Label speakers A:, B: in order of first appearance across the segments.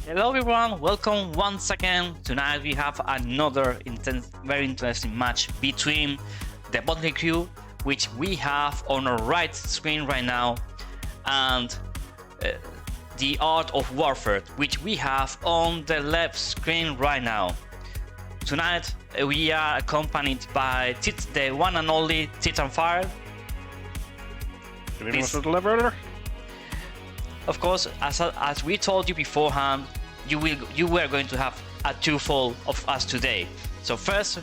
A: Hello everyone, welcome once again. Tonight we have another very interesting match between the Motley crew, which we have on our right screen right now, and the Art of Warfare, which we have on the left screen right now. Tonight we are accompanied by the one and only Titanfire.
B: Can you deliver?
A: Of course, as we told you beforehand, you were going to have a twofold of us today. So first,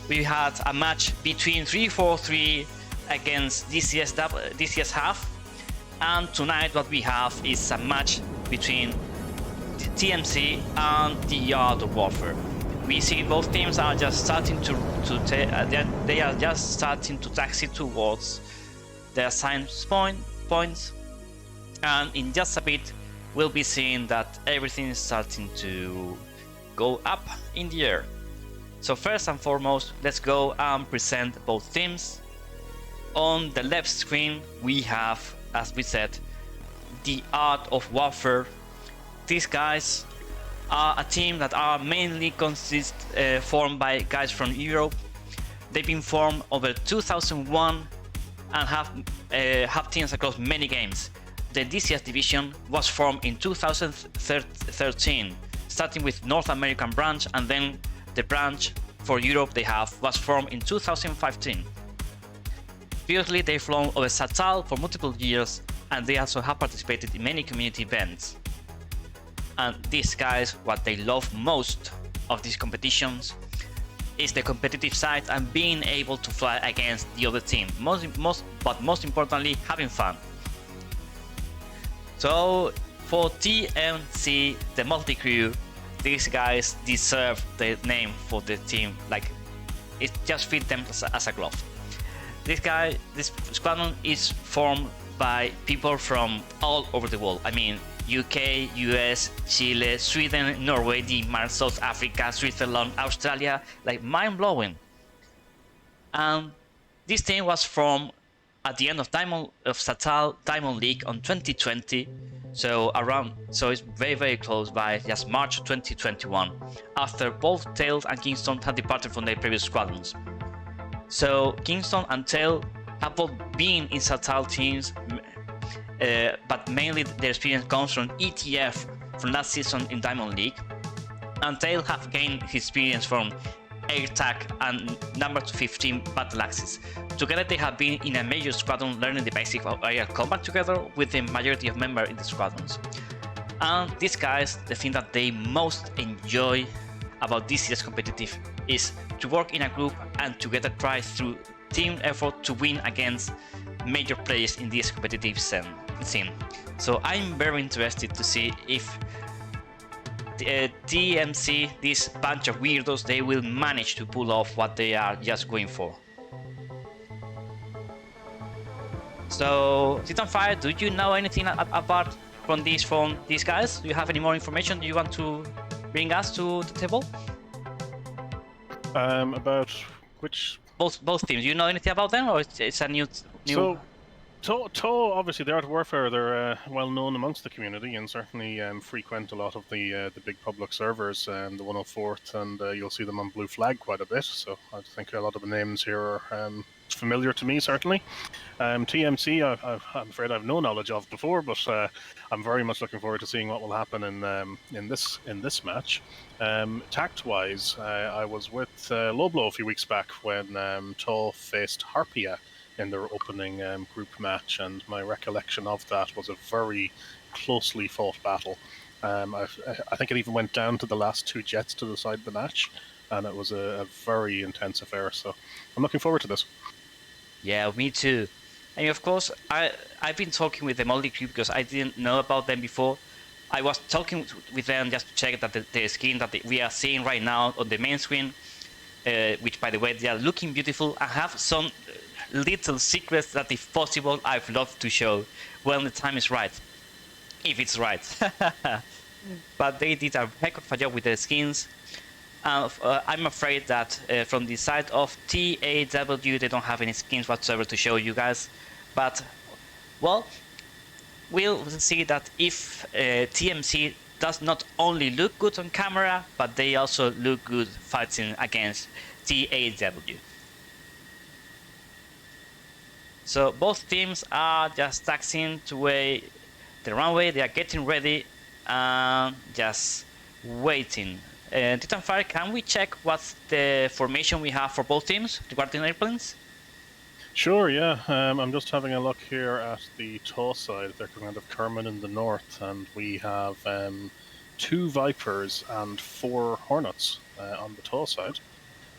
A: we had a match between 343 against DCS half, and tonight what we have is a match between the TMC and the Art of Warfare. We see both teams are just starting they are just starting to taxi towards their assigned points, and in just a bit we'll be seeing that everything is starting to go up in the air. So first and foremost, let's go and present both teams. On the left screen we have, as we said, the Art of Warfare. These guys are a team that are mainly formed by guys from Europe. They've been formed over 2001 and have teams across many games. The DCS division was formed in 2013, starting with North American branch, and then the branch for Europe was formed in 2015. Previously they've flown over Satal for multiple years, and they also have participated in many community events. And these guys, what they love most of these competitions is the competitive side and being able to fly against the other team, but most importantly, having fun. So for TMC, the Motley crew, these guys deserve the name for the team, like it just fits them as a glove. This squadron is formed by people from all over the world. I mean, UK, US, Chile, Sweden, Norway, Denmark, South Africa, Switzerland, Australia, like mind-blowing. And this team was formed at the end of Satal Diamond League on 2020, so it's very close by, just March 2021, after both Tails and Kingston had departed from their previous squadrons. So Kingston and Tail have both been in Satal teams, but mainly their experience comes from ETF from last season in Diamond League, and Tail have gained his experience from AirTag and number 15 Battle Axis. Together they have been in a major squadron learning the basics of aerial combat together with the majority of members in the squadrons. And these guys, the thing that they most enjoy about DCS competitive is to work in a group and together try through team effort to win against major players in this competitive scene. So I'm very interested to see if TMC, this bunch of weirdos, they will manage to pull off what they are just going for. So Titanfire, do you know anything apart from these guys? Do you have any more information you want to bring us to the table?
B: About which?
A: Both teams. Do you know anything about them, or it's a new?
B: So TAW, obviously, the Art of Warfare, they're well known amongst the community and certainly frequent a lot of the big public servers, the 104th, and you'll see them on Blue Flag quite a bit. So I think a lot of the names here are familiar to me, certainly. TMC, I'm afraid I have no knowledge of before, but I'm very much looking forward to seeing what will happen in this match. Tact-wise, I was with Low Blow a few weeks back when TAW faced Harpia in their opening group match, and my recollection of that was a very closely fought battle. I think it even went down to the last two jets to decide the match, and it was a very intense affair, so I'm looking forward to this. Yeah,
A: me too. And of course, I've been talking with the Motley crew because I didn't know about them before. I was talking with them just to check that the skin that we are seeing right now on the main screen, which by the way, they are looking beautiful. I have some little secrets that, if possible, I'd love to show when the time is right, if it's right. But they did a heck of a job with the skins. I'm afraid that from the side of TAW, they don't have any skins whatsoever to show you guys. But, well, we'll see that if TMC does not only look good on camera, but they also look good fighting against TAW. So both teams are just taxiing to the runway. They are getting ready and just waiting. Titanfire, can we check what's the formation we have for both teams regarding airplanes?
B: Sure, yeah. I'm just having a look here at the TAW side. They're coming out of Kerman in the north, and we have 2 Vipers and 4 Hornets on the TAW side.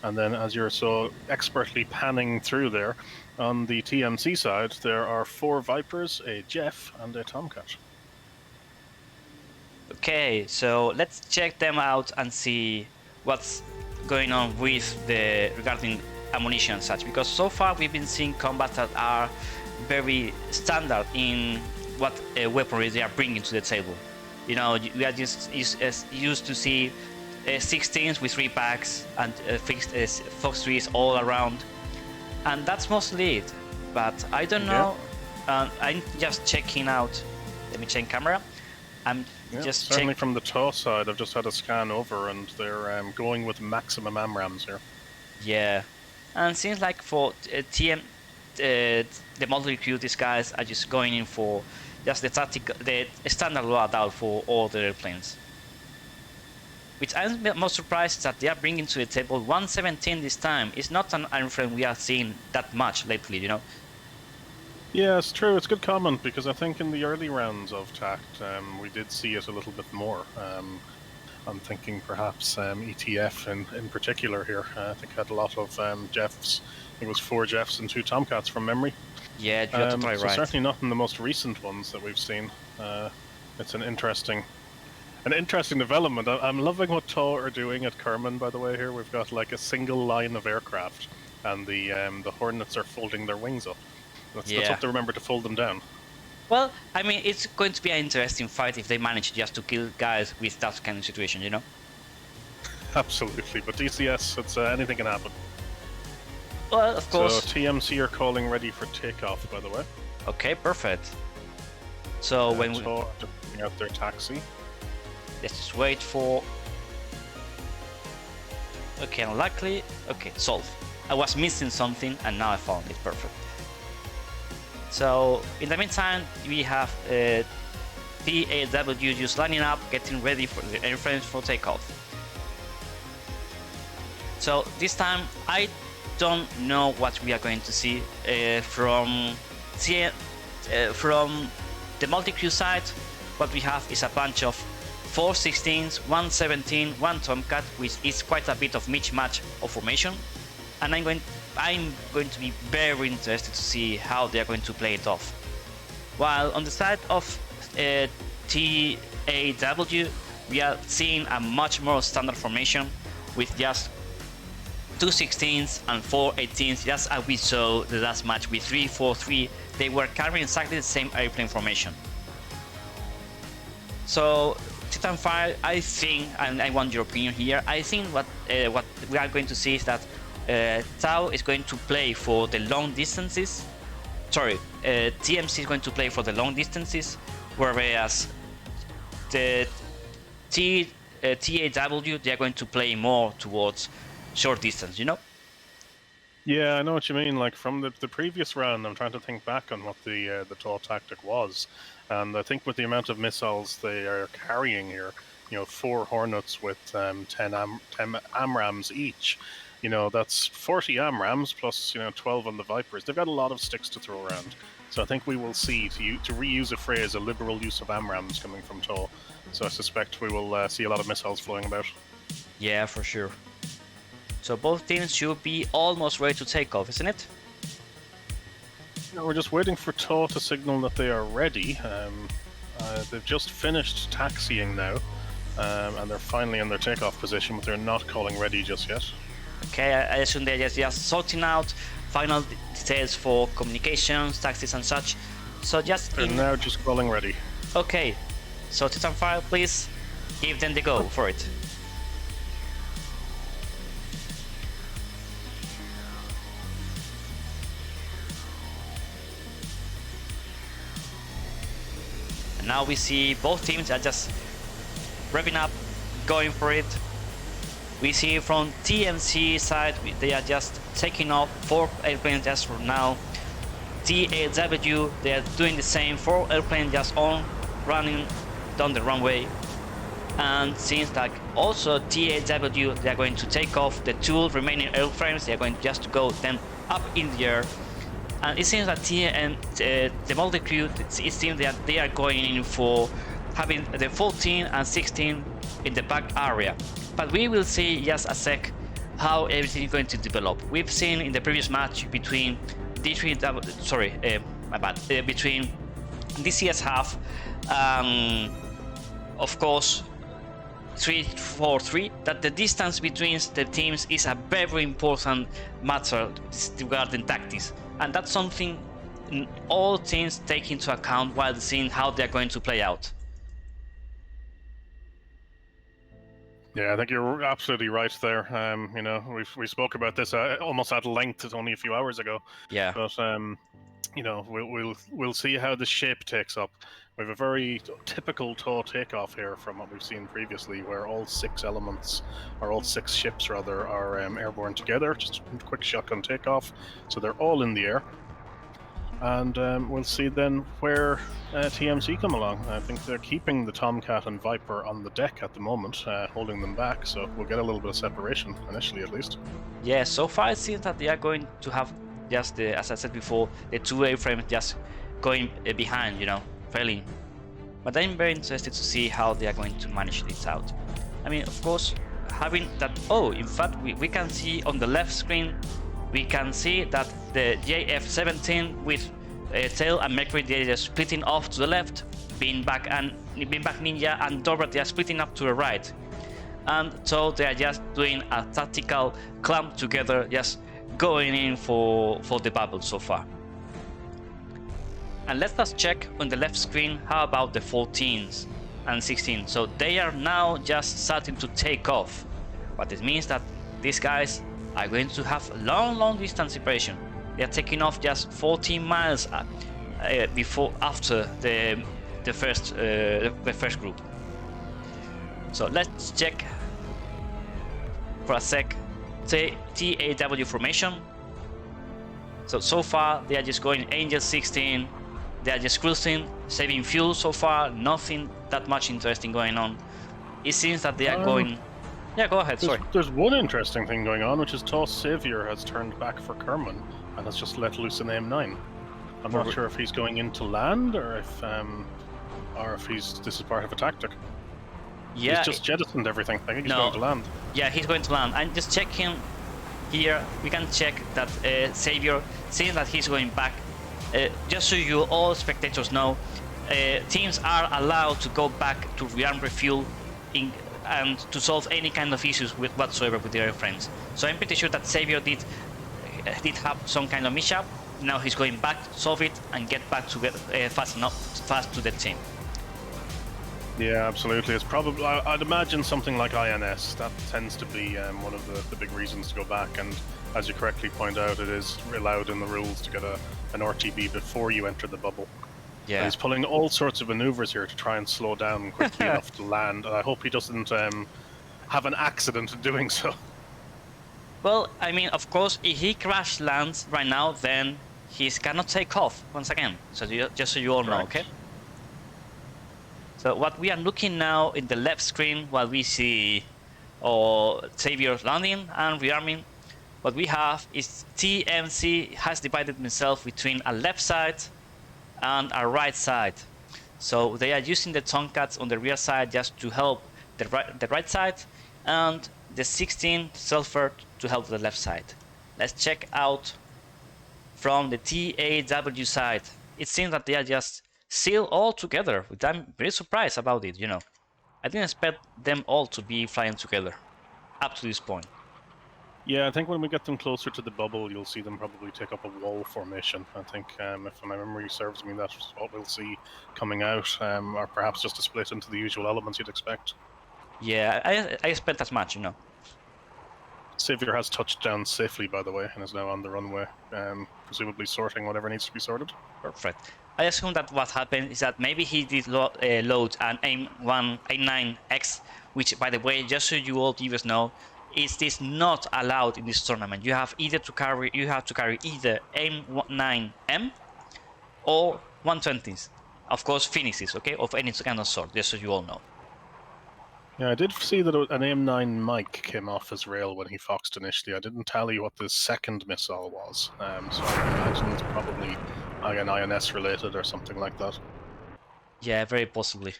B: And then, as you're so expertly panning through there, on the TMC side, there are 4 Vipers, a Jeff, and a Tomcat.
A: Okay, so let's check them out and see what's going on with regarding ammunition and such, because so far we've been seeing combats that are very standard in what weaponry they are bringing to the table. You know, we are just used to see 16s with 3 packs and fixed Fox 3s all around, and that's mostly it. But I don't know. I'm just checking out. Let me check camera. I'm just
B: certainly from the TAW side. I've just had a scan over, and they're going with maximum AMRAMs here.
A: Yeah, and seems like for the Motley crew, these guys are just going in for just the standard loadout for all the airplanes. Which I'm most surprised that they are bringing to the table 117 this time. It's not an airframe we are seeing that much lately, you know.
B: Yeah, it's true. It's a good comment, because I think in the early rounds of TACT, we did see it a little bit more. I'm thinking perhaps ETF in particular here. I think had a lot of Jeffs. It was 4 Jeffs and 2 Tomcats from memory.
A: Yeah, you're totally
B: so
A: right.
B: Certainly not in the most recent ones that we've seen. It's an interesting development. I'm loving what TAW are doing at Kerman, by the way. Here we've got like a single line of aircraft, and the Hornets are folding their wings up. Let's have to remember to fold them down.
A: Well, I mean, it's going to be an interesting fight if they manage just to kill guys with that kind of situation, you know?
B: Absolutely, but DCS, it's anything can happen.
A: Well, of course.
B: So TMC are calling ready for takeoff, by the way.
A: Okay, perfect. So when we
B: TAW are putting out their taxi.
A: Let's just wait for. Okay, unluckily. Okay, solved. I was missing something and now I found it. Perfect. So in the meantime, we have TAW just lining up, getting ready for the airframes for takeoff. So this time I don't know what we are going to see from the multi-crew side. What we have is a bunch of 4 16s, 1 17, 1 Tomcat, which is quite a bit of mismatch of formation, and I'm going to be very interested to see how they are going to play it off. While on the side of TAW, we are seeing a much more standard formation with just 2 16s and 4 18s, just as we saw the last match with 3 4 3. They were carrying exactly the same airplane formation. So Titanfire, I think, and I want your opinion here, I think what we are going to see is that TAW is going to play for the long distances. Sorry, TMC is going to play for the long distances, whereas the TAW, they are going to play more towards short distance, you know?
B: Yeah, I know what you mean. Like from the previous round, I'm trying to think back on what the TAW tactic was, and I think with the amount of missiles they are carrying here, you know, 4 Hornets with 10 AMRAMs each, you know, that's 40 AMRAMs plus, you know, 12 on the Vipers. They've got a lot of sticks to throw around. So I think we will see, to reuse a phrase, a liberal use of AMRAMs coming from TAW. So I suspect we will see a lot of missiles flowing about.
A: Yeah, for sure. So both teams should be almost ready to take off, isn't it?
B: No, we're just waiting for TAW to signal that they are ready. They've just finished taxiing now, and they're finally in their takeoff position, but they're not calling ready just yet.
A: Okay, I assume they're just sorting out final details for communications, taxis and such. So just
B: they're now just calling ready.
A: Okay, so Titanfire, please give them the go for it. And now we see both teams are just revving up, going for it. We see from TMC side, they are just taking off 4 airplanes just for now. TAW, they are doing the same, 4 airplanes just on, running down the runway. And seems like also TAW, they are going to take off the 2 remaining airframes, they are going just to go them up in the air. And it seems that the Motley crew, it seems that they are going in for having the 14 and 16 in the back area. But we will see just a sec how everything is going to develop. We've seen in the previous match between D3W, between DCS half, of course, 3-4-3, that the distance between the teams is a very important matter regarding tactics, and that's something all teams take into account while seeing how they're going to play out.
B: Yeah, I think you're absolutely right there. You know, we spoke about this almost at length only a few hours ago.
A: Yeah.
B: But you know, we'll see how the shape takes up. We have a very typical TAW takeoff here from what we've seen previously, where all 6 elements, or all 6 ships rather, are airborne together. Just a quick shotgun takeoff, so they're all in the air. And we'll see then where TMC come along. I think they're keeping the Tomcat and Viper on the deck at the moment, holding them back, so we'll get a little bit of separation, initially at least.
A: Yeah, so far it seems that they are going to have just, as I said before, the 2 airframes just going behind, you know, failing. But I'm very interested to see how they are going to manage this out. I mean, of course, having that, oh, in fact, we can see on the left screen, we can see that the JF-17 with Tail and Mercury, they are splitting off to the left, Beanbag Ninja and Dorbert, they are splitting up to the right. And so they are just doing a tactical clump together, just going in for the bubble so far. And let's just check on the left screen, how about the 14s and 16s. So they are now just starting to take off. But it means that these guys are going to have long distance separation. They are taking off just 14 miles after the first group. So let's check for a sec TAW formation. So far they are just going Angel 16. They are just cruising, saving fuel so far. Nothing that much interesting going on. It seems that they are going. Yeah, go ahead, sorry.
B: There's one interesting thing going on, which is TAW Savior has turned back for Kerman and has just let loose an M9. I'm not sure if he's going into land or if this is part of a tactic.
A: Yeah,
B: he's just jettisoned everything. I think he's going to land.
A: Yeah, he's going to land. I'm just checking here. We can check that Savior, seeing that he's going back. Just so you all spectators know, teams are allowed to go back to rearm refuel and to solve any kind of issues whatsoever with the airframes. So I'm pretty sure that Savior did have some kind of mishap. Now he's going back, solve it, and get back to fast to the team.
B: Yeah, absolutely. It's probably, I'd imagine something like INS. That tends to be one of the big reasons to go back. And as you correctly point out, it is allowed in the rules to get an RTB before you enter the bubble. Yeah. And he's pulling all sorts of maneuvers here to try and slow down quickly enough to land. And I hope he doesn't have an accident doing so.
A: Well, I mean, of course, if he crash lands right now, then he cannot take off once again. So just so you all know, okay? So what we are looking now in the left screen, while we see Savior landing and rearming, what we have is TMC has divided themselves between a left side and a right side. So they are using the Tomcats on the rear side just to help the right side, and the 16 Sulfur to help the left side. Let's check out from the TAW side. It seems that they are just sealed all together, which I'm very surprised about it, you know. I didn't expect them all to be flying together up to this point.
B: Yeah, I think when we get them closer to the bubble, you'll see them probably take up a wall formation. I think, if my memory serves me, that's what we'll see coming out, or perhaps just a split into the usual elements you'd expect.
A: Yeah, I expect as much, you know.
B: Savior has touched down safely, by the way, and is now on the runway, presumably sorting whatever needs to be sorted.
A: Perfect. I assume that what happened is that maybe he did load an AIM9X, which, by the way, just so you all viewers know, is this not allowed in this tournament. You have to carry either AIM9M or 120s, of course, Phoenixes, okay, of any kind of sort, just so you all know.
B: Yeah, I did see that an AIM9 mic came off his rail when he foxed initially. I didn't tally what the second missile was, so I imagine it's probably an INS related or something like that.
A: Yeah, very possibly.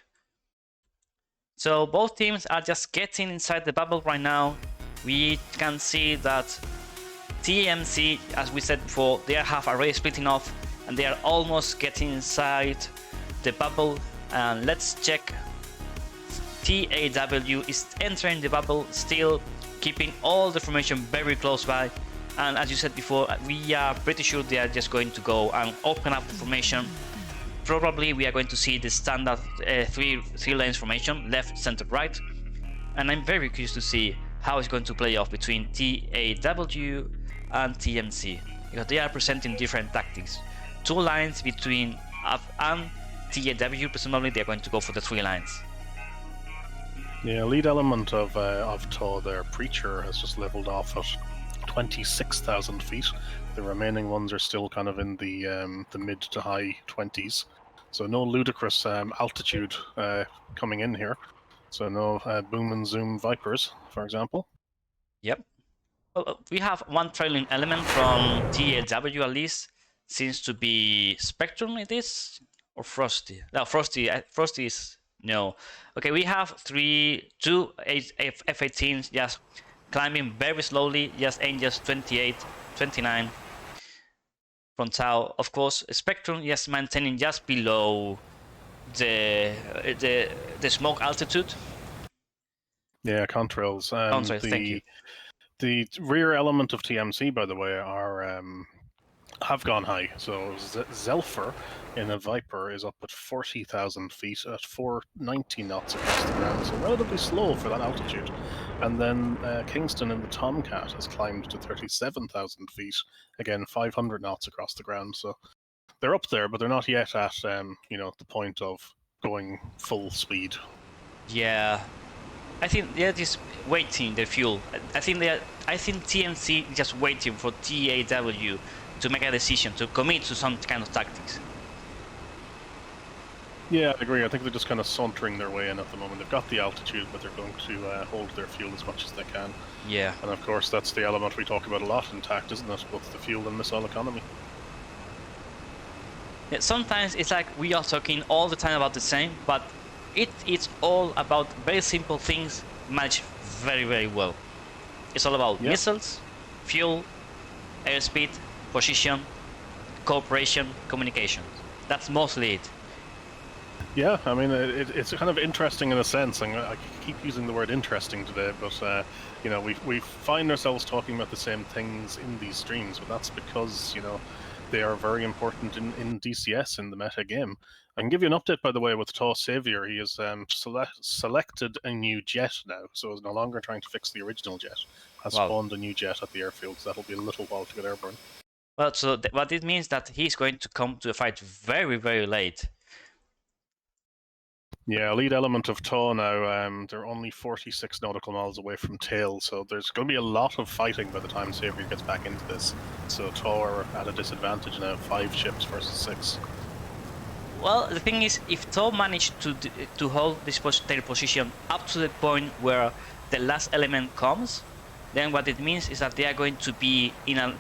A: So both teams are just getting inside the bubble right now. We can see that TMC, as we said before, they have already splitting off and they are almost getting inside the bubble. And let's check. TAW is entering the bubble, still keeping all the formation very close by. And as you said before, we are pretty sure they are just going to go and open up the formation. Probably we are going to see the standard three lanes formation, left, center, right. And I'm very curious to see how it's going to play off between TAW and TMC, because they are presenting different tactics. 2 lines between and TAW, presumably they're going to go for the 3 lines.
B: Yeah, lead element of TAW there, Preacher, has just leveled off at 26,000 feet. The remaining ones are still kind of in the mid to high 20s. So no ludicrous altitude coming in here. So no boom and zoom Vipers, for example.
A: Yep. Well, we have one trailing element from TAW at least. Seems to be Spectrum, it is? Or Frosty? No, Frosty is... No. Okay, we have two F-18s just climbing very slowly, just Angels 28, 29 from TAW. Of course, Spectrum just maintaining just below the smoke altitude.
B: Yeah, contrails.
A: Contrails, thank you.
B: The rear element of TMC, by the way, have gone high. So Zelfer in a Viper is up at 40,000 feet at 490 knots across the ground, so relatively slow for that altitude. And then Kingston in the Tomcat has climbed to 37,000 feet, again 500 knots across the ground. So they're up there, but they're not yet at the point of going full speed.
A: Yeah, I think they're just waiting their fuel. I think TMC is just waiting for TAW to make a decision, to commit to some kind of tactics.
B: Yeah, I agree. I think they're just kind of sauntering their way in at the moment. They've got the altitude, but they're going to hold their fuel as much as they can.
A: Yeah.
B: And of course, that's the element we talk about a lot in TACT, isn't it? Both the fuel and missile economy.
A: Yeah, sometimes it's like we are talking all the time about the same, but it's all about very simple things managed very, very well. It's all about missiles, fuel, airspeed, position, cooperation, communication. That's mostly it.
B: Yeah, I mean, it's kind of interesting in a sense, and I keep using the word interesting today, but, we find ourselves talking about the same things in these streams, but that's because, they are very important in DCS, in the meta game. I can give you an update, by the way, with TAW Savior. He has selected a new jet now, so is no longer trying to fix the original jet. Has spawned a new jet at the airfield, so that'll be a little while to get airborne.
A: Well, so what it means that he's going to come to a fight very, very late.
B: Yeah, lead element of TAW now, they're only 46 nautical miles away from tail, so there's going to be a lot of fighting by the time Savior gets back into this. So TAW are at a disadvantage now, 5 ships versus 6.
A: Well, the thing is, if TAW managed to hold their position up to the point where the last element comes, then what it means is that they are going to be in a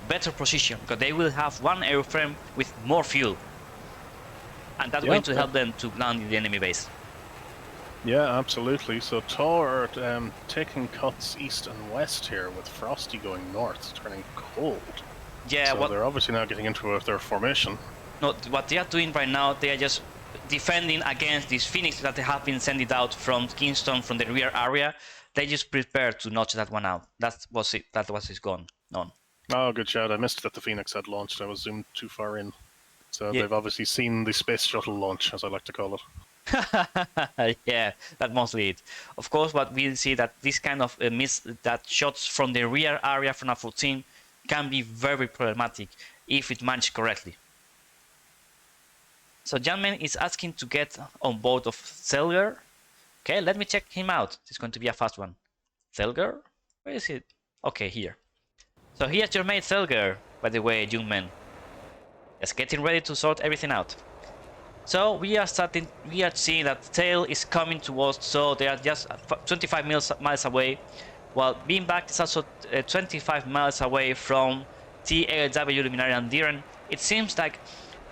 A: better position, because they will have one airframe with more fuel. And that's going to help them to land in the enemy base.
B: Yeah, absolutely. So TAW are taking cuts east and west here, with Frosty going north, turning cold.
A: Yeah,
B: so they're obviously now getting into their formation.
A: No, what they are doing right now, they are just defending against these Phoenix that they have been sending out from Kingston, from the rear area. They just prepare to notch that one out. That was it gone on.
B: Oh, good shout. I missed that the Phoenix had launched. I was zoomed too far in. So they've obviously seen the space shuttle launch, as I like to call
A: it. Yeah, that's mostly it. Of course, what we'll see that this kind of shots from the rear area from a 14 can be very problematic if it managed correctly. So Janman is asking to get on board of Selger. Okay, let me check him out. It's going to be a fast one. Selger? Where is it? Okay, here. So here's your mate Selger, by the way, young man. Just getting ready to sort everything out. So we are seeing that tail is coming towards, so they are just 25 miles away, while Beanbag is also 25 miles away from TAW, Luminary and Diren. It seems like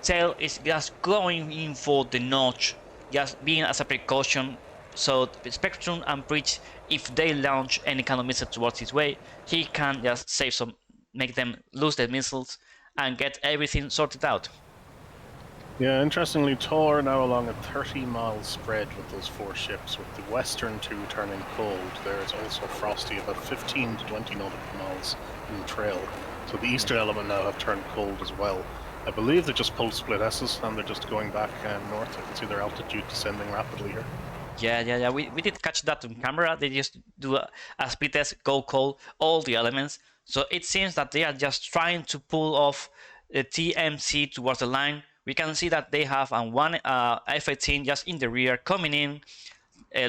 A: tail is just going in for the notch, just being as a precaution, so Spectrum and Breach, if they launch any kind of missile towards his way, he can just save some, make them lose their missiles and get everything sorted out.
B: Yeah, interestingly, TAW are now along a 30-mile spread with those 4 ships, with the western 2 turning cold. There is also Frosty, about 15 to 20 nautical miles in the trail. So the eastern element now have turned cold as well. I believe they just pulled split S's and they're just going back north. I can see their altitude descending rapidly here.
A: Yeah. We did catch that on camera. They just do a split S, go cold, all the elements. So it seems that they are just trying to pull off the TMC towards the line. We can see that they have one F-18 just in the rear coming in,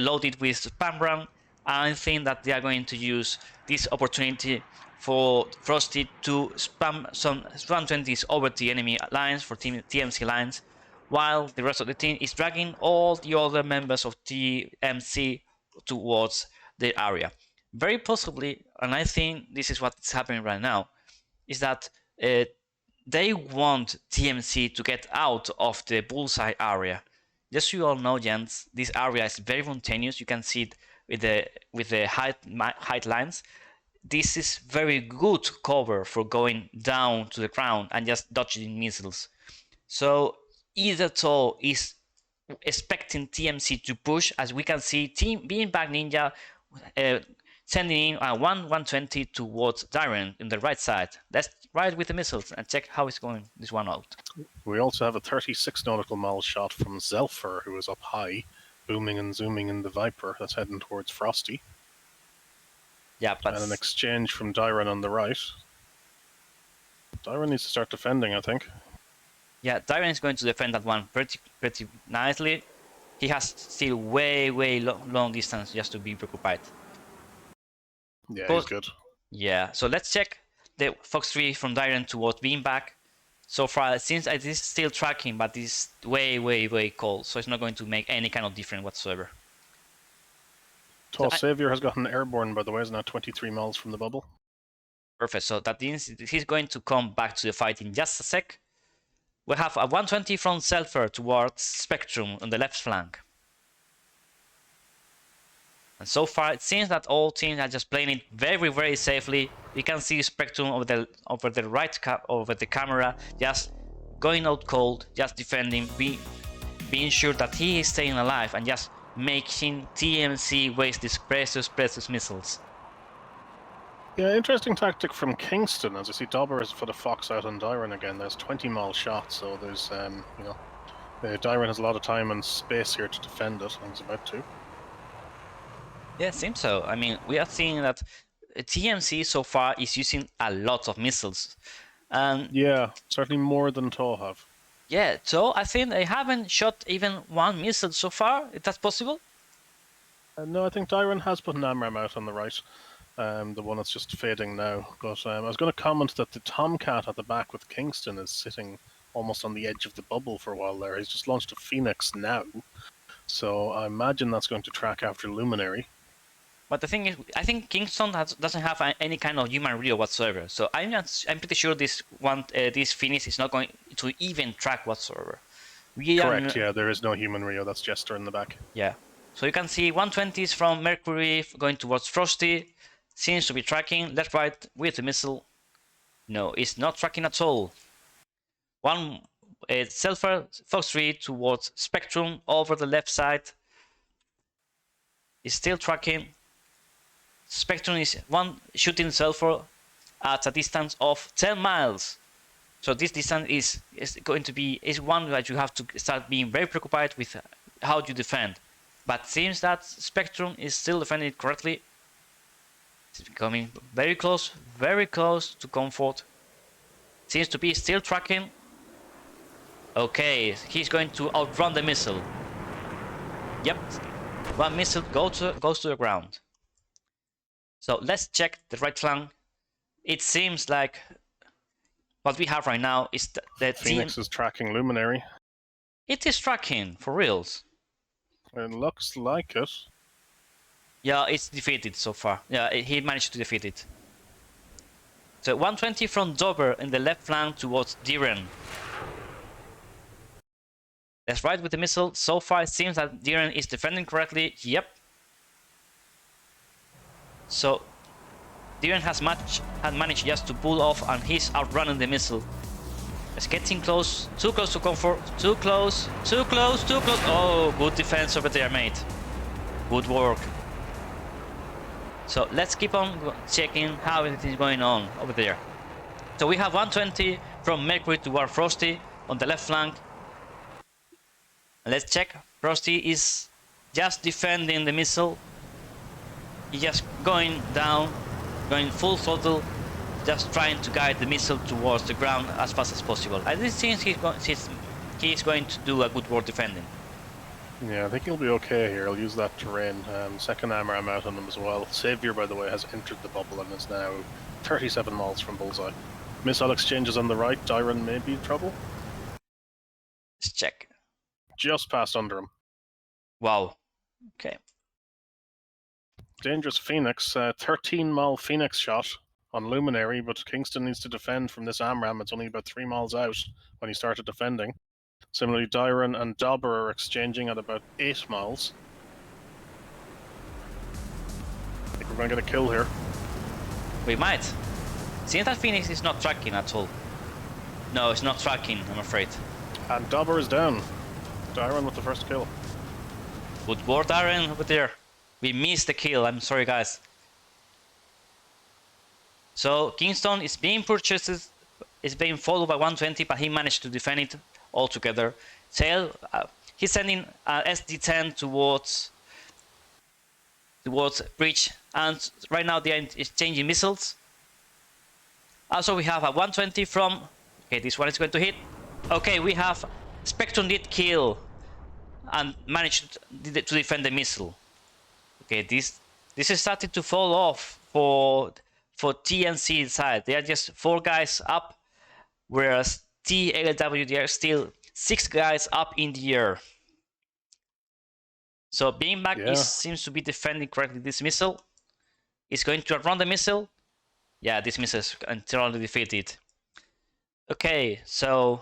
A: loaded with spam run. I think that they are going to use this opportunity for Frosty to spam some 120s over the enemy lines for TMC lines, while the rest of the team is dragging all the other members of TMC towards the area. Very possibly, and I think this is what's happening right now, is that they want TMC to get out of the bullseye area. Just so you all know, gents, this area is very mountainous. You can see it with the height lines. This is very good cover for going down to the ground and just dodging missiles. So either TAW is expecting TMC to push, as we can see Beanbag Ninja sending in a 120 towards Diren in the right side. Let's ride with the missiles and check how it's going this one out.
B: We also have a 36 nautical mile shot from Zelfer, who is up high, booming and zooming in the Viper that's heading towards Frosty.
A: Yeah, but...
B: And an exchange from Diren on the right. Diren needs to start defending, I think.
A: Yeah, Diren is going to defend that one pretty nicely. He has still way long distance just to be preoccupied.
B: Yeah, he's good.
A: Yeah, so let's check the Fox 3 from Diren towards Beanbag. So far, it seems it is still tracking, but it's way cold, so it's not going to make any kind of difference whatsoever.
B: TAW Savior has gotten airborne, by the way, is now 23 miles from the bubble.
A: Perfect, so that means he's going to come back to the fight in just a sec. We have a 120 from Selfer towards Spectrum on the left flank. And so far, it seems that all teams are just playing it very safely. We can see Spectrum over the right over the camera, just going out cold, just defending, being sure that he is staying alive, and just making TMC waste these precious missiles.
B: Yeah, interesting tactic from Kingston. As I see, Dauber has put a Fox out on Diren again. There's 20-mile shots, so there's Diren has a lot of time and space here to defend it, and he's about to.
A: Yeah, it seems so. I mean, we are seeing that TMC so far is using a lot of missiles.
B: Yeah, certainly more than TAW have.
A: Yeah, so I think they haven't shot even one missile so far. Is that possible?
B: No, I think Diren has put an AMRAAM out on the right. The one that's just fading now. But I was going to comment that the Tomcat at the back with Kingston is sitting almost on the edge of the bubble for a while there. He's just launched a Phoenix now. So I imagine that's going to track after Luminary.
A: But the thing is, I think Kingston doesn't have any kind of human radio whatsoever. So I'm pretty sure this Phoenix is not going to even track whatsoever.
B: Correct, yeah, there is no human Rio. That's Jester in the back.
A: Yeah. So you can see 120s from Mercury going towards Frosty. Seems to be tracking. Let's ride with the missile. No, it's not tracking at all. One Selfer Fox 3 towards Spectrum over the left side. It's still tracking. Spectrum is one shooting Selfer at a distance of 10 miles. So this distance is going to be one that you have to start being very preoccupied with how you defend. But seems that Spectrum is still defending it correctly. It's becoming very close to comfort. Seems to be still tracking. Okay, he's going to outrun the missile. Yep, one missile goes to the ground. So let's check the right flank. It seems like what we have right now is the
B: Phoenix is tracking Luminary.
A: It is tracking, for reals.
B: It looks like it.
A: Yeah, it's defeated so far. Yeah, he managed to defeat it. So 120 from Dober in the left flank towards Diren. That's right with the missile. So far it seems that Diren is defending correctly. Yep. So Diren has managed just to pull off, and he's outrunning the missile. It's getting close, too close to comfort, too close, too close, too close. Oh, good defense over there, mate. Good work. So let's keep on checking how it is going on over there. So we have 120 from Mercury toward Frosty on the left flank. Let's check. Frosty is just defending the missile. He's just going down, going full throttle, just trying to guide the missile towards the ground as fast as possible. I think he's going to do a good work defending.
B: Yeah, I think he'll be okay here. I'll use that terrain. Second armor I'm out on him as well. Savior, by the way, has entered the bubble and is now 37 miles from bullseye. Missile exchanges on the right. Diren may be in trouble.
A: Let's check.
B: Just passed under him.
A: Wow. Okay.
B: Dangerous Phoenix. 13 mile Phoenix shot on Luminary, but Kingston needs to defend from this AMRAAM. It's only about 3 miles out when he started defending. Similarly, Diren and Dober are exchanging at about 8 miles. I think we're going to get a kill here.
A: We might. Seems that Phoenix is not tracking at all. No, it's not tracking, I'm afraid.
B: And Dober is down. Diren with the first kill.
A: Good work, Diren, over there. We missed the kill, I'm sorry, guys. So, Kingston is being purchased, is being followed by 120, but he managed to defend it altogether. Tail, he's sending SD-10 towards Breach, and right now they are exchanging missiles. Also, we have a 120 from... Okay, this one is going to hit. Okay, we have... Spectrum did kill and managed to defend the missile. Okay, this is starting to fall off for TMC side. They are just 4 guys up, whereas TAW, they are still 6 guys up in the air. So Beanbag seems to be defending correctly this missile. Is going to outrun the missile. Yeah, this missile is entirely defeated. Okay, so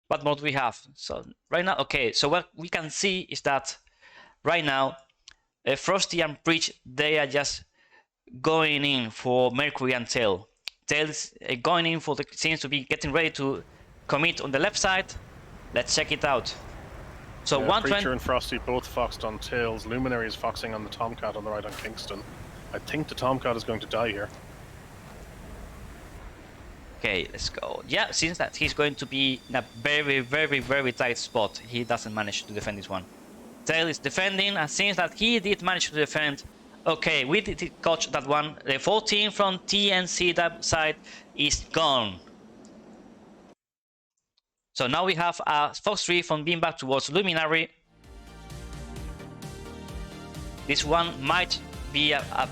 A: what more do we have? So right now, okay, so what we can see is that right now Frosty and Breach, they are just going in for Mercury and Tail. Tail is going in for seems to be getting ready to commit on the left side. Let's check it out. So
B: yeah,
A: 120
B: Preacher and Frosty both foxed on Tails. Luminary is foxing on the Tomcat on the right on Kingston. I think the Tomcat is going to die here.
A: Okay, let's go. Yeah, seems that he's going to be in a very, very, very tight spot. He doesn't manage to defend this one. Tail is defending, and seems that he did manage to defend. Okay, we did catch that one. The 14 from TNC that side is gone. So now we have a Fox 3 from Beanbag towards Luminary. This one might be a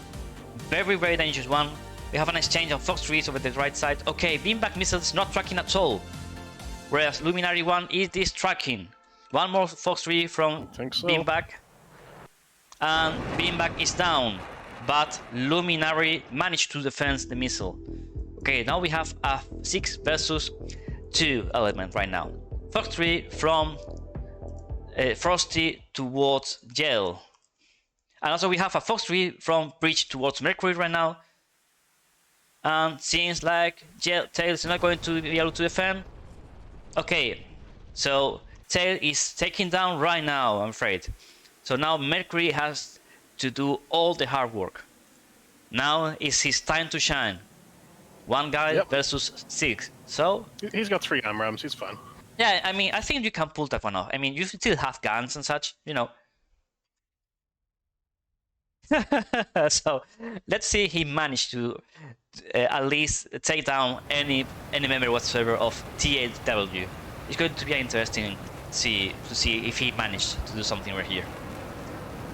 A: very, very dangerous one. We have an exchange of Fox 3s over the right side. Okay, Beanbag missile is not tracking at all. Whereas Luminary 1 is tracking. One more Fox 3 from Beanbag. And Beanbag is down. But Luminary managed to defend the missile. Okay, now we have a 6 versus 2 element right now. Fox 3 from Frosty towards Gel. And also we have a Fox 3 from Breach towards Mercury right now. And seems like Tail is not going to be able to defend. Okay, so Tail is taken down right now, I'm afraid. So now Mercury has to do all the hard work. Now is his time to shine. 1 guy versus 6. So
B: he's got 3 AMRAAMs, he's fine.
A: Yeah, I mean, I think you can pull that one off. I mean, you still have guns and such, you know. So let's see he managed to at least take down any member whatsoever of TAW. it's going to be interesting to see if he managed to do something right here.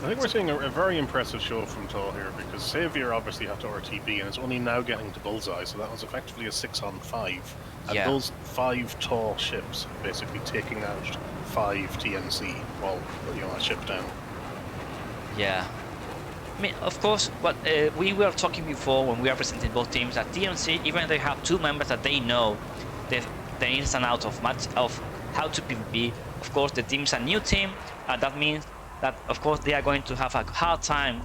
B: I think we're seeing a very impressive show from TAW here, because 𝐓𝐔𝐓𝐄 obviously had to RTB and is only now getting to bullseye, so that was effectively a 6-on-5. And
A: Yeah.
B: those 5 TAW ships basically taking out 5 TMC while, you know, a ship down.
A: Yeah. I mean, of course, what we were talking before when we are presenting both teams, that TMC, even if they have 2 members that they know the ins and outs of how to PvP, of course the team is a new team, and that means that of course they are going to have a hard time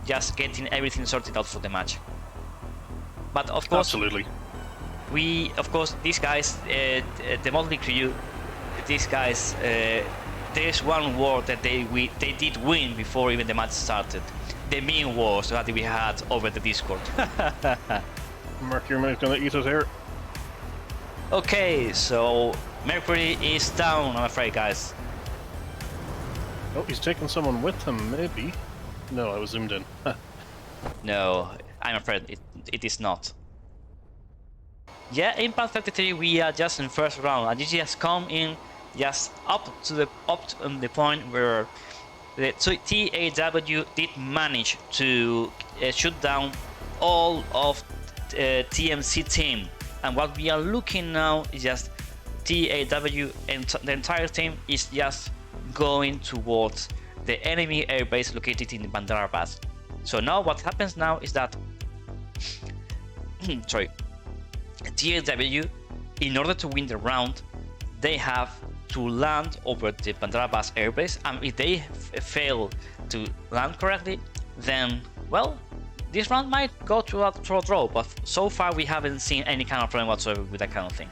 A: just getting everything sorted out for the match. But of course,
B: absolutely,
A: these guys, the Motley crew, these guys, there's one war that they did win before even the match started. The mean wars that we had over the Discord.
B: Mercury is gonna eat it here.
A: Okay, so Mercury is down, I'm afraid, guys.
B: Oh, he's taking someone with him, maybe. No, I was zoomed in.
A: No, I'm afraid it is not. Yeah, in Part 33 we are just in first round, and it just come in just up to the point where the TAW did manage to shoot down all of TMC team, and what we are looking now is just TAW and the entire team is just going towards the enemy airbase located in the Bandara Pass. So now what happens now is that sorry, TAW, in order to win the round, they have to land over the Bandara Pass airbase, and if they fail to land correctly, then, well, this round might go to a draw, but so far we haven't seen any kind of problem whatsoever with that kind of thing.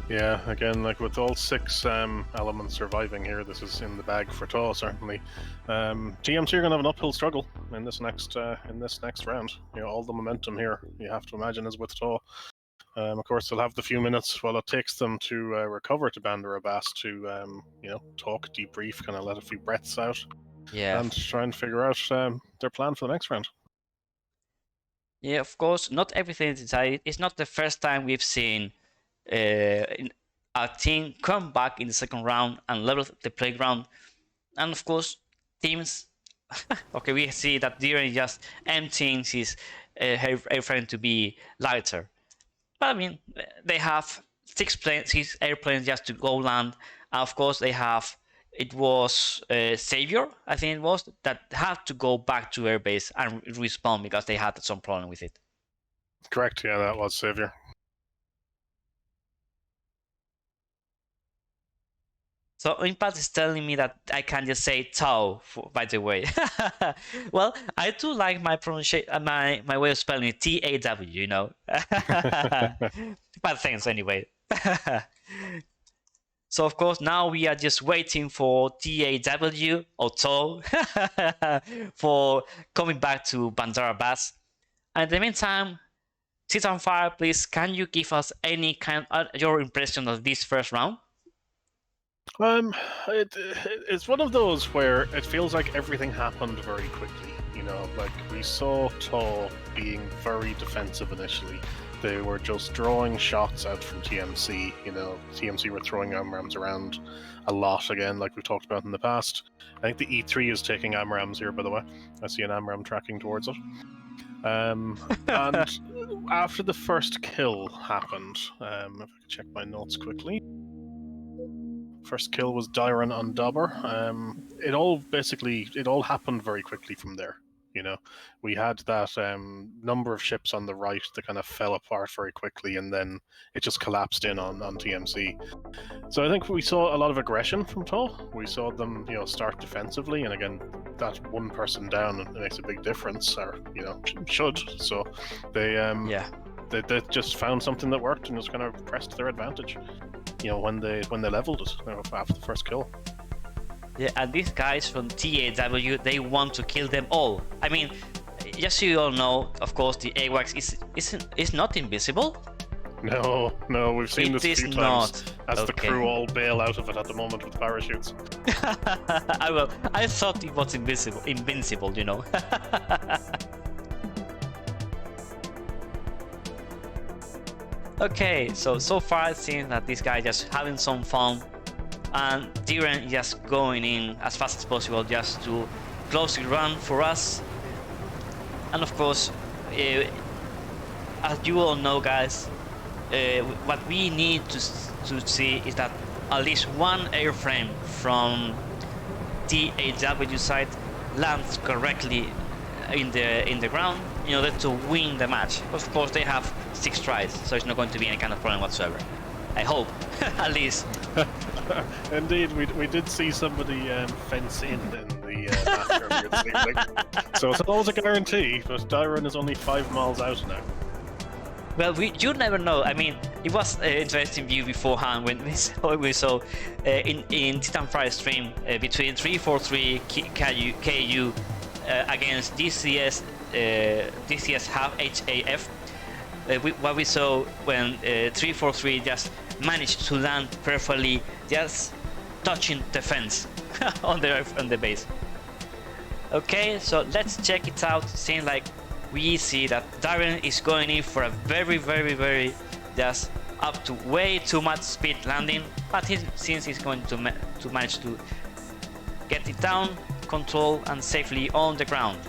B: Yeah, again, like with all 6 elements surviving here, this is in the bag for TAW, certainly. TMC are going to have an uphill struggle in this next round. You know, all the momentum here, you have to imagine, is with TAW. Of course, they'll have the few minutes while it takes them to recover to Bandara Pass to, you know, talk, debrief, kind of let a few breaths out, and try and figure out their plan for the next round.
A: Yeah, of course, not everything is decided. It's not the first time we've seen a team come back in the second round and level the playground, and of course, teams. Okay, we see that Diren just emptying his airframe to be lighter. But I mean, they have 6 airplanes just to go land. And of course, they have, it was 𝐋𝐈𝐿, I think it was, that had to go back to airbase and respawn because they had some problem with it.
B: Correct, yeah, that was 𝐋𝐈𝐿.
A: So Impact is telling me that I can just say TAW, by the way. Well, I do like my pronunciation, my way of spelling it, TAW, you know. But thanks anyway. So of course now we are just waiting for TAW or TAW for coming back to Bandara Pass. And in the meantime, Titanfire, please, can you give us any kind of your impression of this first round?
B: It's one of those where it feels like everything happened very quickly. You know, like we saw TAW being very defensive initially. They were just drawing shots out from TMC. You know, TMC were throwing AMRAAMs around a lot again, like we've talked about in the past. I think the E3 is taking AMRAAMs here, by the way. I see an AMRAAM tracking towards it. And after the first kill happened, if I could check my notes quickly. First kill was Dyron on Dobber. It all happened very quickly from there. You know, we had that number of ships on the right that kind of fell apart very quickly, and then it just collapsed in on TMC. So I think we saw a lot of aggression from TAW. We saw them, you know, start defensively, and again, that one person down, it makes a big difference, or you know, should. So they they just found something that worked and just kind of pressed their advantage. You know, when they leveled it, you know, after the first kill.
A: Yeah, and these guys from TAW, they want to kill them all. I mean, just so you all know, of course, the AWACS is not invisible.
B: No, we've seen this a few times. As the crew all bail out of it at the moment with parachutes.
A: I thought it was invincible, you know. Okay, so far it seems that this guy just having some fun, and Diren just going in as fast as possible just to close the run for us. And of course, as you all know, guys, what we need to see is that at least one airframe from TAW side lands correctly in the ground in order to win the match. Of course, they have 6 tries, so it's not going to be any kind of problem whatsoever. I hope, at least.
B: Indeed, we did see somebody fence in the match earlier this evening. So it's always a guarantee, but Diren is only 5 miles out now.
A: Well, you never know. I mean, it was an interesting view beforehand when we saw in Titan Fire stream between 343 𝐂𝐄𝐒 against DCS 𝐓𝐔𝐄𝐒. What we saw when 343 just managed to land perfectly, just touching the fence on the base. Okay, so let's check it out. Seems like we see that Diren is going in for a very just up to way too much speed landing, but since he's going to manage to get it down, control, and safely on the ground.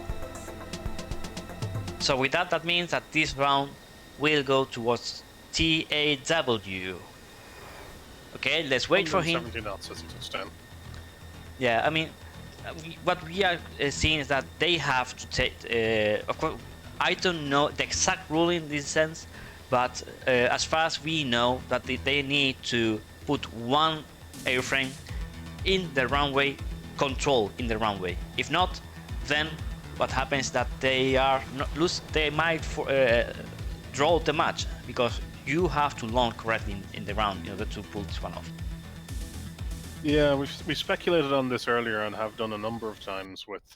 A: So with that means that this round will go towards TAW. Okay, let's wait for him.
B: 170 knots as he touched down.
A: Yeah, I mean, what we are seeing is that they have to take. Of course, I don't know the exact rule in this sense, but as far as we know, that they need to put one airframe in the runway, control in the runway. If not, then what happens is that they are not lose. They might draw the match because you have to land correctly in the round in order to pull this one off.
B: Yeah, we speculated on this earlier and have done a number of times with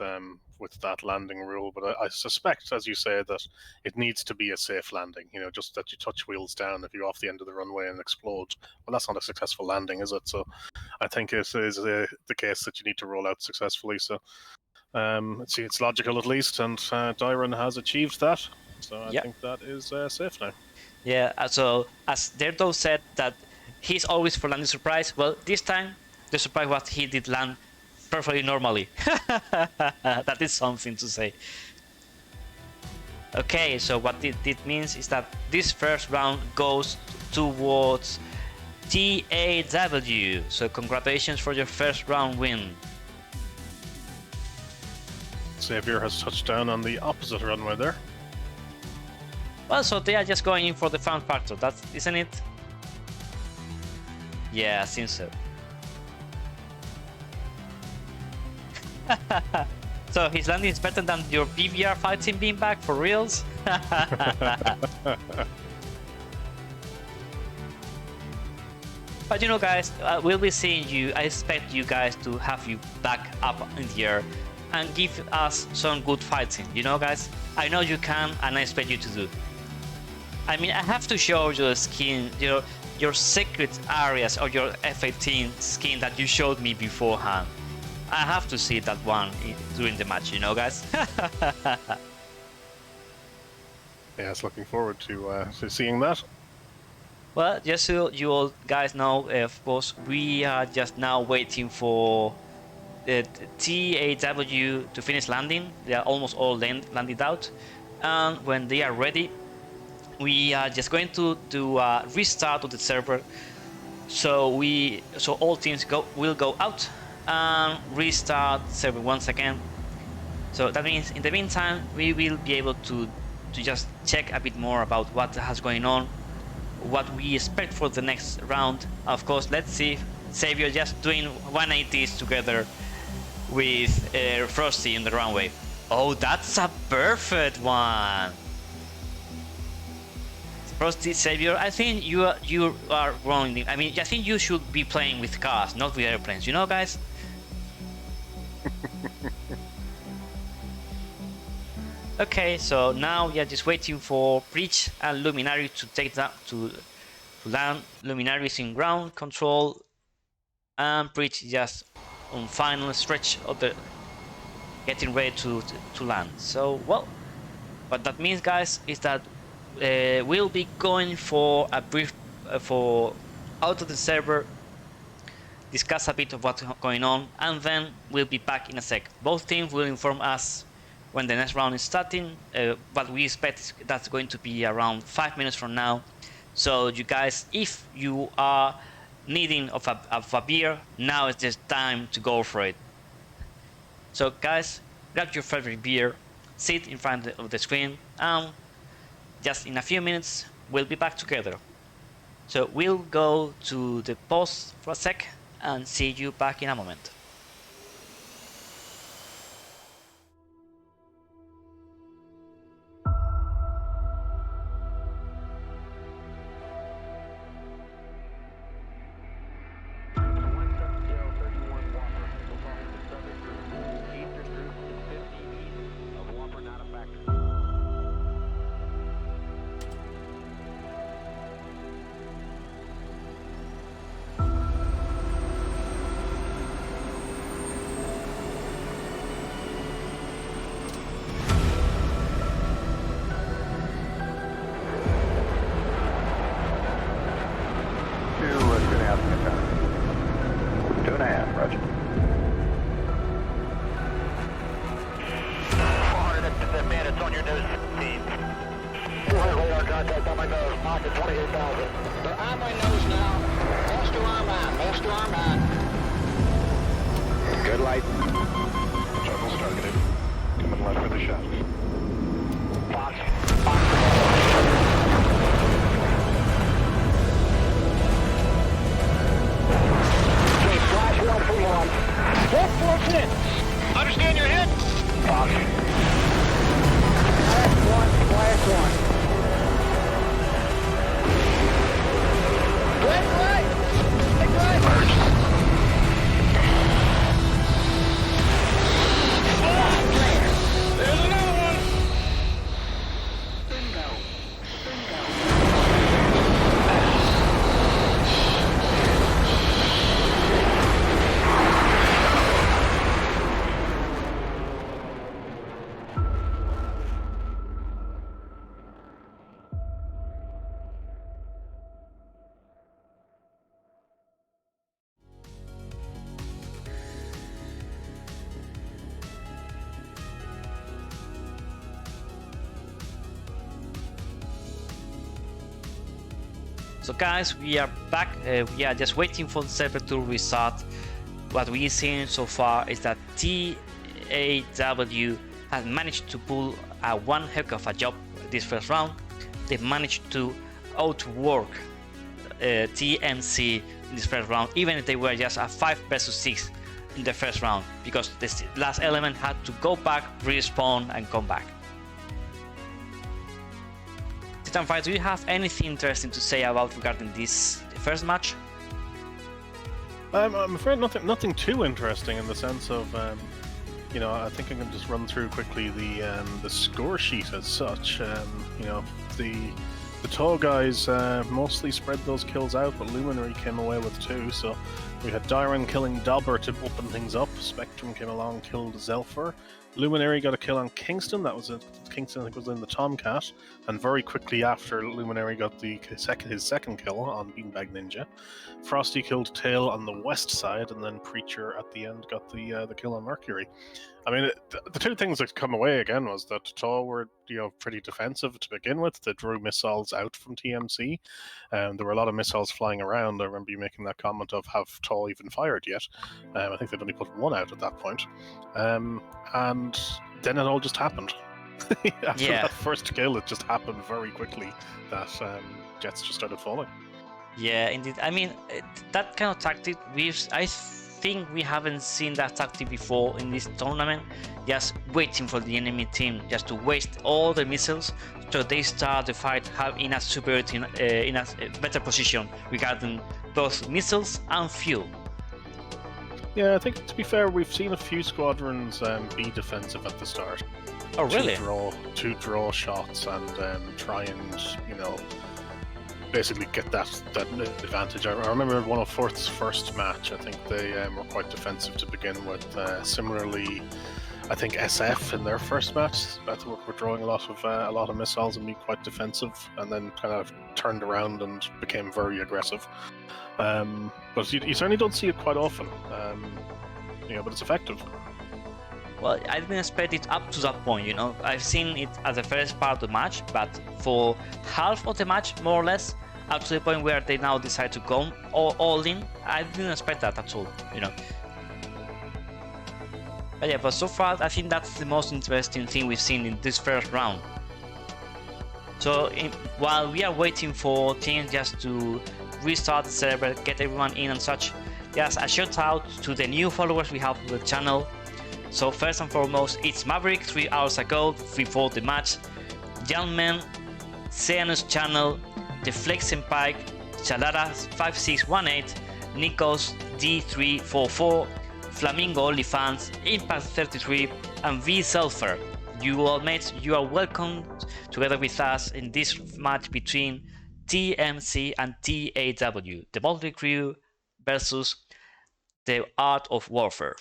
B: that landing rule, but I suspect, as you say, that it needs to be a safe landing. You know, just that you touch wheels down if you're off the end of the runway and explode. Well, that's not a successful landing, is it? So I think it is the case that you need to roll out successfully. So it's logical at least, and Diren has achieved that. So I think that is safe now.
A: Yeah, so as Derdo said that he's always for landing surprise, well, this time the surprise was he did land perfectly normally. That is something to say. Okay, so what it means is that this first round goes towards TAW. So congratulations for your first round win.
B: Xavier has touched down on the opposite runway there.
A: Well, so they are just going in for the fun factor, isn't it? Yeah, I think so. So his landing is better than your PVR fighting beanbag for reals? But you know, guys, we'll be seeing you. I expect you guys to have you back up in the air and give us some good fighting, you know, guys? I know you can, and I expect you to do. I mean, I have to show your skin, your secret areas or your F-18 skin that you showed me beforehand. I have to see that one during the match, you know, guys.
B: Yes, looking forward to seeing that.
A: Well, just so you all guys know, of course, we are just now waiting for the TAW to finish landing. They are almost all landed out, and when they are ready, we are just going to do a restart of the server. So all teams will go out and restart the server once again. So that means in the meantime we will be able to just check a bit more about what has going on, what we expect for the next round. Of course, let's see Xavier just doing 180s together with Frosty in the runway. Oh, that's a perfect one. Frosty, Xavier, I think you are wrong. I mean, I think you should be playing with cars, not with airplanes. You know, guys. Okay, so now we are just waiting for Breach and Luminary to take that to land. Luminary is in ground control, and Breach just on final stretch of the getting ready to land. So well, what that means, guys, is that we'll be going for a brief for out of the server, discuss a bit of what's going on, and then we'll be back in a sec. Both teams will inform us when the next round is starting, but we expect that's going to be around 5 minutes from now. So you guys, if you are needing of a beer, now is the time to go for it. So guys, grab your favorite beer, sit in front of the screen, and just in a few minutes we'll be back together. So we'll go to the pause for a sec and see you back in a moment.
C: Understand your hit? Fox. Flash one. Left, right. Take right. Merge. There's another one. Bingo.
A: So guys, we are back. We are just waiting for the server to restart. What we've seen so far is that TAW has managed to pull one heck of a job this first round. They managed to outwork TMC in this first round, even if they were just a 5 versus 6 in the first round, because this last element had to go back, respawn, and come back. Titanfire, do you have anything interesting to say about regarding this first match?
B: I'm afraid nothing too interesting in the sense of, you know, I think I can just run through quickly the score sheet as such. You know, the TAW guys mostly spread those kills out, but Luminary came away with 2. So we had Dyron killing Dobber to open things up. Spectrum came along, killed Zelfer. Luminary got a kill on Kingston. That was Kingston, I think, was in the Tomcat, and very quickly after, Luminary got his second kill on Beanbag Ninja. Frosty killed Tail on the west side, and then Preacher at the end got the kill on Mercury. I mean, the two things that come away again was that TAW were, you know, pretty defensive to begin with. They drew missiles out from TMC, and there were a lot of missiles flying around. I remember you making that comment of, have TAW even fired yet? I think they'd only put 1 out at that point. And then it all just happened. After that first kill, it just happened very quickly that jets just started falling.
A: Yeah, indeed. I mean, that kind of tactic, I think we haven't seen that tactic before in this tournament. Just waiting for the enemy team just to waste all the missiles, so they start the fight in a superiority, in a better position regarding both missiles and fuel.
B: Yeah, I think, to be fair, we've seen a few squadrons be defensive at the start.
A: Oh, really?
B: To draw shots and try and, you know, basically get that advantage. I remember 104th's first match. I think they were quite defensive to begin with. Similarly, I think SF in their first match, that were drawing a lot of missiles and being quite defensive, and then kind of turned around and became very aggressive. But you certainly don't see it quite often. But it's effective.
A: Well, I didn't expect it up to that point, you know. I've seen it as the first part of the match, but for half of the match, more or less, up to the point where they now decide to go all in, I didn't expect that at all, you know. But yeah, but so far, I think that's the most interesting thing we've seen in this first round. So while we are waiting for teams just to restart the server, get everyone in and such, just a shout out to the new followers we have on the channel. So first and foremost, it's Maverick 3 hours ago before the match, Gentleman, Seanus Channel, The Flex and Pike, Chalara 5618, Nikos D344, Flamingo OnlyFans, Impact 33, and V Sulfur. You all mates, you are welcome together with us in this match between TMC and TAW, the Motley Crew versus the Art of Warfare.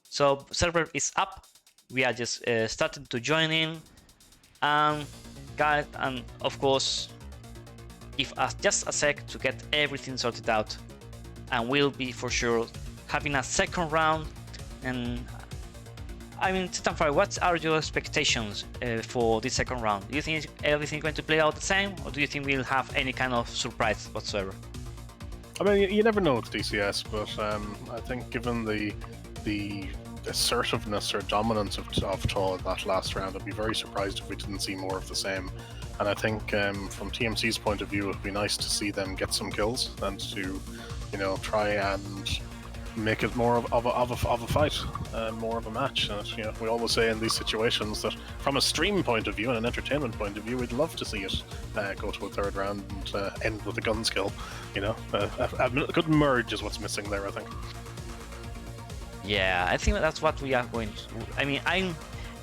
A: So server is up, we are just starting to join in, and guys, and of course give us just a sec to get everything sorted out, and we'll be for sure having a second round. And I mean, Titanfire, what are your expectations for this second round? Do you think everything is going to play out the same, or do you think we'll have any kind of surprise whatsoever?
B: I mean, you never know with DCS, but I think given the assertiveness or dominance of TAW in that last round, I'd be very surprised if we didn't see more of the same. And I think from TMC's point of view, it'd be nice to see them get some kills and to, try and make it more of a fight, more of a match. And we always say in these situations that from a stream point of view and an entertainment point of view, we'd love to see it go to a third round and end with a gun skill. A good merge is what's missing there, I think.
A: Yeah, I think that's what we are going to. I mean, I'm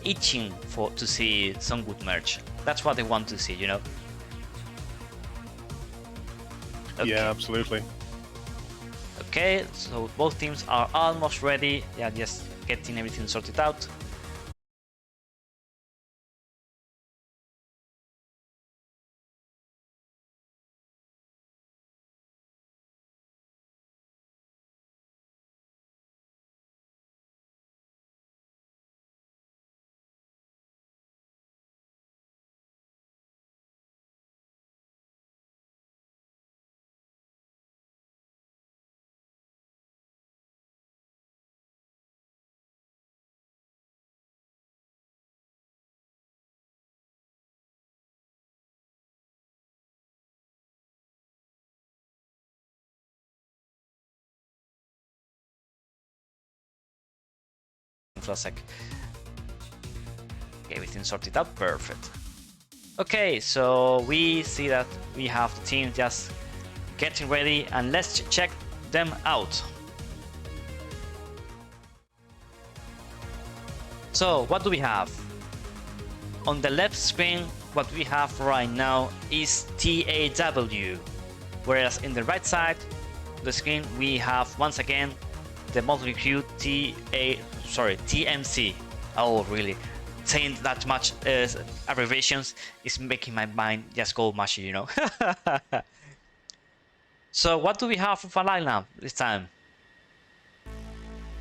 A: itching to see some good merge. That's what I want to see, Okay.
B: Yeah, absolutely.
A: Okay, so both teams are almost ready. They are just getting everything sorted out. For a sec. Okay, everything sorted out, perfect. Okay, so we see that we have the team just getting ready, and let's check them out. So what do we have? On the left screen, what we have right now is TAW, whereas in the right side of the screen we have once again the Motley Crew TMC. Oh, really? Saying that much abbreviations is making my mind just go mushy, So what do we have for a lineup this time?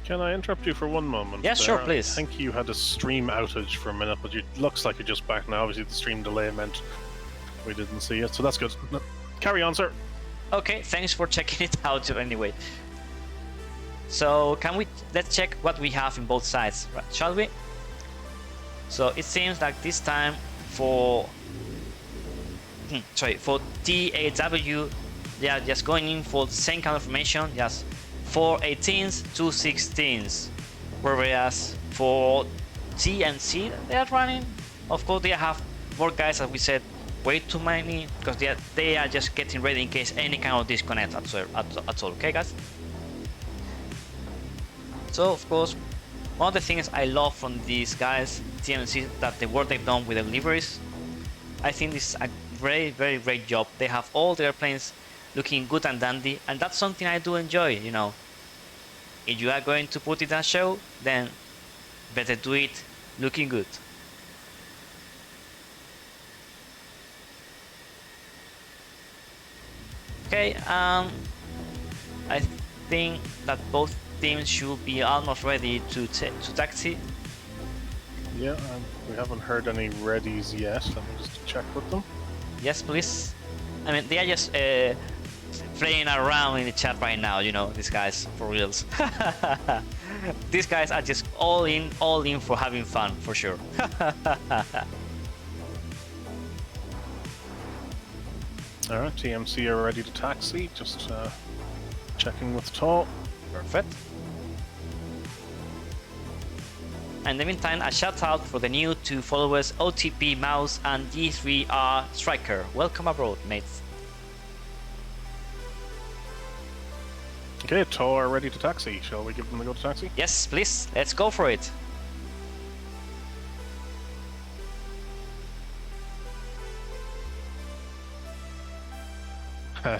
B: Can I interrupt you for one moment?
A: Yeah, sure, please.
B: I think you had a stream outage for a minute, but it looks like you're just back now. Obviously, the stream delay meant we didn't see it, so that's good. No, carry on, sir.
A: Okay, thanks for checking it out anyway. So let's check what we have in both sides, right, shall we? So it seems like this time for TAW, they are just going in for the same kind of formation, just 4 18s, 2 16s. Whereas for TMC, they are running, of course they have more guys, as we said, way too many, because they are just getting ready in case any kind of disconnect at all, okay guys? So of course, one of the things I love from these guys, TMC, that the work they've done with the liveries, I think this is a very, very great job. They have all their planes looking good and dandy, and that's something I do enjoy, if you are going to put it on show, then better do it looking good. Okay, I think that both teams should be almost ready to taxi.
B: Yeah, we haven't heard any readies yet. Let me just check with them.
A: Yes, please. I mean, they are just playing around in the chat right now, you know, these guys, for reals. These guys are just all in for having fun, for sure.
B: Alright, TMC are ready to taxi, just checking with TAW.
A: Perfect. In the meantime, a shout out for the new 2 followers, OTP Mouse and G3R Striker. Welcome abroad, mates.
B: Okay, TAW are ready to taxi. Shall we give them the go to taxi?
A: Yes, please. Let's go for it.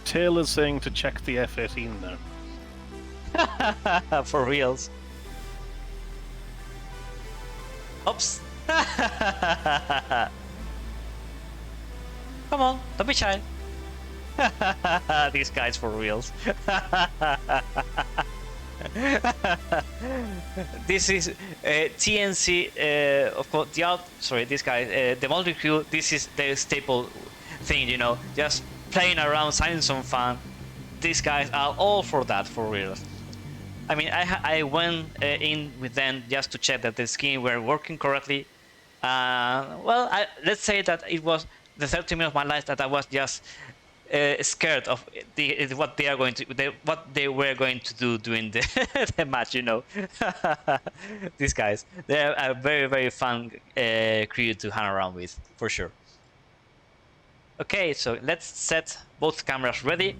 B: Tail is saying to check the F-18 now.
A: For reals. Oops. Come on, don't be shy. These guys for reals. This is TNC, of course, this guy, the Motley crew, this is the staple thing, you know, just playing around, having some fun. These guys are all for that, for real. I mean, I went in with them just to check that the skins were working correctly. Well, let's say that it was the 30 minutes of my life that I was just scared of what they were going to do during the match, you know. These guys, they're a very, very fun crew to hang around with, for sure. Okay, so let's set both cameras ready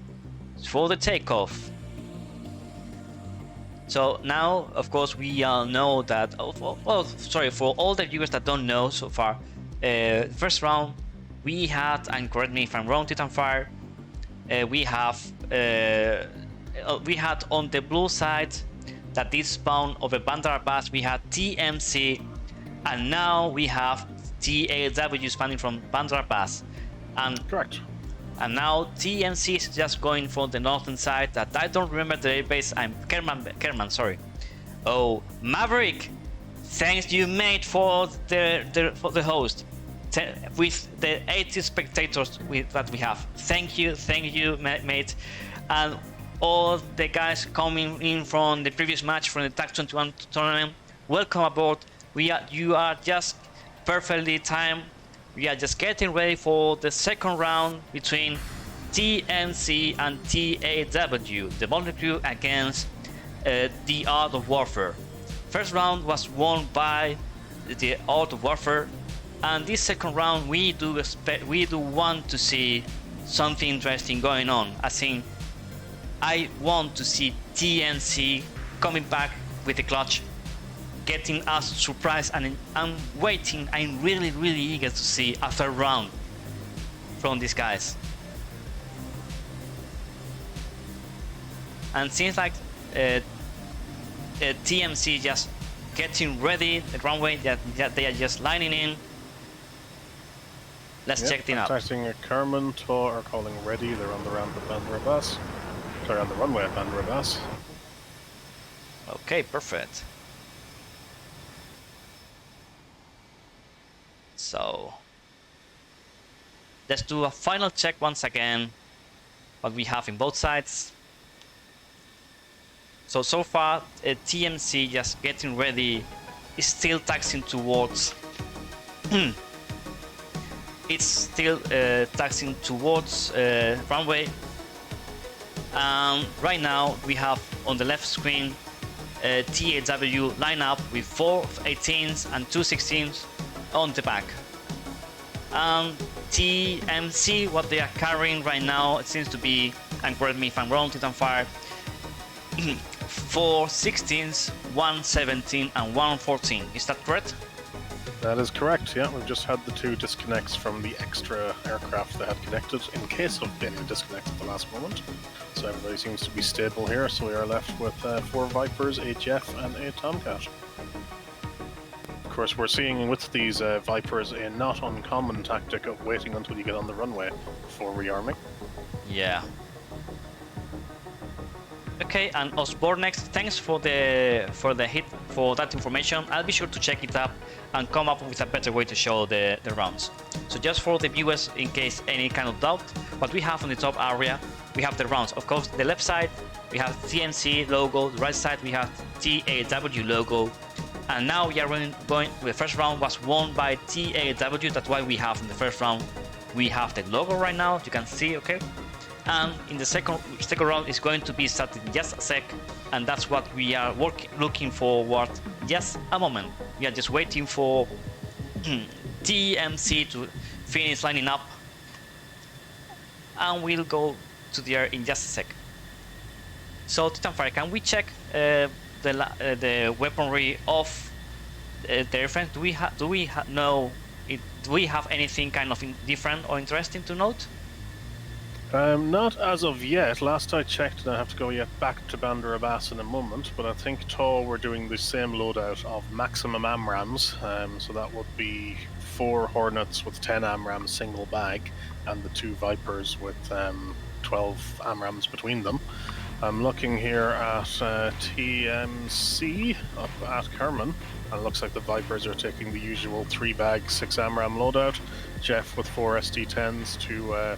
A: for the takeoff. So now, of course, we all know that. Well, sorry for all the viewers that don't know so far. First round, we had, and correct me if I'm wrong, Titanfire. We had on the blue side that this spawn of a Bandar Abbas, we had TMC, and now we have TAW spawning from Bandar Abbas. And
B: correct.
A: And now TMC is just going for the northern side. That I don't remember the base. I'm Kerman, sorry. Oh, Maverick! Thanks you, mate, for the host. With the 80 spectators that we have. Thank you, mate. And all the guys coming in from the previous match from the TACT21 tournament. Welcome aboard. You are just perfectly timed. We are just getting ready for the second round between TMC and TAW, the Motley crew against the Art of Warfare. First round was won by the Art of Warfare, and this second round we do want to see something interesting going on. I think I want to see TMC coming back with the clutch, getting us surprised, and I'm waiting. I'm really, really eager to see a third round from these guys. And seems like TMC just getting ready, the runway that they are just lining in. Let's check them out.
B: Contacting a Kerman, TAW are calling ready. They're on the ramp at Bandar Abbas. Sorry, on the runway at Bandar Abbas.
A: Okay, perfect. So let's do a final check once again what we have in both sides. So far TMC just getting ready, is still taxing towards it's still taxing towards runway. Right now we have on the left screen TAW line up with 4 18s and 2 16s on the back. TMC, what they are carrying right now, it seems to be, and correct me if I'm wrong, Titanfire, 4 16s, 1 17 and 1 14. Is that correct?
B: That is correct, yeah. We've just had the 2 disconnects from the extra aircraft that had connected in case of any disconnects at the last moment. So everybody seems to be stable here, so we are left with 4 Vipers, a Jeff, and a Tomcat. Of course, we're seeing with these Vipers a not uncommon tactic of waiting until you get on the runway before rearming.
A: Yeah. Okay, and Osbornex, thanks for that information. I'll be sure to check it up and come up with a better way to show the rounds. So just for the viewers, in case any kind of doubt, what we have on the top area, we have the rounds. Of course, the left side we have TMC logo, the right side we have TAW logo, and now we are going. The first round was won by TAW. That's why we have in the first round we have the logo right now. You can see, okay. And in the second round is going to be started in just a sec, and that's what we are looking forward. Just a moment, we are just waiting for TMC to finish lining up, and we'll go to there in just a sec. So Titanfire, can we check the weaponry of the airframe? Do we have anything kind of different or interesting to note?
B: Not as of yet. Last I checked, and I have to go back to Bandar Abbas in a moment, but I think TAW were doing the same loadout of maximum AMRAMs, so that would be 4 Hornets with 10 AMRAMs single bag, and the 2 Vipers with 12 AMRAMs between them. I'm looking here at TMC up at Kerman, and it looks like the Vipers are taking the usual 3 bag, 6 AMRAM loadout, Jeff with 4 SD10s, 2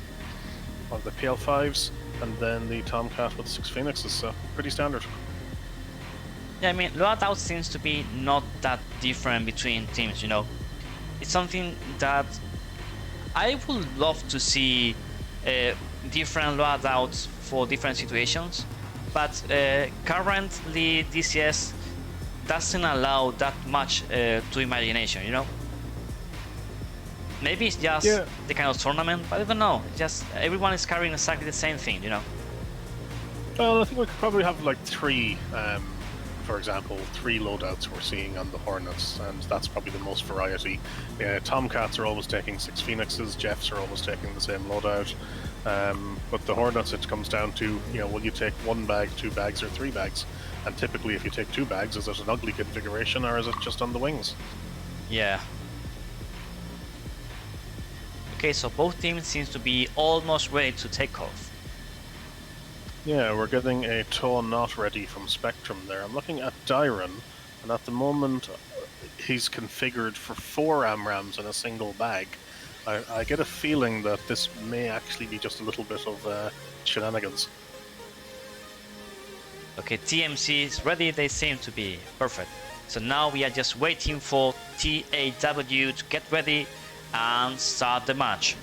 B: of the PL5s, and then the Tomcat with 6 Phoenixes, so pretty standard.
A: Yeah, I mean, loadout seems to be not that different between teams, you know. It's something that I would love to see different loadouts for different situations, but currently DCS doesn't allow that much to imagination, you know. Maybe it's just the kind of tournament, but I don't know. Just everyone is carrying exactly the same thing, you know.
B: Well, I think we could probably have like 3, for example, 3 loadouts we're seeing on the Hornets, and that's probably the most variety. Tomcats are always taking 6 Phoenixes, Jeffs are always taking the same loadout, but the Hornets, it comes down to, you know, will you take 1 bag, 2 bags, or 3 bags? And typically, if you take 2 bags, is it an ugly configuration, or is it just on the wings?
A: Yeah. Okay, so both teams seems to be almost ready to take off.
B: Yeah, we're getting a TAW not ready from Spectrum there. I'm looking at Dyron, and at the moment he's configured for 4 AMRAMs in a single bag. I get a feeling that this may actually be just a little bit of shenanigans.
A: Okay, TMC is ready, they seem to be. Perfect. So now we are just waiting for TAW to get ready and start the match.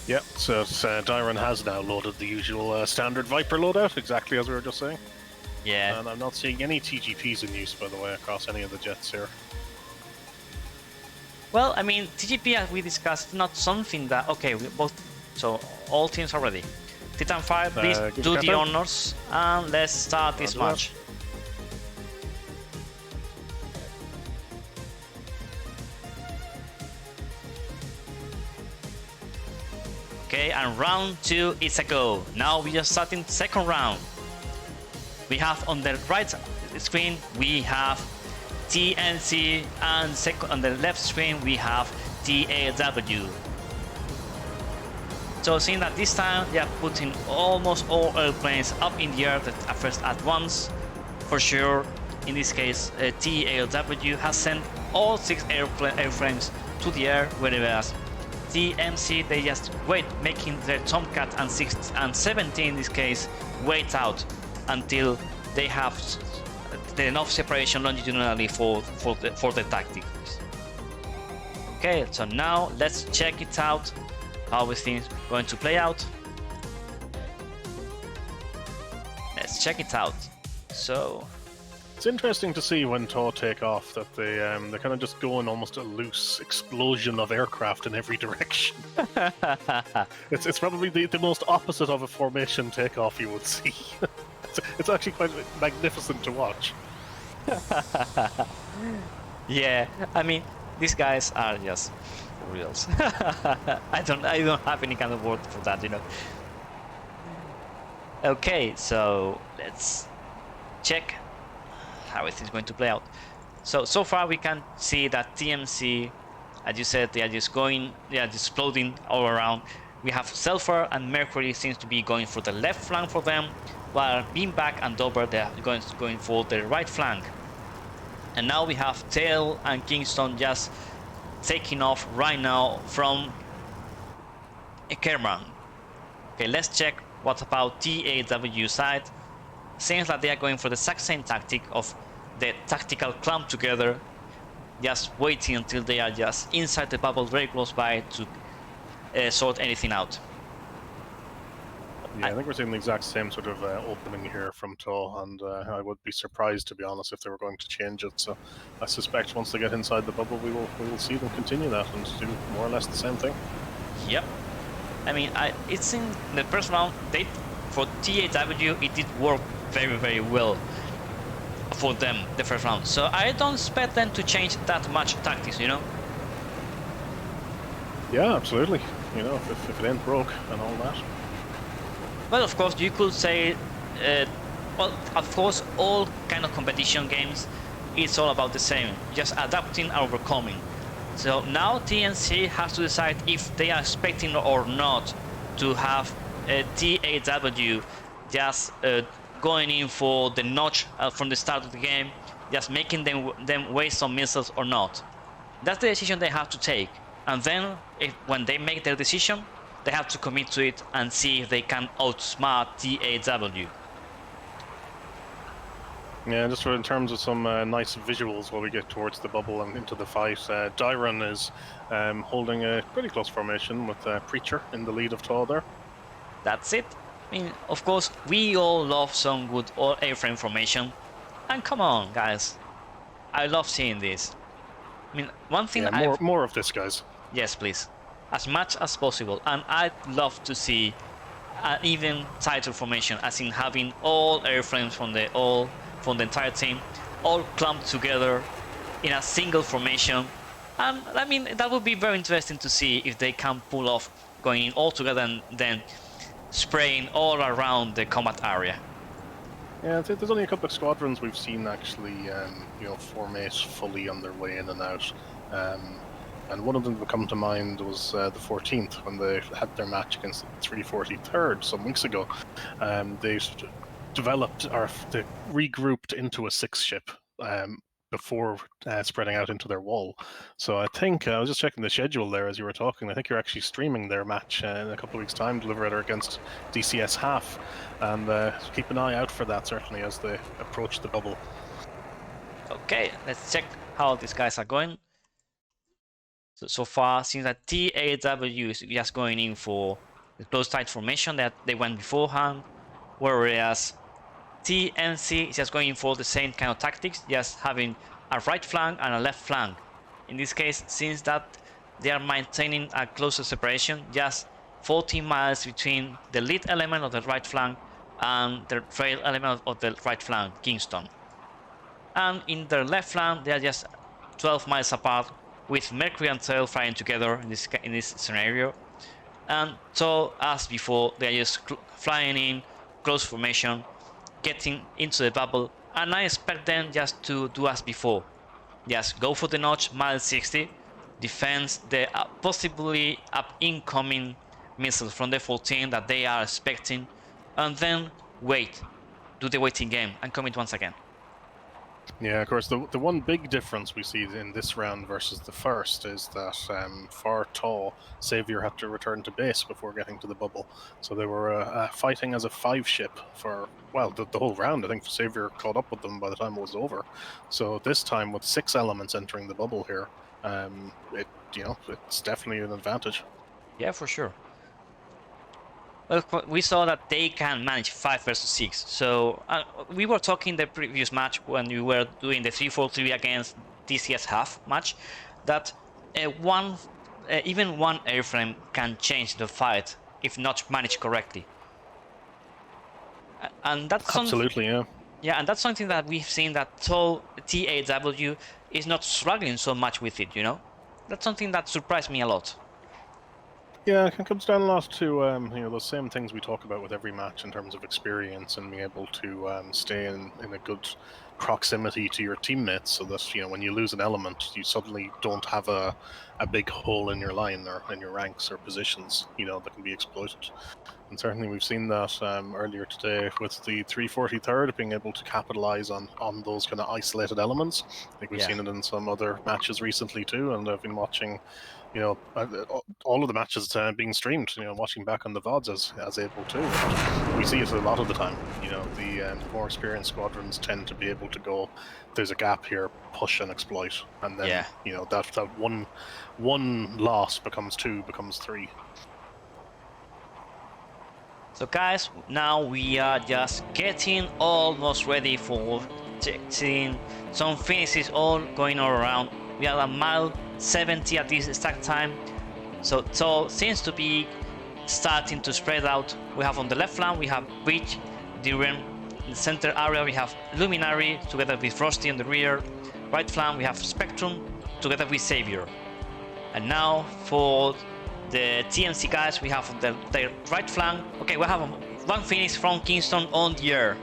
B: Yep, so Dyron has now loaded the usual standard Viper loadout, exactly as we were just saying.
A: Yeah.
B: And I'm not seeing any TGPs in use, by the way, across any of the jets here.
A: Well, I mean, TGP, as we discussed, not something that... Okay, we both... So, all teams are ready. Titanfire, please do the honors, and let's start this match. Okay, and round 2 is a go. Now we are starting second round. We have on the right screen, we have TNC, and on the left screen, we have TAW. So seeing that this time they are putting almost all airplanes up in the air at first at once, for sure. In this case, TAW has sent all 6 airframes to the air, whereas TMC, they just wait, making their Tomcat and 6 and 17 in this case wait out until they have enough separation longitudinally for the tactics. Okay, so now let's check it out, how everything's going to play out. Let's check it out. So
B: it's interesting to see when TAW take off that they kind of just go in almost a loose explosion of aircraft in every direction. It's probably the most opposite of a formation takeoff you would see. It's actually quite magnificent to watch.
A: Yeah, I mean, These guys are just for reals. I don't have any kind of word for that, you know. Okay, so let's check how it is going to play out. So far we can see that TMC, as you said, they are just exploding all around. We have Sulfur and Mercury seems to be going for the left flank for them, while Beamback and Dober they are going for the right flank. And now we have Tail and Kingston just taking off right now from Kerman. Okay, let's check what about TAW side. Seems like they are going for the exact same tactic of the tactical clump together, just waiting until they are just inside the bubble very close by to sort anything out.
B: Yeah, I think we're seeing the exact same sort of opening here from TAW, and I would be surprised, to be honest, if they were going to change it. So I suspect once they get inside the bubble, we will see them continue that and do more or less the same thing.
A: Yep. I mean, it's in the first round. For TAW, it did work very, very well for them the first round. So I don't expect them to change that much tactics, you know.
B: Yeah, absolutely. You know, if it ain't broke and all that.
A: Well, of course, you could say, well, of course, all kind of competition games, it's all about the same, just adapting and overcoming. So now TNC has to decide if they are expecting or not to have TAW just going in for the notch from the start of the game, just making them waste some missiles or not. That's the decision they have to take. And then, when they make their decision, they have to commit to it and see if they can outsmart TAW.
B: Yeah, just in terms of some nice visuals while we get towards the bubble and into the fight, Dyron is holding a pretty close formation with Preacher in the lead of TAW there.
A: That's it. I mean, of course, we all love some good airframe formation. And come on, guys. I love seeing this. I mean, one thing
B: more of this, guys.
A: Yes, please. As much as possible. And I'd love to see an even tighter formation, as in having all airframes from the entire team all clumped together in a single formation. And I mean, that would be very interesting to see if they can pull off going in all together and then spraying all around the combat area.
B: Yeah, there's only a couple of squadrons we've seen actually, you know, formate fully on their way in and out. And one of them that come to mind was the 14th, when they had their match against the 343rd some weeks ago. They developed, or they regrouped into a 6-ship before spreading out into their wall. So I think, I was just checking the schedule there as you were talking, I think you're actually streaming their match in a couple of weeks' time, Deliberator against DCS half. And keep an eye out for that, certainly, as they approach the bubble. Okay,
A: let's check how these guys are going. So far, seems that TAW is just going in for the close tight formation that they went beforehand, whereas TMC is just going in for the same kind of tactics, just having a right flank and a left flank. In this case, since that they are maintaining a closer separation, just 14 miles between the lead element of the right flank and the trail element of the right flank, Kingston. And in their left flank, they are just 12 miles apart, with Mercury and Tail flying together in this scenario. And so, as before, they are just flying in close formation, getting into the bubble, and I expect them just to do as before. Just go for the notch, mile 60, defend the possibly incoming missiles from the 14 that they are expecting, and then wait, do the waiting game, and commit once again.
B: Yeah, of course, the one big difference we see in this round versus the first is that for TAW, Xavier had to return to base before getting to the bubble. So they were fighting as a 5-ship for, well, the whole round. I think Xavier caught up with them by the time it was over. So this time, with 6 elements entering the bubble here, it's definitely an advantage.
A: Yeah, for sure. Well, we saw that they can manage 5 versus 6. So we were talking the previous match when we were doing the 3-4-3 against DCS half match, that even one airframe can change the fight if not managed correctly. And that's
B: absolutely, yeah.
A: Yeah, and that's something that we've seen that TAW is not struggling so much with it, you know? That's something that surprised me a lot.
B: Yeah, it comes down a lot to you know, those same things we talk about with every match in terms of experience and being able to stay in a good proximity to your teammates, so that, you know, when you lose an element, you suddenly don't have a big hole in your line or in your ranks or positions, you know, that can be exploited. And certainly we've seen that earlier today with the 343rd being able to capitalize on those kind of isolated elements. I think we've seen it in some other matches recently too, and I've been watching, you know, all of the matches being streamed, you know, watching back on the VODs as able to. And we see it a lot of the time. You know, the more experienced squadrons tend to be able to go, there's a gap here, push and exploit, and then you know, that one loss becomes 2, becomes 3.
A: So guys, now we are just getting almost ready for checking some finishes all going all around. We are at mile 70 at this start time, so seems to be starting to spread out. We have on the left flank, we have Bridge, Duran. In the center area we have Luminary together with Frosty on the rear. Right flank we have Spectrum together with Savior. And now for the TMC guys, we have on the right flank. Okay, we have one finish from Kingston on the air.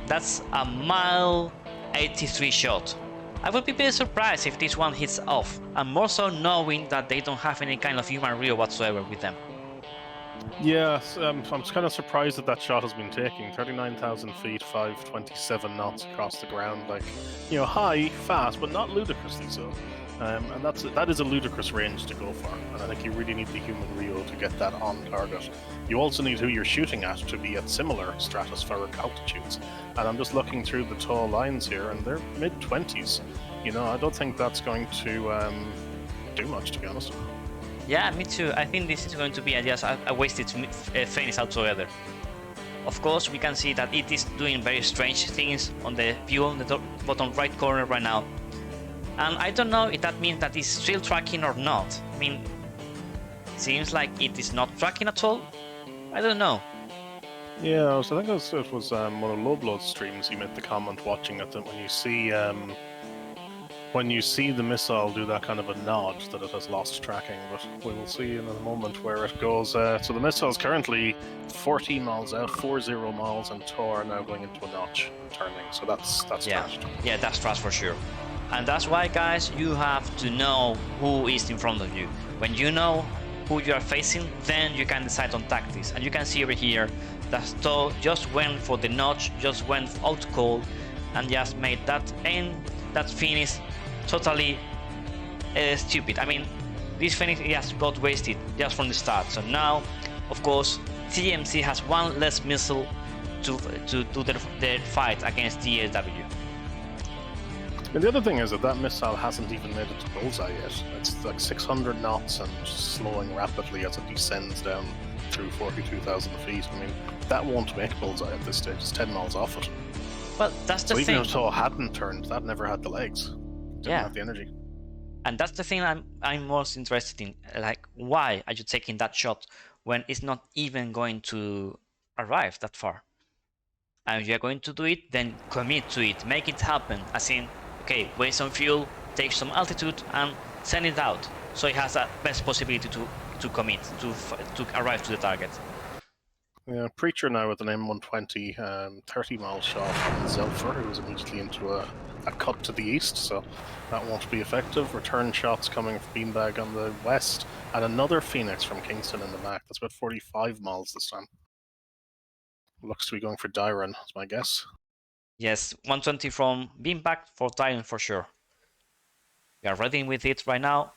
A: That's a mile 83 shot. I would be very surprised if this one hits off, and more so knowing that they don't have any kind of human reel whatsoever with them.
B: Yes, I'm kind of surprised that that shot has been taken. 39,000 feet, 527 knots across the ground. Like, you know, high, fast, but not ludicrously so. And that is a ludicrous range to go for. And I think you really need the human reel to get that on target. You also need who you're shooting at to be at similar stratospheric altitudes. And I'm just looking through the tall lines here, and they're mid-20s. You know, I don't think that's going to do much, to be honest.
A: Yeah, me too. I think this is going to be just a wasted finish altogether. Of course, we can see that it is doing very strange things on the view on the bottom right corner right now. And I don't know if that means that it's still tracking or not. I mean, it seems like it is not tracking at all. I don't know.
B: Yeah, so I think it was one of Lowblood's streams. He made the comment watching it that when you see the missile do that kind of a nod, that it has lost tracking. But we will see in a moment where it goes. So the missile is currently 40 miles out, 40 miles, and TAW are now going into a notch, turning. So that's trashed.
A: Yeah, that's trashed for sure. And that's why, guys, you have to know who is in front of you. When you know who you are facing, then you can decide on tactics. And you can see over here that TAW just went for the notch, just went out cold, and just made that aim, that finish totally stupid. I mean, this finish just got wasted just from the start. So now, of course, TMC has one less missile to do the fight against TAW.
B: And the other thing is that missile hasn't even made it to bullseye yet. It's like 600 knots and slowing rapidly as it descends down through 42,000 feet. I mean, that won't make bullseye at this stage. It's 10 miles off it.
A: Well, that's the thing.
B: Even if TAW hadn't turned, that never had the legs. Didn't have the energy.
A: And that's the thing I'm most interested in. Like, why are you taking that shot when it's not even going to arrive that far? And if you're going to do it, then commit to it. Make it happen. As in, okay, waste some fuel, take some altitude, and send it out. So it has a best possibility to commit, to arrive to the target.
B: Yeah, Preacher now with an M120 30-mile shot on Zelfer, who was immediately into a cut to the east, so that won't be effective. Return shots coming from Beanbag on the west, and another Phoenix from Kingston in the back. That's about 45 miles this time. Looks to be going for Dyron, is my guess.
A: Yes, 120 from Beanbag for Dyron for sure. We are ready with it right now,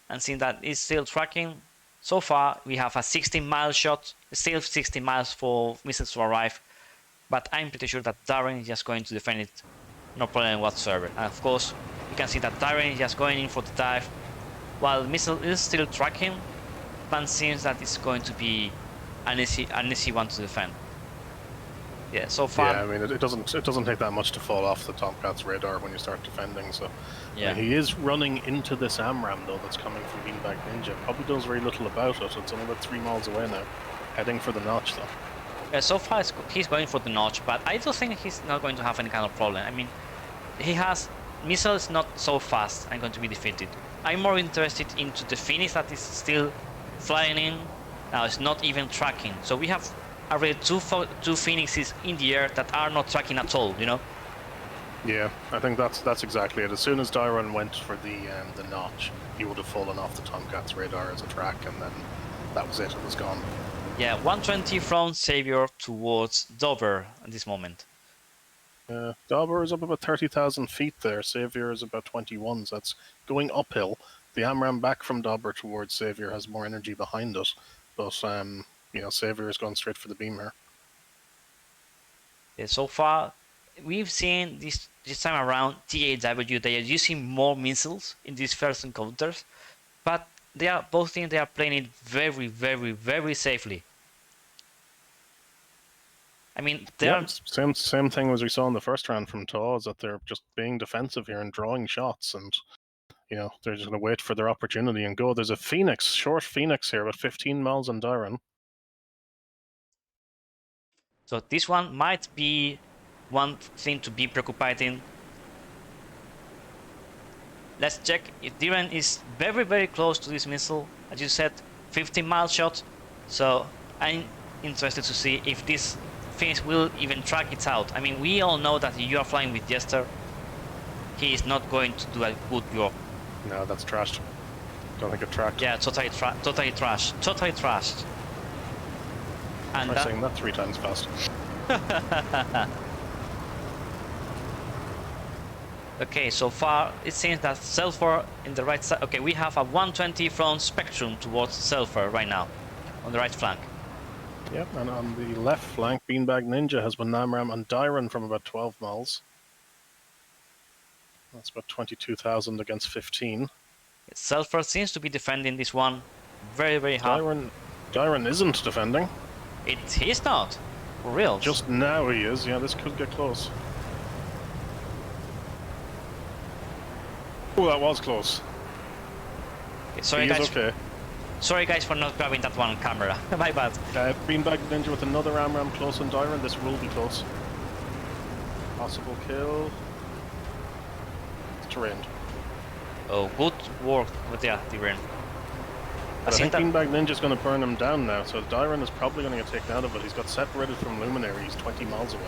A: and seeing that it's still tracking. So far, we have a 16-mile shot, still 60 miles for missiles to arrive, but I'm pretty sure that Darren is just going to defend it, no problem whatsoever. And of course, you can see that Darren is just going in for the dive, while the missile is still tracking, but it seems that it's going to be an easy one to defend. Yeah, so far.
B: Yeah, I mean, it doesn't take that much to fall off the Tomcat's radar when you start defending. So,
A: yeah,
B: he is running into this AMRAAM though that's coming from Beanbag Ninja. Probably knows very little about it. It's only about 3 miles away now, heading for the notch though.
A: Yeah, so far he's going for the notch, but I don't think he's not going to have any kind of problem. I mean, he has missile is not so fast and going to be defeated. I'm more interested into the Phoenix that is still flying in. Now it's not even tracking. So we have already two Phoenixes in the air that are not tracking at all, you know?
B: Yeah, I think that's exactly it. As soon as Dyron went for the notch, he would have fallen off the Tomcat's radar as a track, and then that was it. It was gone.
A: Yeah, 120 from Xavier towards Dover at this moment.
B: Dover is up about 30,000 feet there. Xavier is about 21, so that's going uphill. The AMRAAM back from Dover towards Xavier has more energy behind it, but you know, Xavier is going straight for the beam here.
A: Yeah, so far, we've seen this time around TAW, they are using more missiles in these first encounters, but both teams are playing it very, very, very safely. I mean,
B: same thing as we saw in the first round from TAW, is that they're just being defensive here and drawing shots, and you know, they're just going to wait for their opportunity and go. There's a Phoenix, short Phoenix here with 15 miles on Dyron.
A: So this one might be one thing to be preoccupied in. Let's check if Dyron is very, very close to this missile. As you said, 15-mile shot. So I'm interested to see if this Phoenix will even track it out. I mean, we all know that if you are flying with Jester, he is not going to do a good job.
B: No, that's trashed. Don't think it tracked.
A: Yeah, totally trashed. Totally trashed. And
B: I'm saying that 3 times fast.
A: Okay, so far it seems that Sulfur in the right side. Okay, we have a 120 from Spectrum towards Sulfur right now on the right flank.
B: Yep, and on the left flank, Beanbag Ninja has been AMRAAM on Dyron from about 12 miles. That's about 22,000 against 15.
A: Sulfur seems to be defending this one very, very hard.
B: Dyron isn't defending.
A: He's not, for real.
B: Just now he is. Yeah, this could get close. Oh, that was close.
A: Okay, sorry
B: he
A: guys.
B: Is okay.
A: Sorry guys for not grabbing that one camera. My bad.
B: Beanbag Ninja with another AMRAAM close on Dyron. This will be close. Possible kill. It's terrained.
A: Oh, good work with the Dyron.
B: I think Beanbag Ninja's going to burn him down now, so Dyron is probably going to get taken out of it. He's got separated from Luminary. He's 20 miles away.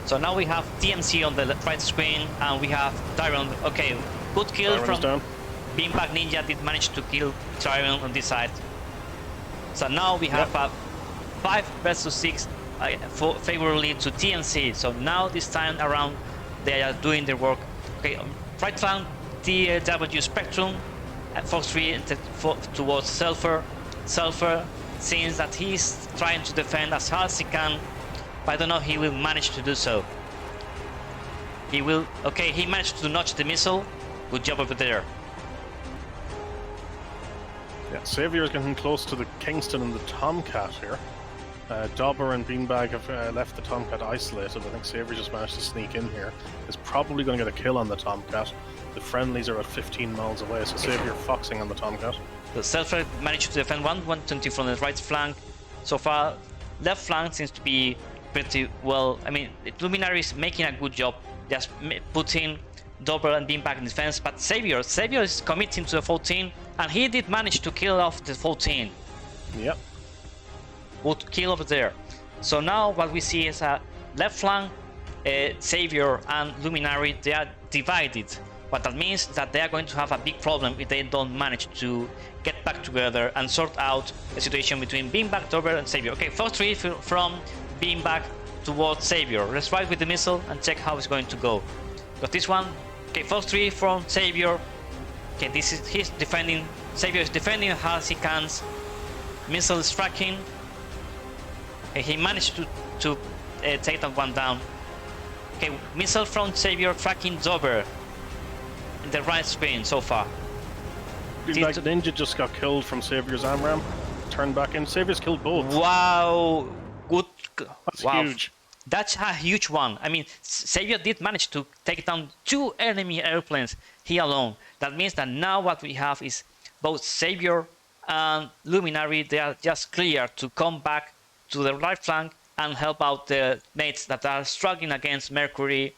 A: So now we have TMC on the right screen, and we have Dyron. Okay, good kill
B: Dyron
A: from
B: is down.
A: Beanbag Ninja. Did manage to kill Dyron on this side. So now we have a 5 versus 6 favorably to TMC. So now this time around they are doing their work. Okay, right flank TW Spectrum at Fox 3 towards Sulfur. Sulfur seems that he's trying to defend as hard as he can, but I don't know if he will manage to do so. He will. Okay, he managed to notch the missile. Good job over there.
B: Yeah, Xavier is getting close to the Kingston and the Tomcat here. Dauber and Beanbag have left the Tomcat isolated. I think Xavier just managed to sneak in here. Is probably going to get a kill on the Tomcat. The friendlies are at 15 miles away, so Xavier foxing on the Tomcat.
A: The Sulfur managed to defend 120 from the right flank. So far, left flank seems to be pretty well. I mean, Luminary is making a good job, just putting Dauber and Beanbag in defense. But Xavier is committing to the 14, and he did manage to kill off the 14.
B: Yep.
A: Good kill over there. So now what we see is a left flank, Xavier and Luminary, they are divided. What that means is that they are going to have a big problem if they don't manage to get back together and sort out a situation between Beanbag, Dauber, and Xavier. Okay, first 3 from Beanbag towards Xavier. Let's ride with the missile and check how it's going to go. Got this one. Okay, first 3 from Xavier. Okay, he's defending. Xavier is defending as hard as he can. Missile is tracking. Okay, he managed to take that one down. Okay, missile from Xavier tracking Dauber in the right screen so far.
B: Beanbag Ninja just got killed from Xavier's AMRAAM. Turned back in. Xavier's killed both.
A: Wow, good.
B: That's
A: wow.
B: huge.
A: That's a huge one. I mean, Xavier did manage to take down 2 enemy airplanes here alone. That means that now what we have is both Xavier and Luminary, they are just clear to come back to the right flank and help out the mates that are struggling against Mercury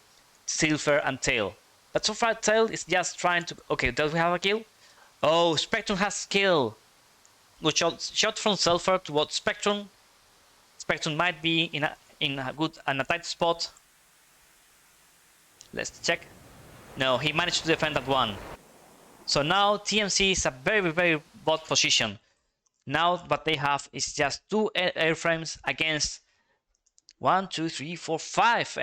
A: Silver and Tail. But so far Tail is just trying to... Okay, does we have a kill? Oh, Spectrum has kill. Good shot from Silver towards Spectrum. Spectrum might be in a tight spot. Let's check. No, he managed to defend that one. So now TMC is a very bad position. Now what they have is just 2 airframes against 1, 2, 3, 4, 5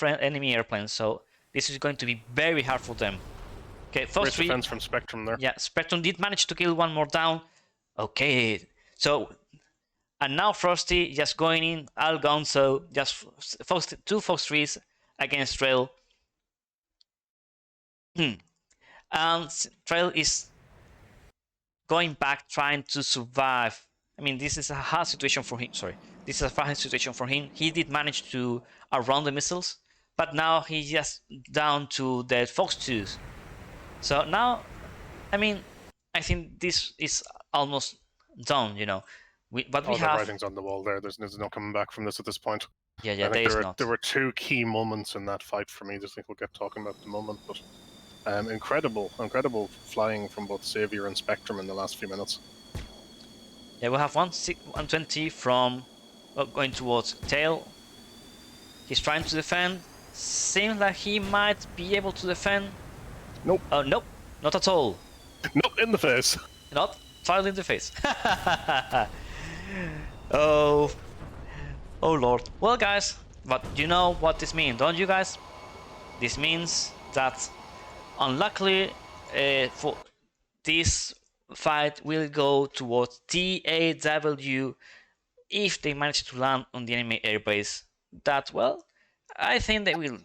A: enemy airplanes. So this is going to be very hard for them. Okay, first
B: Great defense from Spectrum there.
A: Yeah, Spectrum did manage to kill one more down. Okay, so and now Frosty just going in all guns, so just 2 Fox 3s against Trail. And Trail is going back, trying to survive. I mean, this is a hard situation for him. Sorry, this is a hard situation for him. He did manage to outrun the missiles, but now he's just down to the Fox 2s. So now, I mean, I think this is almost done, you know. But we
B: the
A: have...
B: writing's on the wall there. There's no coming back from this at this point.
A: Yeah,
B: I think
A: there is not.
B: There were 2 key moments in that fight for me. I think we'll get talking about the moment, but incredible flying from both Savior and Spectrum in the last few minutes.
A: Yeah, we have 120 from going towards Tail. He's trying to defend. Seems like he might be able to defend.
B: Nope.
A: Oh, nope, not at all.
B: Nope, in the face.
A: Not totally in the face. Oh Lord. Well, guys, but you know what this means, don't you guys? This means that unluckily for this fight will go towards TAW if they manage to land on the enemy airbase. That, well, I think they will.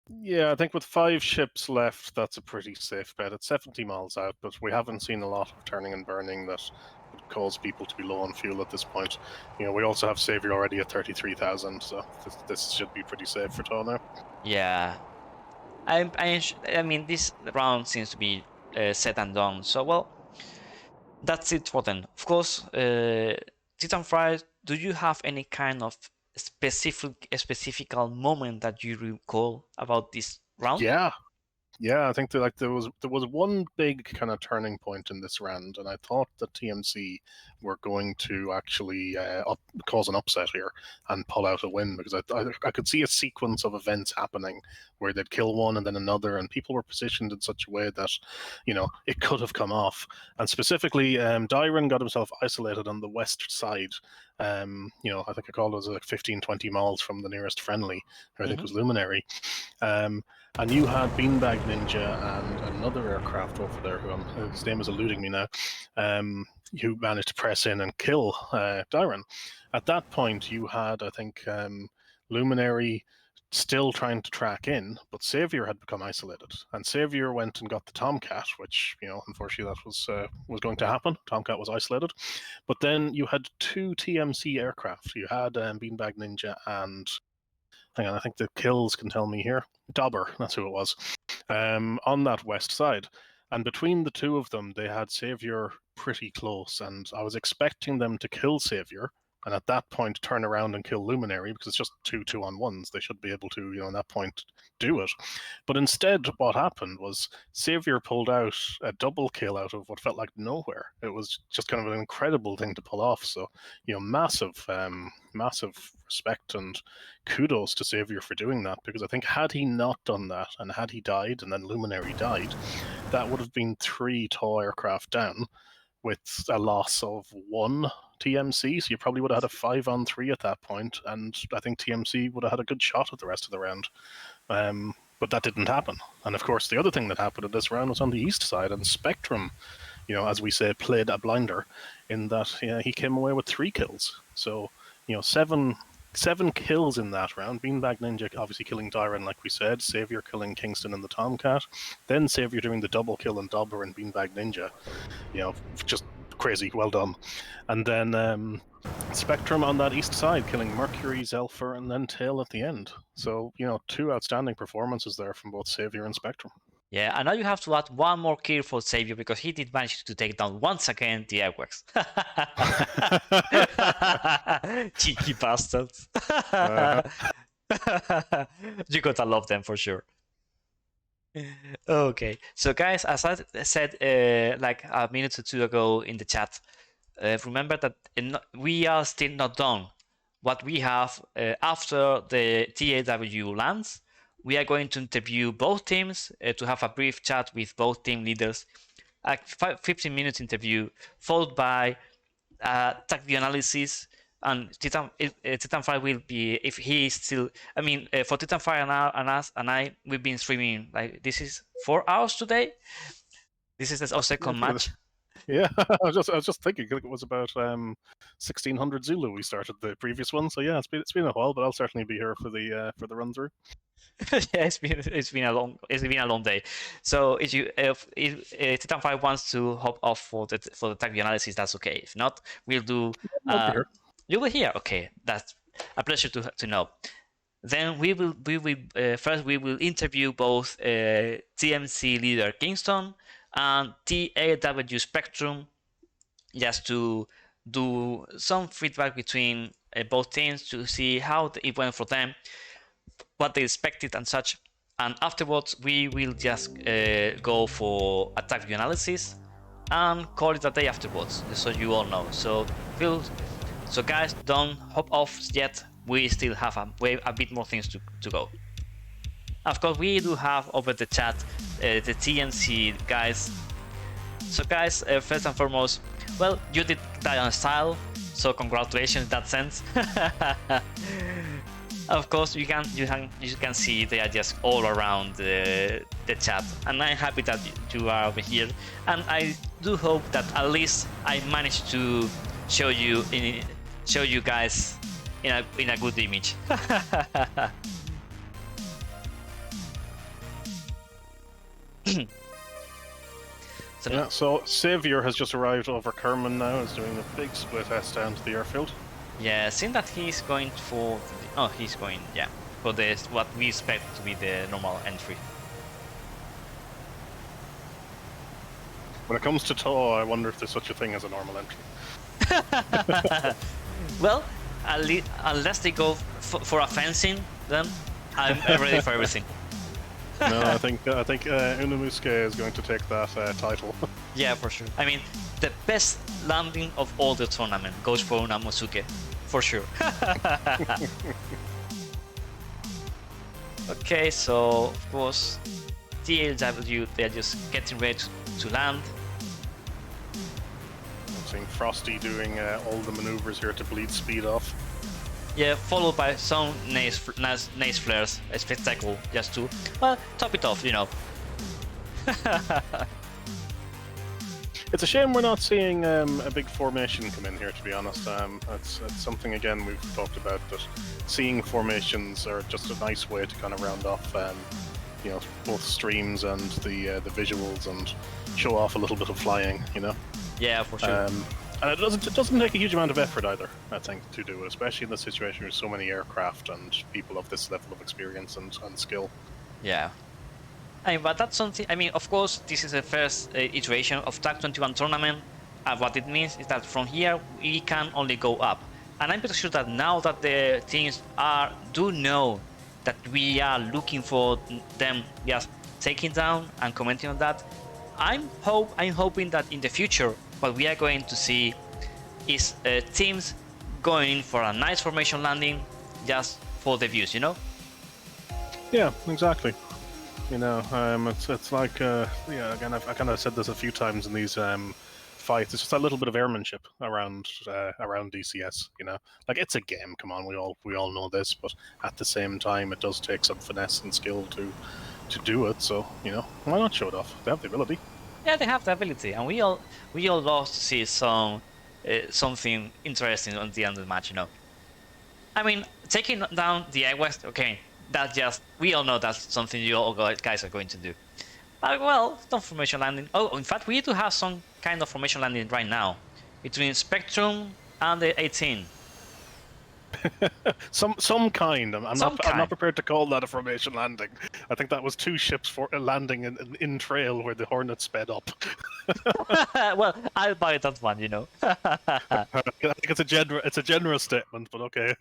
B: Yeah, I think with 5 ships left, that's a pretty safe bet. It's 70 miles out, but we haven't seen a lot of turning and burning that would cause people to be low on fuel at this point. You know, we also have Savior already at 33,000, so this should be pretty safe for TAW now.
A: Yeah, I mean, this round seems to be set and done. So, well, that's it for them. Of course, Titan Fry, do you have any kind of specific moment that you recall about this round?
B: Yeah, I think there was one big kind of turning point in this round, and I thought that TMC were going to actually cause an upset here and pull out a win, because I could see a sequence of events happening where they'd kill one and then another, and people were positioned in such a way that, you know, it could have come off. And specifically, Dyron got himself isolated on the west side. You know, I think I called it was like 15-20 miles from the nearest friendly, or I think it was Luminary. And you had Beanbag Ninja and another aircraft over there, who his name is eluding me now, who managed to press in and kill Dyron. At that point, you had, I think, Luminary still trying to track in, but Savior had become isolated, and Savior went and got the Tomcat, which, you know, unfortunately that was going to happen. Tomcat was isolated, but then you had 2 TMC aircraft. You had Beanbag Ninja and, hang on, I think the kills can tell me here. Dauber, that's who it was, on that west side. And between the 2 of them, they had Savior pretty close, and I was expecting them to kill Savior, and at that point turn around and kill Luminary, because it's just 2 2-on-1s. They should be able to, you know, at that point do it. But instead, what happened was Savior pulled out a double kill out of what felt like nowhere. It was just kind of an incredible thing to pull off. So, you know, massive respect and kudos to Savior for doing that, because I think had he not done that, and had he died and then Luminary died, that would have been 3 TAW aircraft down with a loss of 1 TMC, so you probably would have had a 5-on-3 at that point, and I think TMC would have had a good shot at the rest of the round. But that didn't happen. And of course, the other thing that happened in this round was on the east side, and Spectrum, you know, as we say, played a blinder in that he came away with 3 kills. So, you know, 7 kills in that round. Beanbag Ninja obviously killing Dyron, like we said. Savior killing Kingston and the Tomcat. Then Savior doing the double kill on Dauber and Beanbag Ninja. You know, just crazy. Well done. And then Spectrum on that east side killing Mercury, Zelfer, and then Tail at the end. So, you know, 2 outstanding performances there from both Savior and Spectrum.
A: Yeah, and now you have to add 1 more kill for Savior, because he did manage to take down once again the 𝐓𝐔𝐄𝐒. Cheeky bastards. You gotta love them for sure. Okay, so guys, as I said like a minute or two ago in the chat, remember that we are still not done. What we have after the TAW lands, we are going to interview both teams to have a brief chat with both team leaders, a 15-minute interview, followed by Tacview analysis. And Titanfire will be, if he is still, I mean, for Titanfire and us and I, we've been streaming like this is 4 hours today. This is our second match.
B: Yeah, I was just thinking it was about 1600 Zulu we started the previous one. So yeah, it's been a while, but I'll certainly be here for the run through.
A: Yeah, it's been a long day. So if Titanfire wants to hop off for the Tacview analysis, that's okay. If not, we'll do. You will hear. Okay, that's a pleasure to know. Then we will first we will interview both TMC leader Kingston and TAW Spectrum, just to do some feedback between both teams to see how it went for them, what they expected and such. And afterwards we will just go for attack view analysis and call it a day afterwards, so you all know. So guys, don't hop off yet. We still have a bit more things to go. Of course, we do have over the chat the TMC guys. So guys, first and foremost, well, you did die on style, so congratulations in that sense. Of course, you can see they are just all around the chat, and I'm happy that you are over here. And I do hope that at least I managed to show you guys in a good image.
B: So Xavier has just arrived over Kerman now. Is doing a big split S down to the airfield.
A: Yeah, seeing that he's going for for what we expect to be the normal entry.
B: When it comes to TAW, I wonder if there's such a thing as a normal entry.
A: Well, unless they go for a fencing, then I'm ready for everything.
B: No, I think 𝐓𝐔𝐄𝐒 is going to take that title.
A: Yeah, for sure. I mean, the best landing of all the tournament goes for Unamusuke, for sure. Okay, so of course, TAW, they're just getting ready to land.
B: I'm seeing Frosty doing all the maneuvers here to bleed speed off.
A: Yeah, followed by some nice flares, a spectacle, just to, well, top it off, you know.
B: It's a shame we're not seeing a big formation come in here, to be honest. That's something, again, we've talked about, that seeing formations are just a nice way to kind of round off, you know, both streams and the visuals, and show off a little bit of flying, you know?
A: Yeah, for sure.
B: And it doesn't take a huge amount of effort either, I think, to do it, especially in the situation with so many aircraft and people of this level of experience and skill.
A: Yeah. I mean, but that's something. I mean, of course, this is the first iteration of TACT21 tournament. What it means is that from here we can only go up. And I'm pretty sure that now that the teams do know that we are looking for them just taking down and commenting on that, I'm hoping that in the future what we are going to see is teams going for a nice formation landing just for the views, you know?
B: Yeah, exactly. You know, it's like, yeah, again, I kind of said this a few times in these fights. It's just a little bit of airmanship around DCS. You know, like, it's a game. Come on, we all know this, but at the same time, it does take some finesse and skill to do it. So, you know, why not show it off? They have the ability.
A: Yeah, they have the ability, and we all love to see something interesting on the end of the match. You know, I mean, taking down the West, okay. That just, we all know that's something you all guys are going to do. But well, some formation landing. Oh, in fact, we do have some kind of formation landing right now between Spectrum and the 18.
B: some kind. I'm not prepared to call that a formation landing. I think that was two ships for landing in trail where the Hornet sped up.
A: Well, I'll buy that one, you know.
B: I think it's a generous statement, but okay.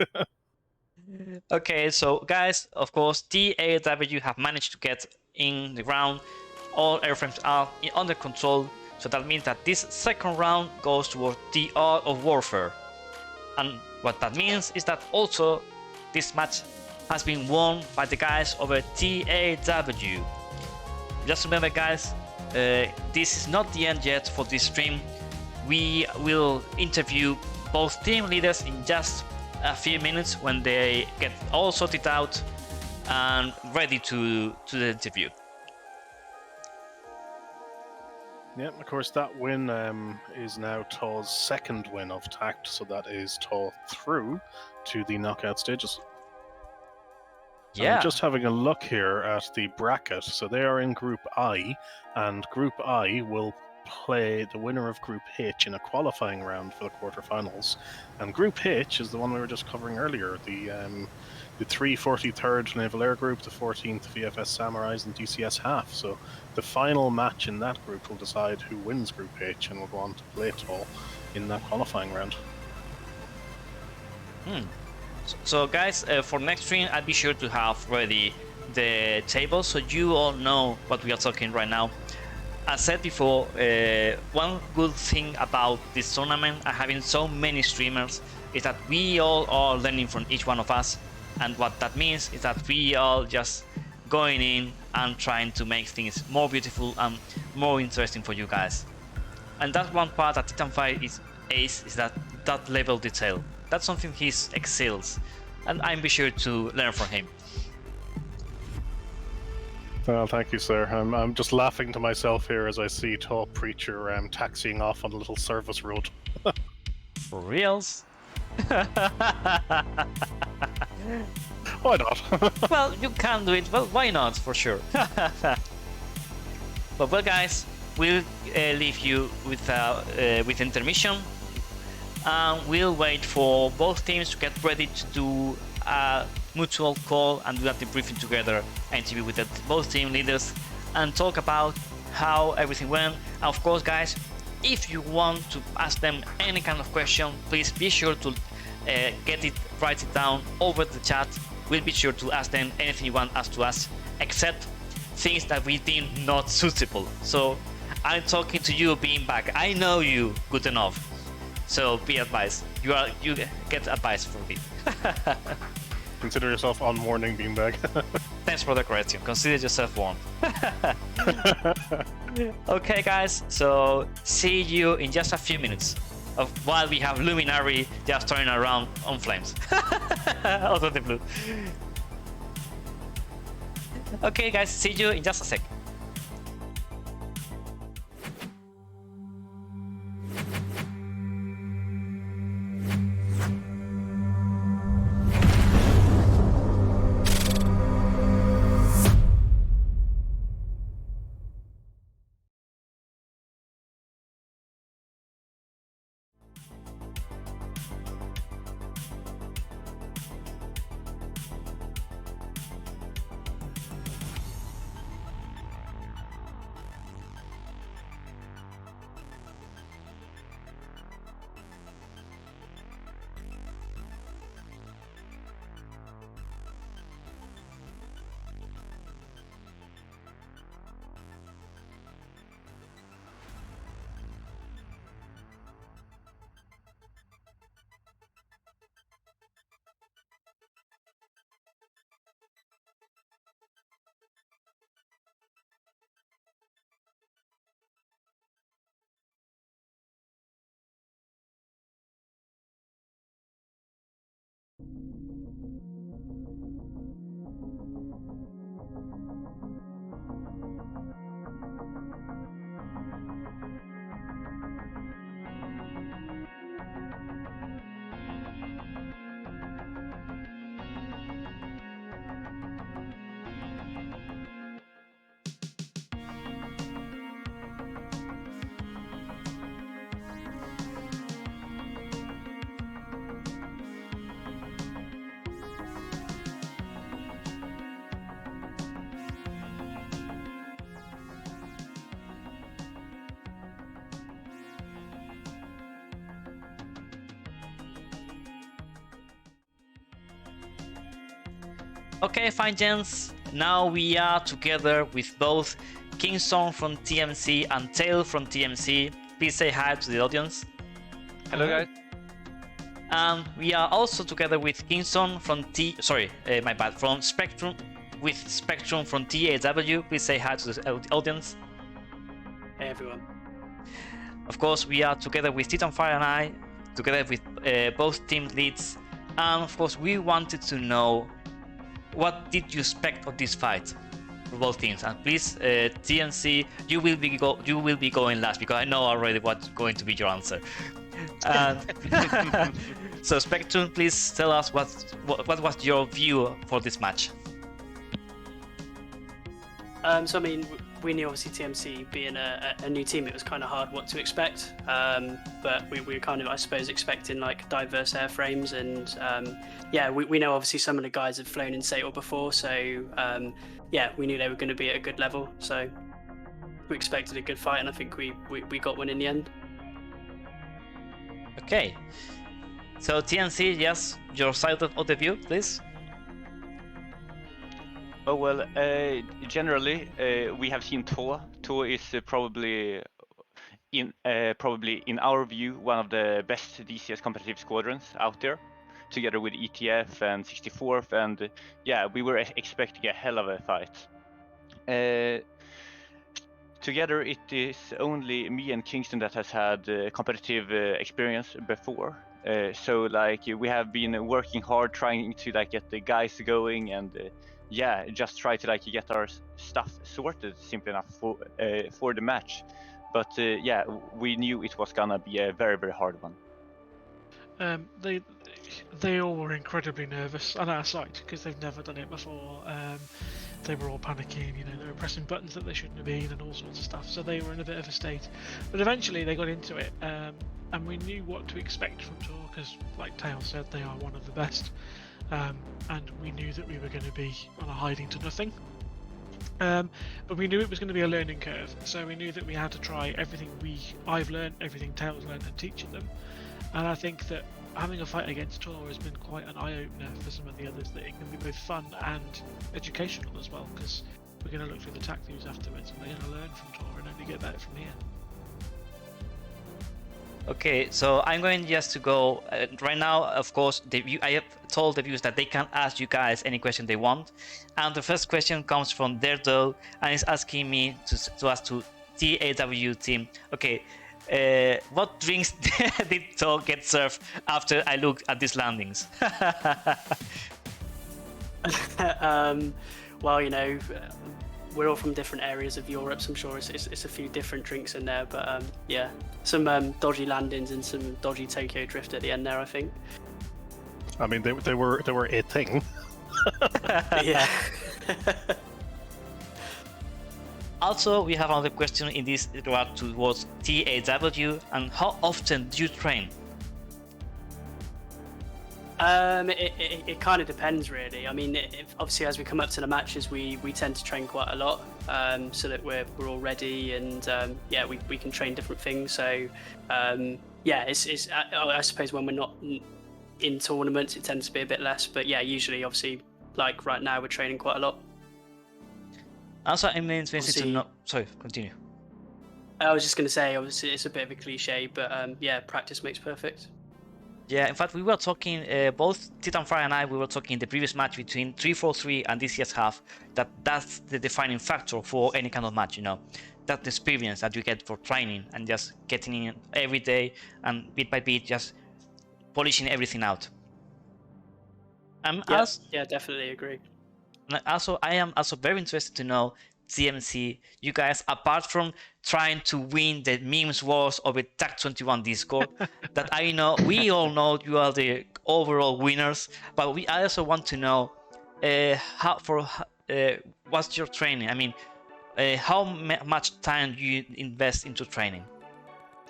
A: Okay, so guys, of course, TAW have managed to get in the ground. All airframes are under control, so that means that this second round goes towards the art of warfare. And what that means is that also this match has been won by the guys over TAW. Just remember, guys, this is not the end yet for this stream. We will interview both team leaders in just a few minutes when they get all sorted out and ready to the interview.
B: Yeah, of course, that win is now TAW's second win of TACT, so that is TAW through to the knockout stages.
A: Yeah.
B: I'm just having a look here at the bracket. So they are in Group I, and Group I will play the winner of Group H in a qualifying round for the quarterfinals. And Group H is the one we were just covering earlier, the 343rd Naval Air Group, the 14th VFS Samurais, and DCS Half. So the final match in that group will decide who wins Group H and will go on to play TAW in that qualifying round.
A: So guys, for next stream, I'll be sure to have ready the table so you all know what we are talking right now. As said before, one good thing about this tournament and having so many streamers is that we all are learning from each one of us, and what that means is that we are just going in and trying to make things more beautiful and more interesting for you guys. And that's one part that Titanfire is ace, is that level detail. That's something he excels, and I'm be sure to learn from him.
B: Well, thank you, sir. I'm just laughing to myself here as I see TAW Preacher taxiing off on a little service road.
A: For reals?
B: Why not?
A: Well, you can do it. Well, why not? For sure. But well, guys, we'll leave you with intermission. We'll wait for both teams to get ready to do a mutual call and do a debriefing together, interview with both team leaders and talk about how everything went. And of course, guys, if you want to ask them any kind of question, please be sure to write it down over the chat. We'll be sure to ask them anything you want us to ask, except things that we deem not suitable. So I'm talking to you, being back. I know you good enough. So be advised. You get advice from me.
B: Consider yourself on warning, beanbag.
A: Thanks for the correction. Consider yourself warned. Okay, guys. So see you in just a few minutes. While we have Luminary just turning around on flames. Out of the blue. Okay, guys. See you in just a sec. Okay, fine, gents. Now we are together with both Kingston from TMC and Tail from TMC. Please say hi to the audience.
D: Hello, guys.
A: And we are also together with Kingston from from Spectrum, with Spectrum from TAW. Please say hi to the audience.
E: Hey everyone.
A: Of course, we are together with Titanfire and I, together with both team leads, and of course, we wanted to know what did you expect of this fight for both teams. And please, TNC, you will be going last because I know already what's going to be your answer. And so, Spectrum, please tell us what was your view for this match.
E: So I mean, we knew obviously TMC being a new team, it was kind of hard what to expect. But we were kind of, I suppose, expecting like diverse airframes, and yeah, we know obviously some of the guys had flown in SATOR before, so yeah, we knew they were going to be at a good level. So we expected a good fight, and I think we got one in the end.
A: Okay, so TNC, yes, your side of the view, please.
D: Oh well, generally we have seen TAW. TAW is probably in our view one of the best DCS competitive squadrons out there, together with ETF and 64th, and yeah, we were expecting a hell of a fight. Together, it is only me and Kingston that has had competitive experience before. So like we have been working hard trying to like get the guys going and yeah, just try to like get our stuff sorted simply enough for the match. But yeah, we knew it was gonna be a very, very hard one.
F: They all were incredibly nervous on our side because they've never done it before. They were all panicking, you know, they were pressing buttons that they shouldn't have been and all sorts of stuff, so they were in a bit of a state. But eventually they got into it, and we knew what to expect from TAW because, like Tail said, they are one of the best, and we knew that we were going to be on a hiding to nothing. But we knew it was going to be a learning curve, so we knew that we had to try everything I've learned, everything Tail's learned, and teach them. And I think that having a fight against TAW has been quite an eye-opener for some of the others, that it can be both fun and educational as well, because we're going to look through the Tacviews afterwards and we're going to learn from TAW and only get better from here.
A: Okay, so I'm going just to go right now. Of course, I have told the viewers that they can ask you guys any question they want, and the first question comes from Derdo, and is asking me to ask to TAW team. Okay, what drinks did TAW get served after I looked at these landings?
E: Well, you know, we're all from different areas of Europe, so I'm sure it's a few different drinks in there, but yeah, some dodgy landings and some dodgy Tokyo drift at the end there, I think.
B: I mean, they were a thing.
E: Yeah.
A: Also, we have another question in this regard towards TAW, and how often do you train?
E: It kind of depends, really. I mean, obviously, as we come up to the matches, we tend to train quite a lot, so that we're all ready, and yeah, we can train different things. So yeah, it's I suppose when we're not in tournaments, it tends to be a bit less. But yeah, usually, obviously, like right now, we're training quite a lot.
A: Also, I mean, it's interesting to know. Sorry, continue.
E: I was just going to say, obviously, it's a bit of a cliche, but yeah, practice makes perfect.
A: Yeah, in fact, we were talking, both Titanfire and I, we were talking in the previous match between 343 and DCS half, that's the defining factor for any kind of match, you know. That's the experience that you get for training and just getting in every day and bit by bit just polishing everything out.
E: Yeah, definitely agree.
A: Also, I am also very interested to know, TMC, you guys, apart from trying to win the memes wars over TACT21 Discord, that I know, we all know you are the overall winners, but I also want to know what's your training? I mean, how much time do you invest into training?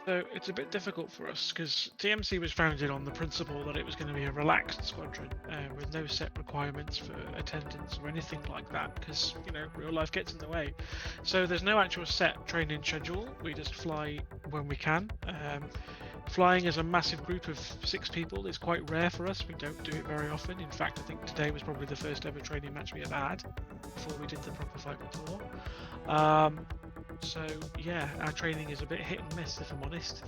F: So it's a bit difficult for us because TMC was founded on the principle that it was going to be a relaxed squadron with no set requirements for attendance or anything like that, because, you know, real life gets in the way. So there's no actual set training schedule. We just fly when we can. flying as a massive group of 6 people is quite rare for us. We don't do it very often. In fact, I think today was probably the first ever training match we ever had before we did the proper fight with TAW. So yeah, our training is a bit hit and miss, if I'm honest.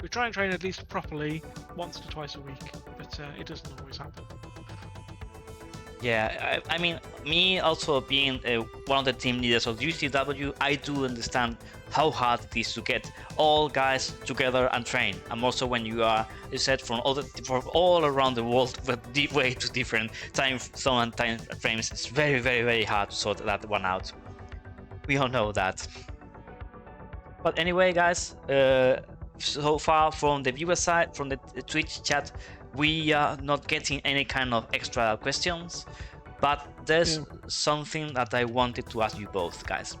F: We try and train at least properly once to twice a week, but it doesn't always happen.
A: Yeah, I mean, me also being one of the team leaders of UCW, I do understand how hard it is to get all guys together and train. And also when you said from all around the world with way to different time zone and time frames, it's very, very, very hard to sort that one out. We all know that. But anyway, guys, so far from the viewer side, from the Twitch chat, we are not getting any kind of extra questions, but there's something that I wanted to ask you both, guys.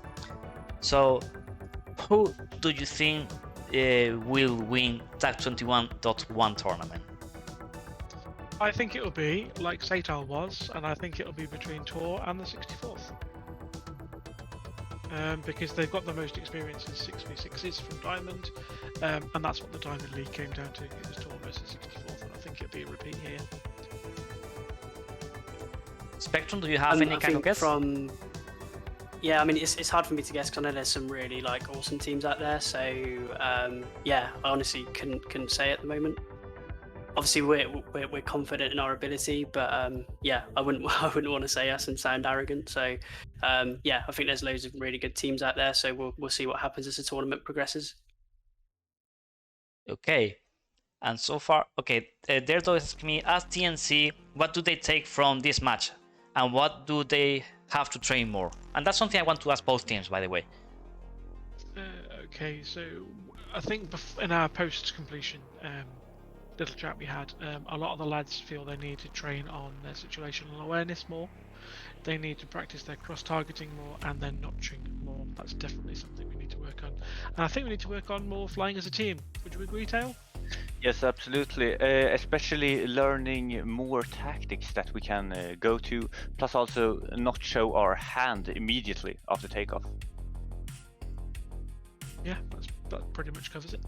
A: So, who do you think will win TACT21-1 tournament?
F: I think it'll be like Seccond was, and I think it'll be between TAW and the 64th. Because they've got the most experience in 6v6s from Diamond, and that's what the Diamond League came down to. It was TAW versus 64th, and I think it'll be a repeat here.
A: Spectrum, do you have any kind of guess?
E: Yeah, I mean, it's hard for me to guess because I know there's some really awesome teams out there. So yeah, I honestly couldn't say at the moment. Obviously, we're confident in our ability, but yeah, I wouldn't want to say us and sound arrogant. So yeah, I think there's loads of really good teams out there. So we'll see what happens as the tournament progresses.
A: Okay, and so far, okay, Derdo asked me, as TNC, what do they take from this match, and what do they have to train more? And that's something I want to ask both teams, by the way.
F: Okay, so I think in our post-completion little chat we had, a lot of the lads feel they need to train on their situational awareness more. They need to practice their cross-targeting more and their notching more. That's definitely something we need to work on. And I think we need to work on more flying as a team. Would you agree, Tao?
D: Yes, absolutely. Especially learning more tactics that we can go to, plus also not show our hand immediately after takeoff.
F: Yeah, that pretty much covers it.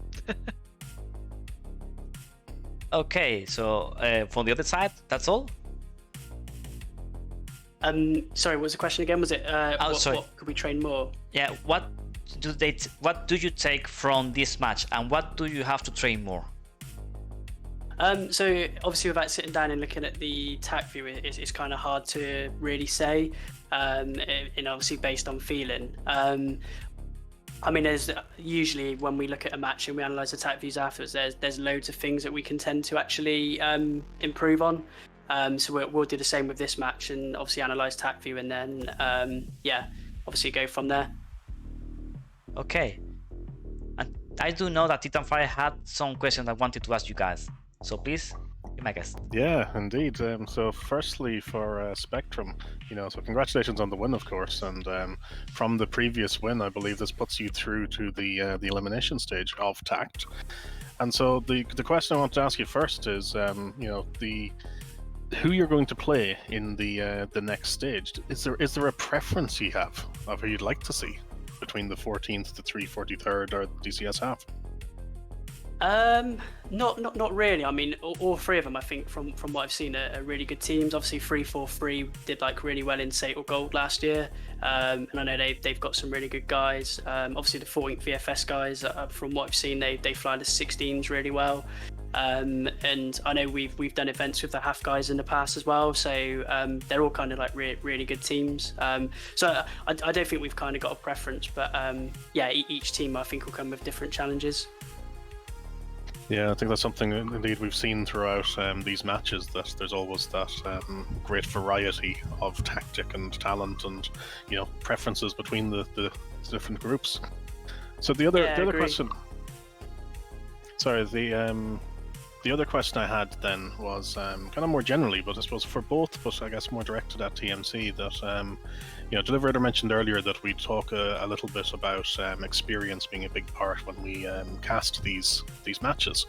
A: Okay, so from the other side, that's all?
E: Sorry, what was the question again? Was it what could we train more?
A: Yeah, what do you take from this match, and what do you have to train more?
E: So obviously without sitting down and looking at the Tacview, it's kind of hard to really say, and obviously based on feeling. I mean, there's usually when we look at a match and we analyse the Tacviews afterwards, there's loads of things that we can tend to actually improve on. So we'll do the same with this match and obviously analyse Tacview and then yeah, obviously go from there.
A: Okay, and I do know that Titanfire had some questions I wanted to ask you guys. So please, be my guest.
B: Yeah, indeed. So firstly for Spectrum, so congratulations on the win, of course. And from the previous win, I believe this puts you through to the elimination stage of TACT. And so the question I want to ask you first is, who you're going to play in the next stage. Is there a preference you have of who you'd like to see between the 14th, the 343rd, or the DCS half?
E: Not really. I mean, all three of them, I think, from what I've seen, are really good teams. Obviously, 343 did really well in Satal Gold last year, and I know they've got some really good guys. Obviously, the 14th VFS guys, from what I've seen, they fly the 16s really well. And I know we've done events with the half guys in the past as well, so they're all kind of really good teams. So I don't think we've kind of got a preference, but yeah, each team I think will come with different challenges.
B: Yeah, I think that's something indeed we've seen throughout these matches, that there's always that great variety of tactic and talent and preferences between the different groups. So the other question, sorry, the other question I had then was kind of more generally, but I suppose for both, but I guess more directed at TMC, that Deliberator mentioned earlier that we talk a little bit about experience being a big part when we cast these matches,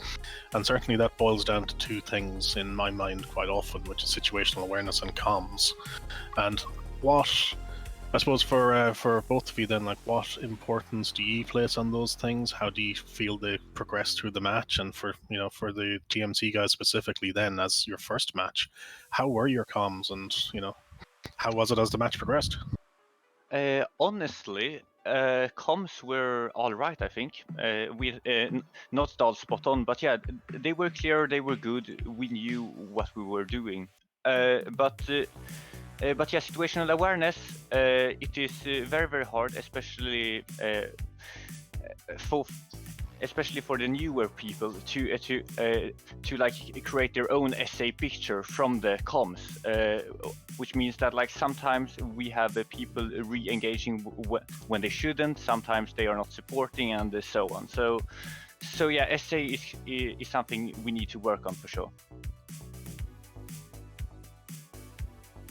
B: and certainly that boils down to two things in my mind quite often, which is situational awareness and comms. And what I suppose for both of you then, like, what importance do you place on those things? How do you feel they progress through the match? And for the TMC guys specifically, then as your first match, how were your comms, and how was it as the match progressed?
D: Honestly, comms were all right. I think not all spot on, but yeah, they were clear. They were good. We knew what we were doing. But yeah, situational awareness, it is very, very hard, especially for the newer people to like create their own SA picture from the comms, which means that like sometimes we have people re-engaging when they shouldn't, sometimes they are not supporting, and so on. So yeah, SA is something we need to work on for sure.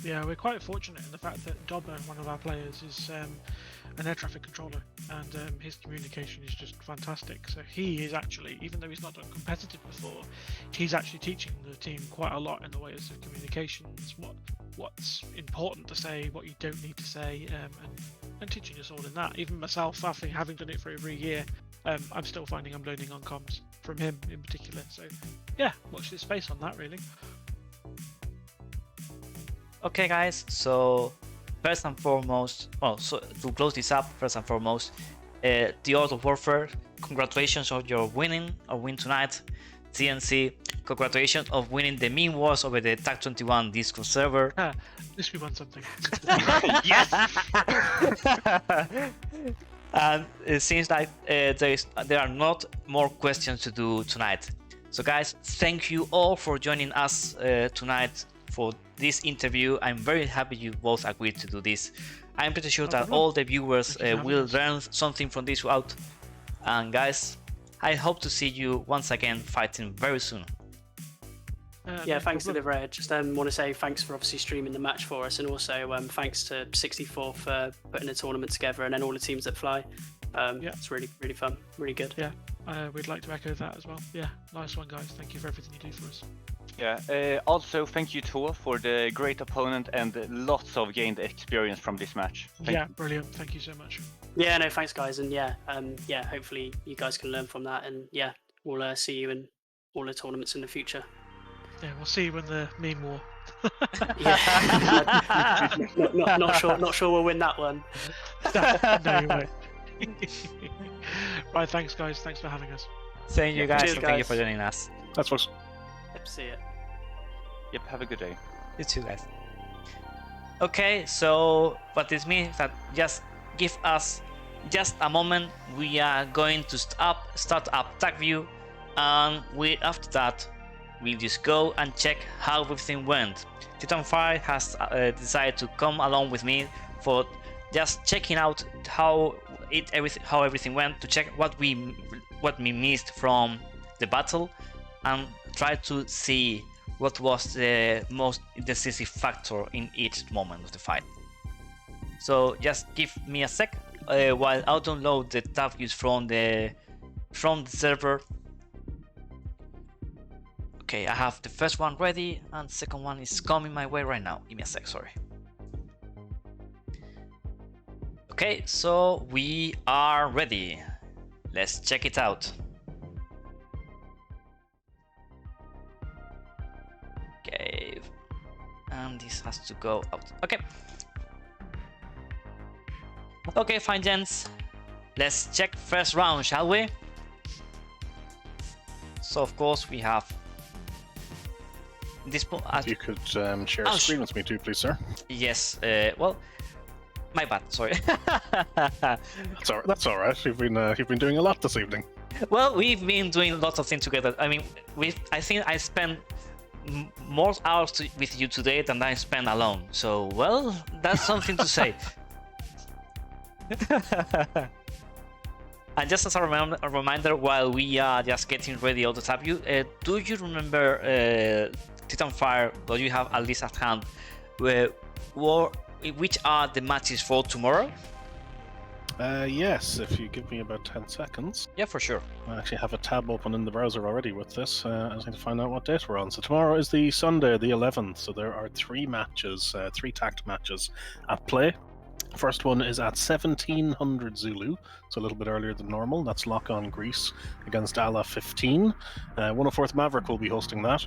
F: Yeah, we're quite fortunate in the fact that Dobber, one of our players, is an air traffic controller, and his communication is just fantastic. So he is actually, even though he's not done competitive before, he's actually teaching the team quite a lot in the ways of communications, what's important to say, what you don't need to say, and teaching us all in that. Even myself, having done it for over a year, I'm still finding I'm learning on comms from him in particular. So yeah, watch this space on that, really.
A: Okay, guys, so first and foremost, so to close this up, first and foremost, the Art of Warfare, congratulations on your win tonight. TNC, congratulations of winning the meme wars over the TACT21 Discord server.
F: At least we won something.
D: Yes!
A: And it seems like there are not more questions to do tonight. So guys, thank you all for joining us tonight for this interview. I'm very happy you both agreed to do this. I'm pretty sure that all the viewers will learn something from this route. And guys, I hope to see you once again fighting very soon.
E: Yeah, thanks to 𝐓𝐔𝐄𝐒. Just want to say thanks for obviously streaming the match for us, and also thanks to 64 for putting the tournament together, and then all the teams that fly. Yeah, it's really, really fun, really good.
F: Yeah, we'd like to echo that as well. Yeah, nice one, guys. Thank you for everything you do for us.
D: Yeah, also thank you TAW for the great opponent and lots of gained experience from this match.
F: Yeah, brilliant. Thank you so much.
E: Yeah, no, thanks guys, and yeah, hopefully you guys can learn from that, and yeah, we'll see you in all the tournaments in the future.
F: Yeah, we'll see you in the meme war.
E: Yeah, not sure we'll win that one.
F: No, you won't. Right, thanks guys. Thanks for having us.
A: Thank you guys,
E: Cheers,
A: and thank you
E: guys.
A: for joining us.
B: That's folks.
E: Hope to see you.
D: Yep, have a good day.
A: You too, guys. Okay, so what this means that just give us just a moment. We are going to start up Tacview, and after that we'll just go and check how everything went. Titanfire has decided to come along with me for just checking out how everything went, to check what we missed from the battle, and try to see what was the most decisive factor in each moment of the fight. So just give me a sec while I download the Tacviews from the server. Okay, I have the first one ready, and the second one is coming my way right now. Give me a sec, sorry. Okay, so we are ready. Let's check it out. Okay, and this has to go out. Okay. Okay, fine, gents. Let's check first round, shall we? So of course we have this.
B: If you could share a screen with me too, please, sir.
A: Yes. Well, my bad. Sorry.
B: That's all right. You've been doing a lot this evening.
A: Well, we've been doing lots of things together. I mean, I think I spent more hours with you today than I spent alone. So, well, that's something to say. And just as a reminder, while we are just getting ready all the Tacview, do you remember Titanfire? Do you have at least at hand which are the matches for tomorrow?
B: Yes, if you give me about 10 seconds.
A: Yeah, for sure.
B: I actually have a tab open in the browser already with this. I just need to find out what date we're on. So tomorrow is the Sunday, the 11th. So there are 3 matches, 3 TACT matches at play. First one is at 1700 Zulu, so a little bit earlier than normal. That's Lock On Greece against ALA 15. 104th Maverick will be hosting that.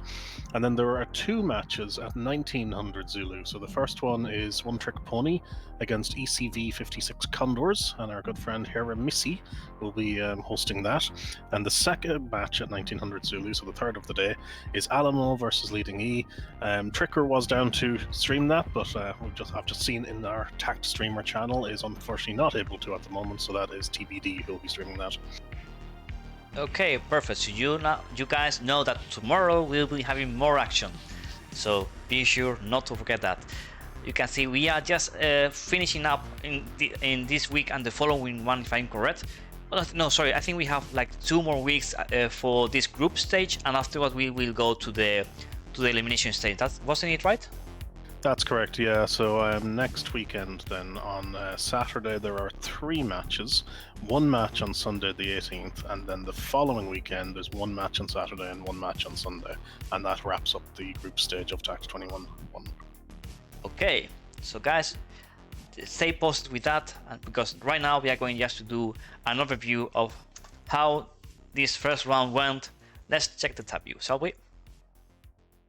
B: And then there are two matches at 1900 Zulu. So the first one is One Trick Pony against 𝐋𝐈𝐒𝐓𝐂 Condors, and our good friend Emisión will be hosting that. And the second match at 1900 Zulu, so the third of the day, is Alamo versus Leading E. Tricker was down to stream that, but I've just seen in our TACT streamer channel is unfortunately not able to at the moment, so that is TBD who will be streaming that.
A: Okay, perfect. So you guys know that tomorrow we'll be having more action, so be sure not to forget that. You can see we are just finishing up in this week and the following one, if I'm correct. Well, no, sorry, I think we have like 2 more weeks for this group stage, and afterwards we will go to the elimination stage. That wasn't it, right?
B: That's correct, yeah. So next weekend then, on Saturday, there are 3 matches. 1 match on Sunday the 18th, and then the following weekend there's 1 match on Saturday and 1 match on Sunday. And that wraps up the group stage of TACT21-1.
A: Okay, so guys, stay posted with that, because right now we are going just to do an overview of how this first round went. Let's check the Tacview, shall we?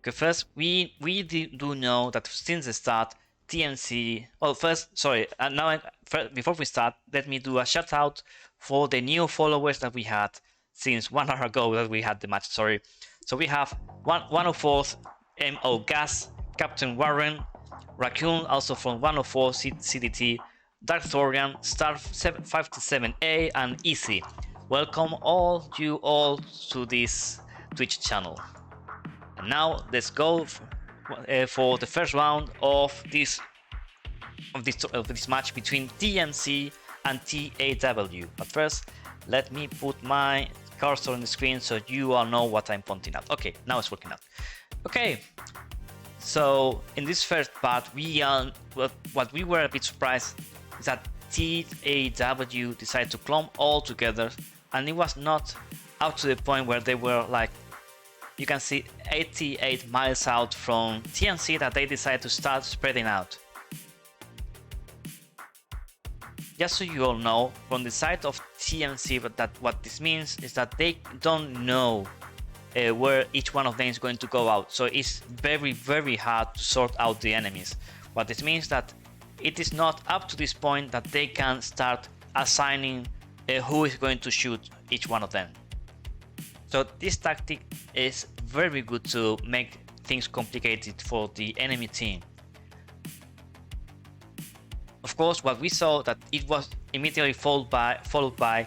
A: Okay, first, we do know that since the start, TMC... Well, first, sorry, before we start, let me do a shout out for the new followers that we had since 1 hour ago that we had the match, sorry. So we have 104th MO Gas, Captain Warren, Raccoon, also from 104 CDT, Dark Thorian, Star 527A, and Easy. Welcome you all to this Twitch channel. And now let's go for the first round of this match between TMC and TAW. But first, let me put my cursor on the screen so you all know what I'm pointing at. Okay, now it's working out. Okay, so in this first part, what we were a bit surprised is that TAW decided to clump all together, and it was not up to the point where they were like, you can see 88 miles out from TMC, that they decided to start spreading out. Just so you all know, from the side of TMC, what this means is that they don't know where each one of them is going to go out. So it's very, very hard to sort out the enemies. What this means that it is not up to this point that they can start assigning who is going to shoot each one of them. So this tactic is very good to make things complicated for the enemy team. Of course, what we saw that it was immediately followed by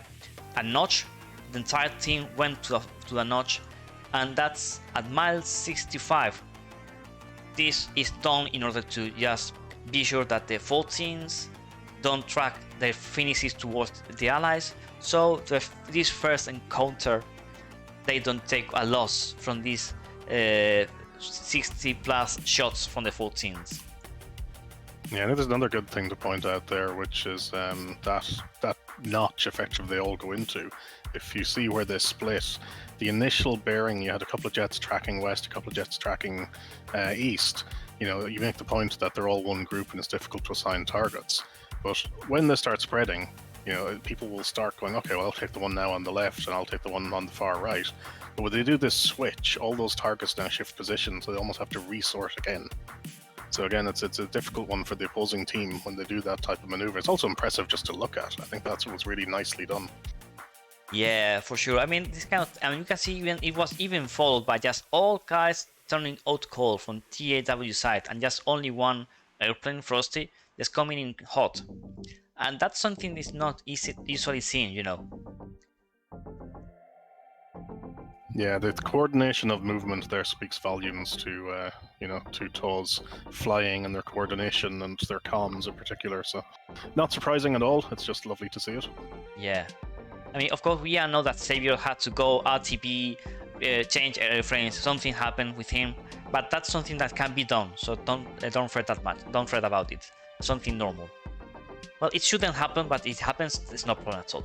A: a notch. The entire team went to the notch, and that's at mile 65. This is done in order to just be sure that the 14s don't track their finishes towards the allies, so this first encounter they don't take a loss from these 60 plus shots from the 14s.
B: Yeah, I think there's another good thing to point out there, which is that notch effectively they all go into. If you see where they split, the initial bearing, you had a couple of jets tracking west, a couple of jets tracking east. You know, you make the point that they're all one group and it's difficult to assign targets. But when they start spreading, you know, people will start going, okay, well, I'll take the one now on the left and I'll take the one on the far right. But when they do this switch, all those targets now shift position, so they almost have to resort again. So again, it's a difficult one for the opposing team when they do that type of maneuver. It's also impressive just to look at. I think that's what's really nicely done.
A: Yeah, for sure. I mean, this kind of, I mean, you can see it was even followed by just all guys turning out cold from TAW side, and just only one airplane, Frosty, that's coming in hot. And that's something that's not easily seen, you know.
B: Yeah, the coordination of movement there speaks volumes to, you know, to TAW's flying and their coordination and their comms in particular. So, not surprising at all. It's just lovely to see it.
A: Yeah. I mean, of course, we all know that Xavier had to go RTB, change airframes, something happened with him, but that's something that can be done, so don't fret that much, don't fret about it, something normal. Well, it shouldn't happen, but it happens, it's no problem at all.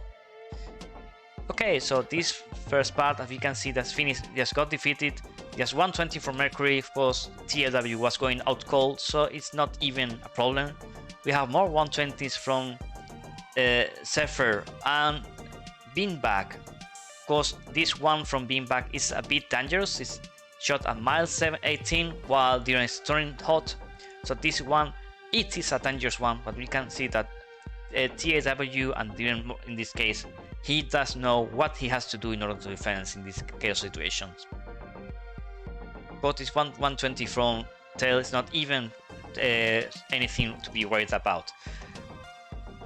A: Okay, so this first part, as you can see, that's finished, just got defeated, just 120 for Mercury. Of course, TAW was going out cold, so it's not even a problem. we have more 120s from Zephyr and Beanbag. Of course, this one from Beanbag is a bit dangerous. It's shot at mile 18 while Diren is turning hot. So this one, it is a dangerous one, but we can see that TAW and Diren, in this case, he does know what he has to do in order to defend in these chaos situations. But this 120 from Tail is not even anything to be worried about.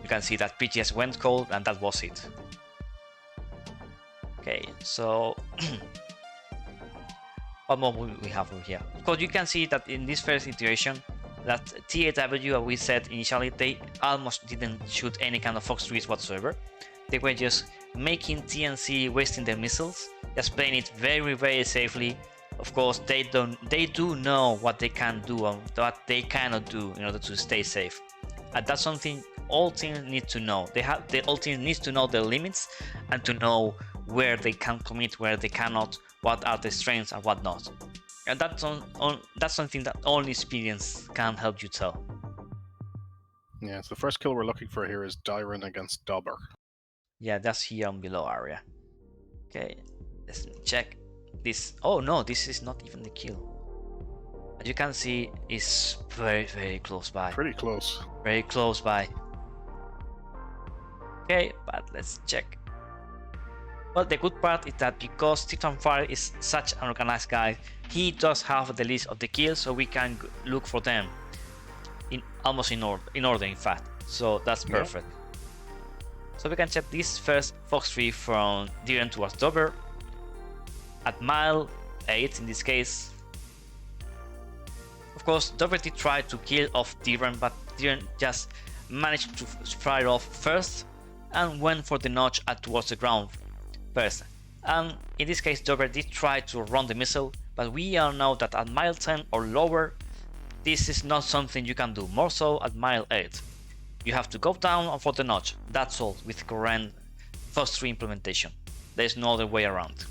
A: You can see that PTS went cold and that was it. Okay, so what more will we have over here? Of course, you can see that in this first iteration, that TAW, as we said initially, they almost didn't shoot any kind of fox trees whatsoever. They were just making TNC, wasting their missiles, just playing it very safely. Of course, they do know what they can do and what they cannot do in order to stay safe. And that's something all teams need to know. All teams need to know their limits and to know where they can commit, where they cannot, what are the strengths and what not. And that's something that only experience can help you tell.
B: Yeah, so the first kill we're looking for here is Diren against Dobber.
A: Yeah, that's here on below area. Okay, let's check this. Oh no, this is not even the kill. As you can see, it's very close by.
B: Pretty close.
A: Very close by. Okay, but let's check. Well, the good part is that because Titanfire is such an organized guy, he does have the list of the kills, so we can look for them almost in order, in fact. So that's perfect. Yeah. So we can check this first fox tree from Diren towards Dobber at mile 8 in this case. Of course, Dobber did try to kill off Diren, but Diren just managed to fire off first and went for the notch towards the ground first. And in this case, Dobber did try to run the missile, but we all know that at mile 10 or lower, this is not something you can do, more so at mile 8. You have to go down for the notch, that's all, with current fox tree implementation. There's no other way around.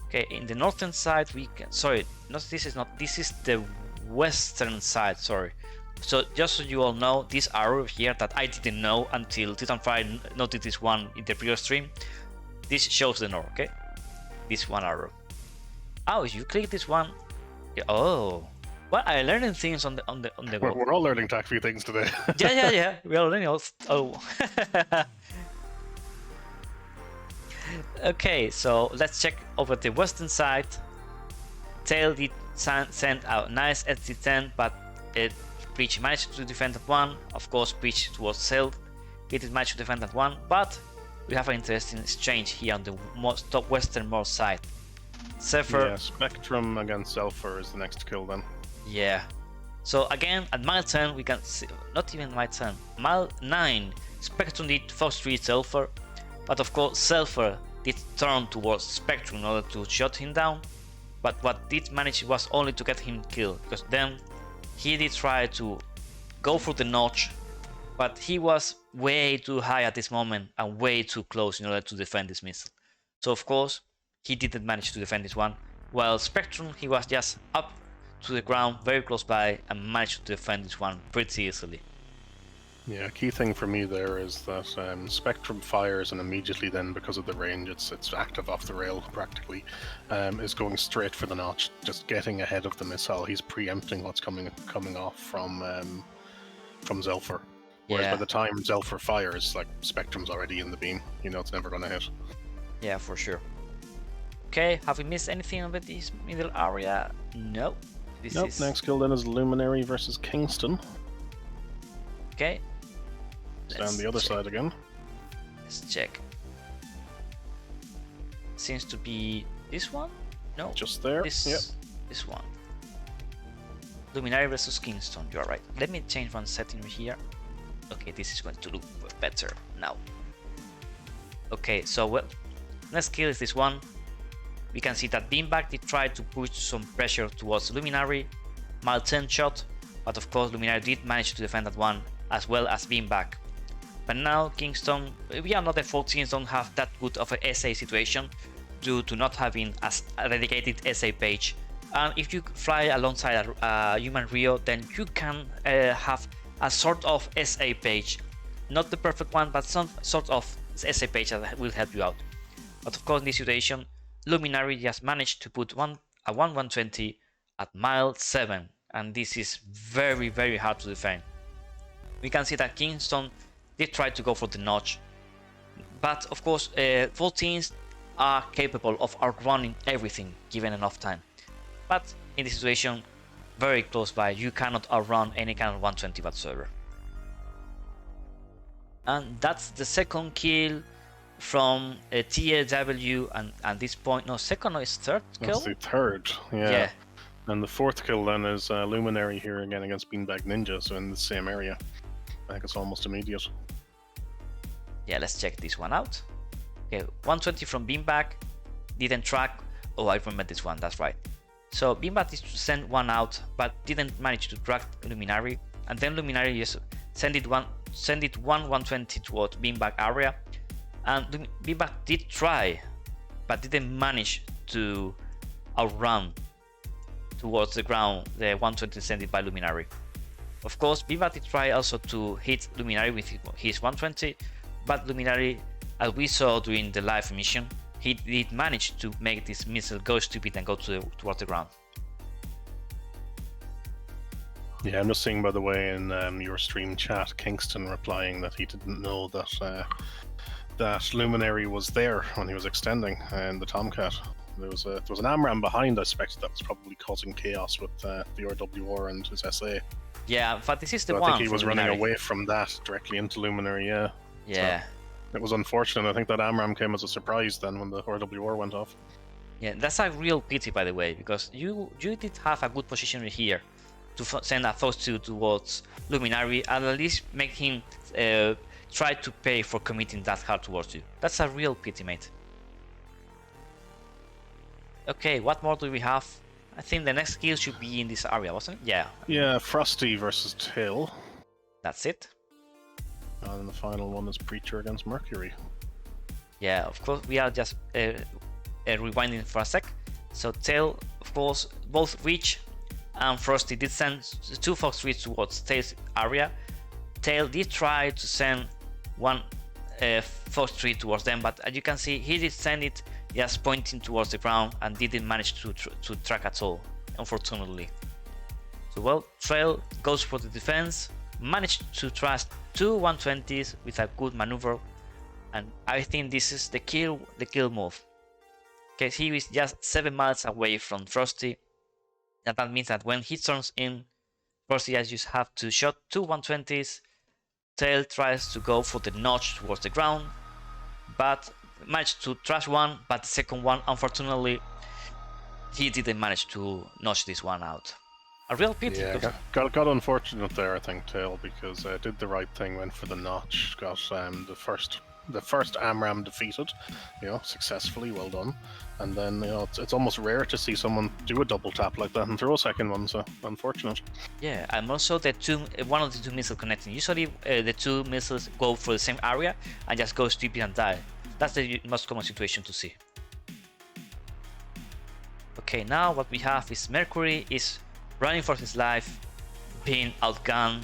A: Okay, in the northern side we can, this is the western side, sorry. So just so you all know, this arrow here that I didn't know until Titanfire noted this one in the previous stream, this shows the north, okay? This one arrow. Oh, you click this one. Oh, well, I learned things on the go.
B: We're all learning Tacview things today.
A: yeah. We are learning also. Oh. Okay, so let's check over the western side. Tail did send out nice SC-10, but Breach managed to defend that one. Of course, Breach was sailed. He did manage to defend that one, but we have an interesting exchange here on the top westernmost side. Zephyr.
B: Yeah, Spectrum against Zephyr is the next kill then.
A: Yeah. So again, at mile 10, we can see, not even mile 10, mile 9, Spectrum did fox tree Zephyr, but of course, Zephyr did turn towards Spectrum in order to shut him down. But what did manage was only to get him killed, because then he did try to go for the notch, but he was way too high at this moment and way too close in order to defend this missile. So of course, he didn't manage to defend this one, while Spectrum, he was just up to the ground, very close by, and managed to defend this one pretty easily.
B: Yeah, key thing for me there is that Spectrum fires, and immediately then, because of the range, it's active off the rail practically, is going straight for the notch, just getting ahead of the missile. He's preempting what's coming off from Zephyr. Whereas by the time Zephyr fires, like, Spectrum's already in the beam. You know it's never going to hit.
A: Yeah, for sure. Okay, have we missed anything about this middle area? No.
B: Nope, next kill then is Luminary versus Kingston.
A: Okay.
B: Down the other side again.
A: Let's check. Seems to be this one? No.
B: Just there.
A: This one. Luminary versus Kingston, you are right. Let me change one setting here. Okay, this is going to look better now. Okay, so next kill is this one. We can see that Beanbag did try to push some pressure towards Luminary. Mile 10 shot, but of course Luminary did manage to defend that one, as well as Beanbag. But now Kingston, we are not the 14s, don't have that good of a SA situation due to not having a dedicated SA page And if you fly alongside a human Rio, then you can have a sort of SA page. Not the perfect one, but some sort of SA page that will help you out. But of course, in this situation, Luminary just managed to put a 120 at mile 7, and this is very, very hard to defend. We can see that Kingston did try to go for the notch, but of course, 14s are capable of outrunning everything given enough time. But in this situation, very close by, you cannot outrun any kind of 120 watt server. And that's the second kill from TAW, and at this point, no, second or is third kill?
B: That's the third, yeah. And the fourth kill then is Luminary here again against Beanbag Ninja, so in the same area. I think it's almost immediate.
A: Yeah, let's check this one out. Okay, 120 from Beanbag, didn't track. Oh, I remember this one, that's right. So Beanbag did send one out, but didn't manage to track Luminary, and then Luminary just send it one 120 towards Beanbag area, and Beanbag did try, but didn't manage to outrun towards the ground the 120 sent by Luminary. Of course, Beanbag did try also to hit Luminary with his 120, but Luminary, as we saw during the live mission, he did manage to make this missile go stupid and go towards the ground.
B: Yeah, I'm just seeing, by the way, in your stream chat, Kingston replying that he didn't know that that Luminary was there when he was extending in the Tomcat. There was an AMRAAM behind, I suspected, that was probably causing chaos with the RWR and his SA.
A: Yeah, but this is the
B: so
A: one.
B: I think he was running
A: Luminary.
B: away from that directly into Luminary, yeah.
A: Yeah.
B: So it was unfortunate. I think that AMRAAM came as a surprise then when the RWR went off.
A: Yeah, that's a real pity, by the way, because you did have a good position here to send a Force 2 towards Luminary and at least make him try to pay for committing that hard towards you. That's a real pity, mate. Okay, what more do we have? I think the next kill should be in this area, wasn't it? Yeah.
B: Yeah, Frosty versus Tail.
A: That's it.
B: And the final one is Preacher against Mercury.
A: Yeah, of course, we are just rewinding for a sec. So Tail, of course, both Reach and Frosty did send 2 Fox 3 towards Tail's area. Tail did try to send one Fox 3 towards them, but as you can see, he did send it just pointing towards the ground and didn't manage to track at all, unfortunately. So well, Trail goes for the defense, managed to trash 2 120s with a good maneuver, and I think this is the kill move. Okay, he is just 7 miles away from Frosty, and that means that when he turns in, Frosty just have to shot 2 120s. Tail tries to go for the notch towards the ground, but managed to trash one, but the second one, unfortunately, he didn't manage to notch this one out. A real pity.
B: Yeah, got unfortunate there, I think, Tail, because did the right thing, went for the notch, got the first AMRAAM defeated, successfully, well done. And then, it's almost rare to see someone do a double tap like that and throw a second one, so unfortunate.
A: Yeah, and also one of the 2 missiles connecting. Usually the 2 missiles go for the same area and just go stupid and die. That's the most common situation to see. Okay, now what we have is Mercury is running for his life, being outgunned,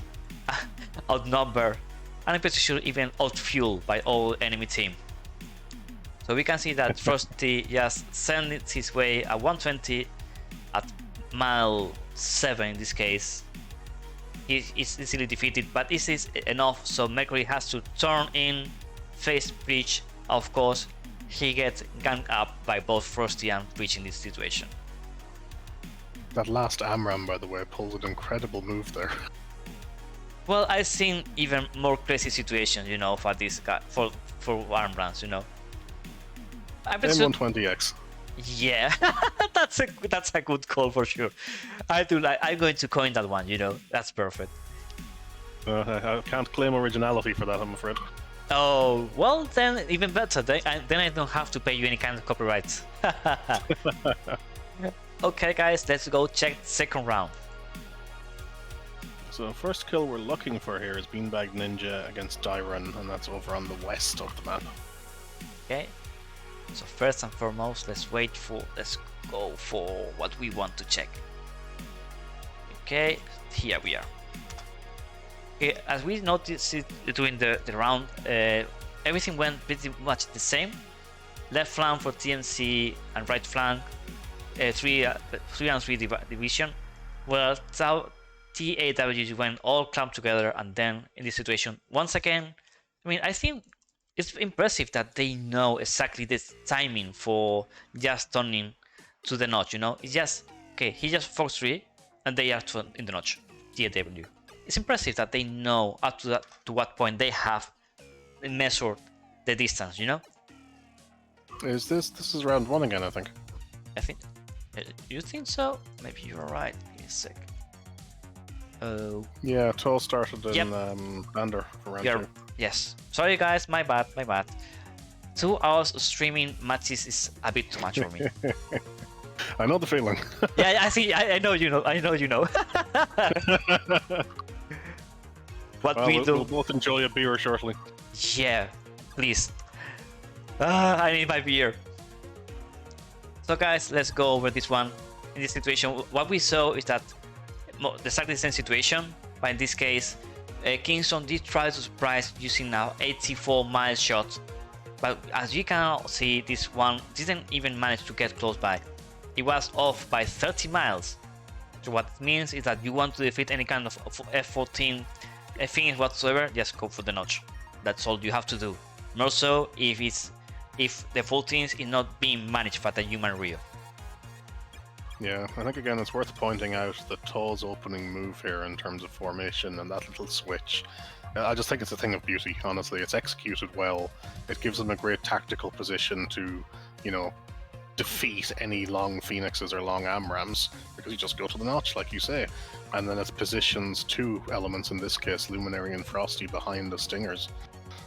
A: outnumbered, and I'm pretty sure even outfueled by all enemy team. So we can see that Frosty just sent his way a 120 at mile 7 in this case. He is easily defeated, but this is enough, so Mercury has to turn in, face Breach. Of course, he gets ganged up by both Frosty and Breach in this situation.
B: That last AMRAAM, by the way, pulls an incredible move there.
A: Well, I've seen even more crazy situations, for this guy, for AMRAAMs,
B: M120X.
A: Yeah, that's a good call for sure. I'm going to coin that one, that's perfect.
B: I can't claim originality for that, I'm afraid.
A: Oh, well then even better, then I don't have to pay you any kind of copyrights. Okay guys, let's go check the second round.
B: So first kill we're looking for here is Beanbag Ninja against Dyron, and that's over on the west of the map.
A: Okay, So first and foremost, let's go for what we want to check. Okay, here we are. Okay, as we noticed it during the round, everything went pretty much the same. Left flank for TMC and right flank 3 and 3 division, where TAW went all clumped together, and then in this situation once again, I mean, I think it's impressive that they know exactly this timing for just turning to the notch, you know. It's just, okay, he just fox 3 and they are in the notch, TAW. It's impressive that they know up to what point they have measured the distance, you know.
B: Is this is round 1 again, I think.
A: I think. You think so? Maybe you're right. Give me a sec. Oh.
B: Yeah, TAW started in
A: Yep.
B: Lander for round 2.
A: Yes. Sorry guys, my bad. 2 hours of streaming matches is a bit too much for me.
B: I know the feeling.
A: Yeah, I see. I know you know. What
B: Well,
A: we do.
B: we'll both enjoy a beer shortly.
A: Yeah, please. I need my beer. So guys, let's go over this one. In this situation, what we saw is that exactly the same situation, but in this case, Kingston did try to surprise using now 84 mile shot, but as you can see, this one didn't even manage to get close by. It was off by 30 miles. So what it means is that you want to defeat any kind of F-14 finish whatsoever, just go for the notch. That's all you have to do. More so if the 14s is not being managed by the human Rio.
B: Yeah, I think again it's worth pointing out that TAW's opening move here in terms of formation and that little switch. I just think it's a thing of beauty, honestly. It's executed well. It gives them a great tactical position to, you know, defeat any long Phoenixes or long Amrams, because you just go to the notch, like you say. And then it positions 2 elements, in this case, Luminary and Frosty, behind the Stingers.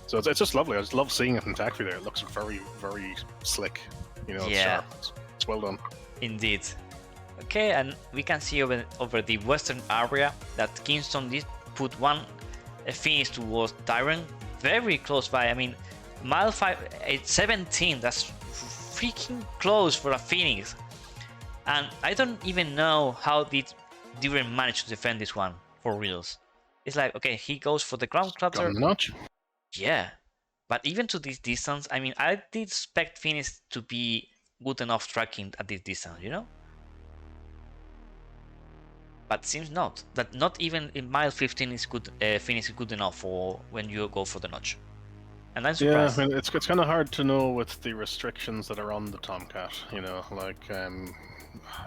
B: So it's just lovely. I just love seeing it in Tacview there. It looks very, very slick. You know, it's sharp. It's well done.
A: Indeed. Okay, and we can see over the western area that Kingston did put one finish towards Tyron, very close by. I mean, mile 17, that's freaking close for a Phoenix. And I don't even know how did Tyron manage to defend this one for reals. It's like, okay, he goes for the ground cluster.
B: Notch.
A: Yeah, but even to this distance, I mean, I did expect Phoenix to be good enough tracking at this distance, you know? But seems not. That not even in mile 15 is good. Phoenix is good enough for when you go for the notch. And I'm surprised.
B: Yeah, I mean, it's kind of hard to know with the restrictions that are on the Tomcat. You know, like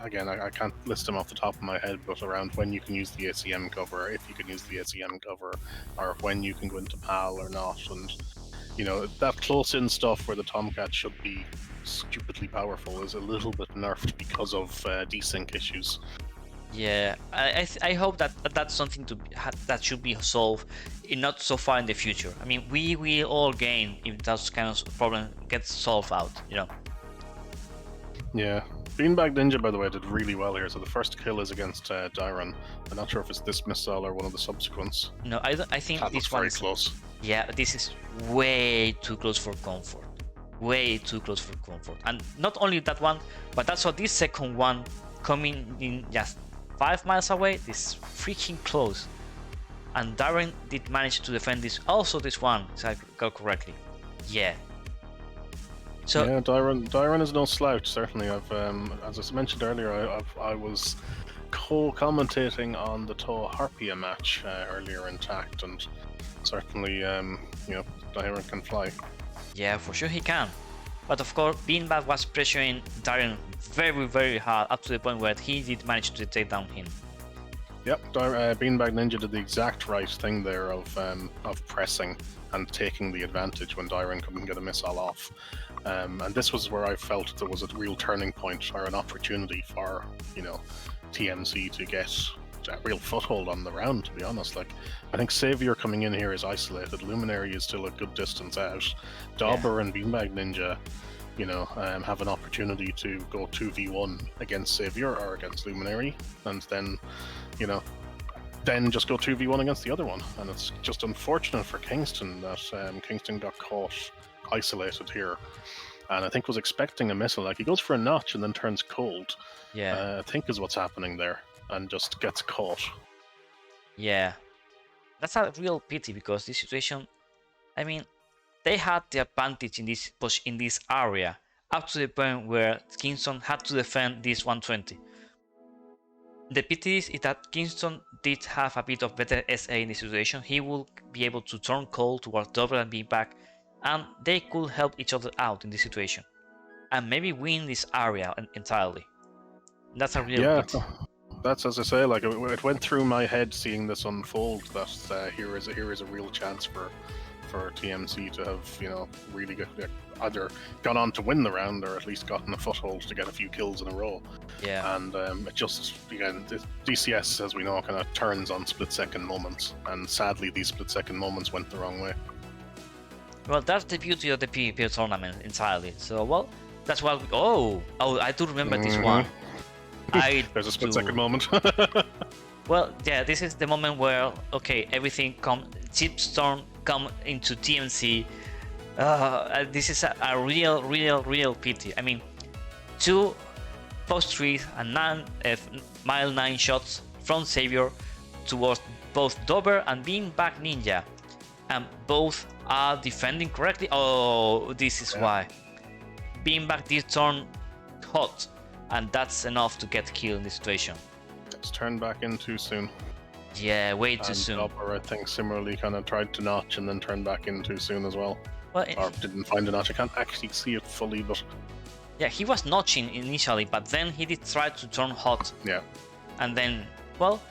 B: again, I can't list them off the top of my head, but around when you can use the ACM cover, if you can use the ACM cover, or when you can go into PAL or not, and you know, that close-in stuff where the Tomcat should be stupidly powerful is a little bit nerfed because of desync issues.
A: Yeah, I hope that that's something that should be solved not so far in the future. I mean, we will all gain if those kind of problem gets solved out, you know.
B: Yeah. Beanbag Ninja, by the way, did really well here. So the first kill is against Dyron. I'm not sure if it's this missile or one of the subsequents.
A: No, I think
B: that
A: this
B: looks
A: one
B: very
A: is
B: close.
A: Yeah, this is way too close for comfort. Way too close for comfort. And not only that one, but also this second one coming in just 5 miles away. This is freaking close. And Darren did manage to defend this. Also this one, if I got correctly. Yeah. So
B: yeah, Dyron is no slouch. Certainly, I've as I mentioned earlier, I was co-commentating on the TAW Harpia match earlier in TACT, and certainly, you know, Dyron can fly.
A: Yeah, for sure he can. But of course, Beanbag was pressuring Darren very, very hard, up to the point where he did manage to take down him.
B: Yep, Beanbag Ninja did the exact right thing there of pressing and taking the advantage when Dyron couldn't get a missile off. And this was where I felt there was a real turning point or an opportunity for, you know, TMC to get a real foothold on the round, to be honest. Like, I think Savior coming in here is isolated. Luminary is still a good distance out. Dauber and Beanbag Ninja, you know, have an opportunity to go 2v1 against Savior or against Luminary, and then, you know, then just go 2v1 against the other one. And it's just unfortunate for Kingston that Kingston got caught isolated here. and I think was expecting a missile. Like he goes for a notch and then turns cold.
A: Yeah.
B: I think is what's happening there, and just gets caught.
A: Yeah. That's a real pity because this situation, I mean, they had the advantage in this area up to the point where Kingston had to defend this 120. The pity is that Kingston did have a bit of better SA in this situation. He will be able to turn cold towards double and be back, and they could help each other out in this situation and maybe win this area entirely. That's a real pity.
B: That's, as I say, like it went through my head seeing this unfold that here is a real chance for TMC to have, you know, really either gone on to win the round or at least gotten a foothold to get a few kills in a row.
A: Yeah.
B: And it just, again, DCS, as we know, kind of turns on split-second moments, and sadly these split-second moments went the wrong way.
A: Well, that's the beauty of the PvP tournament entirely. So, well, that's why oh, I do remember this one.
B: There's a split-second moment.
A: Well, yeah, this is the moment where, okay, everything Chipstorm come into TMC. This is a real pity. I mean, 2 post-3 and mile 9 shots from Xavier towards both Dober and Being Back Ninja, and both are defending correctly. Oh, this is why. Being Back did turn hot, and that's enough to get killed in this situation.
B: It's turned back in too soon.
A: Yeah, way too soon.
B: Dober, I think, similarly kind of tried to notch and then turned back in too soon as well. Or didn't find a notch. I can't actually see it fully, but
A: yeah, he was notching initially, but then he did try to turn hot.
B: Yeah.
A: And then, well,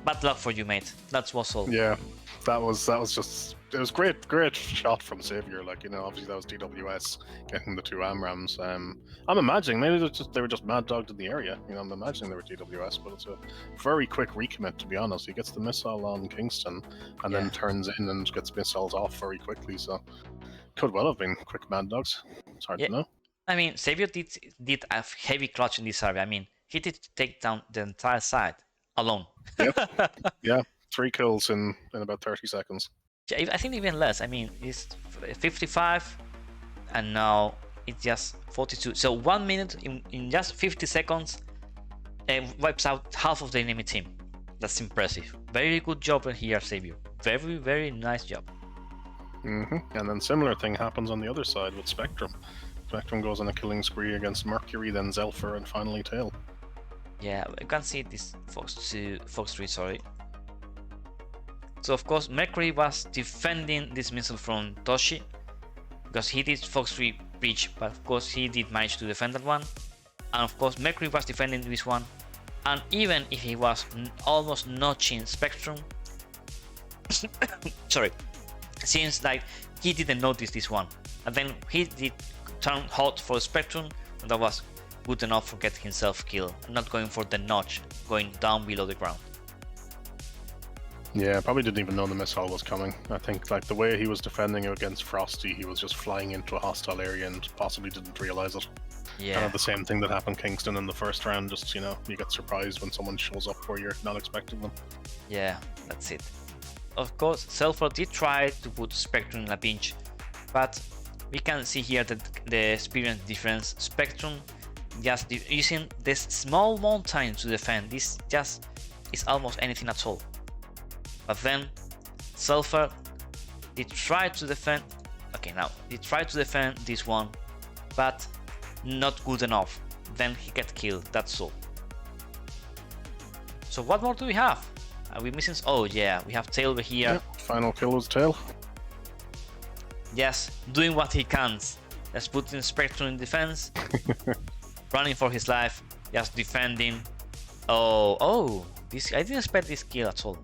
A: bad luck for you, mate. That was all.
B: Yeah, that was just, it was great shot from Xavier. Like, you know, obviously that was DWS getting the 2 AMRAMs. I'm imagining maybe they were just mad dogged in the area. You know, I'm imagining they were DWS, but it's a very quick recommit, to be honest. He gets the missile on Kingston and then turns in and gets missiles off very quickly. So could well have been quick mad dogs. It's hard to know.
A: I mean, Xavier did a heavy clutch in this area. I mean, he did take down the entire side alone.
B: Yeah, 3 kills in about 30 seconds.
A: Yeah, I think even less. I mean, it's 55, and now it's just 42. So 1 minute in just 50 seconds, wipes out half of the enemy team. That's impressive. Very good job here, Xavier. Very nice job.
B: And then similar thing happens on the other side with Spectrum. Spectrum goes on a killing spree against Mercury, then Zelfer, and finally Tail.
A: Yeah, I can see this Fox 3, sorry. So of course Mercury was defending this missile from Toshi because he did Fox 3 breach, but of course he did manage to defend that one. And of course Mercury was defending this one, and even if he was almost notching Spectrum, sorry, seems like he didn't notice this one, and then he did turn hot for Spectrum, and that was good enough for getting himself killed, not going for the notch, going down below the ground.
B: Yeah, probably didn't even know the missile was coming. I think like the way he was defending it against Frosty, he was just flying into a hostile area and possibly didn't realize it.
A: Yeah.
B: Kind of the same thing that happened Kingston in the first round, just, you know, you get surprised when someone shows up where you're not expecting them.
A: Yeah, that's it. Of course, Zelfer did try to put Spectrum in a pinch, but we can see here that the experience difference. Spectrum just using this small mountain to defend, this just is almost anything at all. But then Zelfer did try to defend, he tried to defend this one, but not good enough. Then he get killed, that's all. So what more do we have? Are we missing? Oh yeah, we have Tail over here.
B: Yep, final kill was Tail.
A: Yes, doing what he can. Just putting Spectrum in defense, running for his life, just defending. Oh, this I didn't expect this kill at all.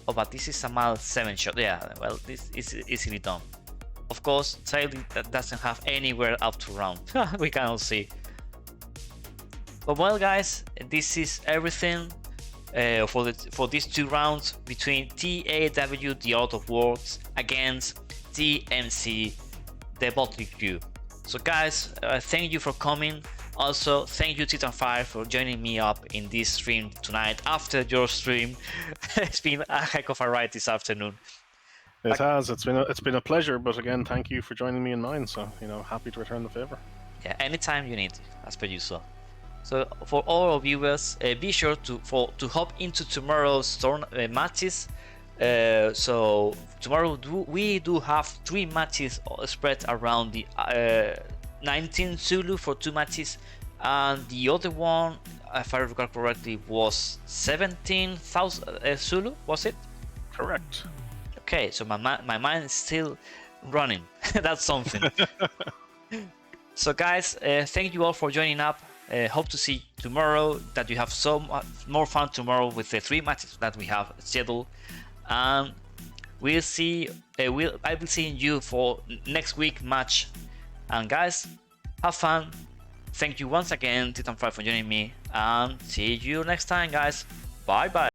A: Oh, but this is a mile 7 shot. Yeah, well, this is easily done. Of course, Tail doesn't have anywhere up to round. We cannot see. But well, guys, this is everything for these 2 rounds between TAW, the Art of Words, against TMC, the Motley crew. So guys, thank you for coming. Also, thank you Titanfire for joining me up in this stream tonight after your stream. It's been a heck of a ride this afternoon.
B: It has. It's been a pleasure. But again, thank you for joining me in mine. So happy to return the favor.
A: Yeah, anytime you need, as per usual. So for all our viewers, be sure to hop into tomorrow's matches. So tomorrow we do have 3 matches spread around the 19 Zulu for 2 matches, and the other one, if I recall correctly, was 17,000 Zulu. Was it?
B: Correct.
A: Okay, so my mind is still running. That's something. So guys, thank you all for joining up. Hope to see tomorrow, that you have so much more fun tomorrow with the 3 matches that we have scheduled. And we'll see. I will be seeing you for next week match. And guys, have fun. Thank you once again, Titan5, for joining me. And see you next time, guys. Bye bye.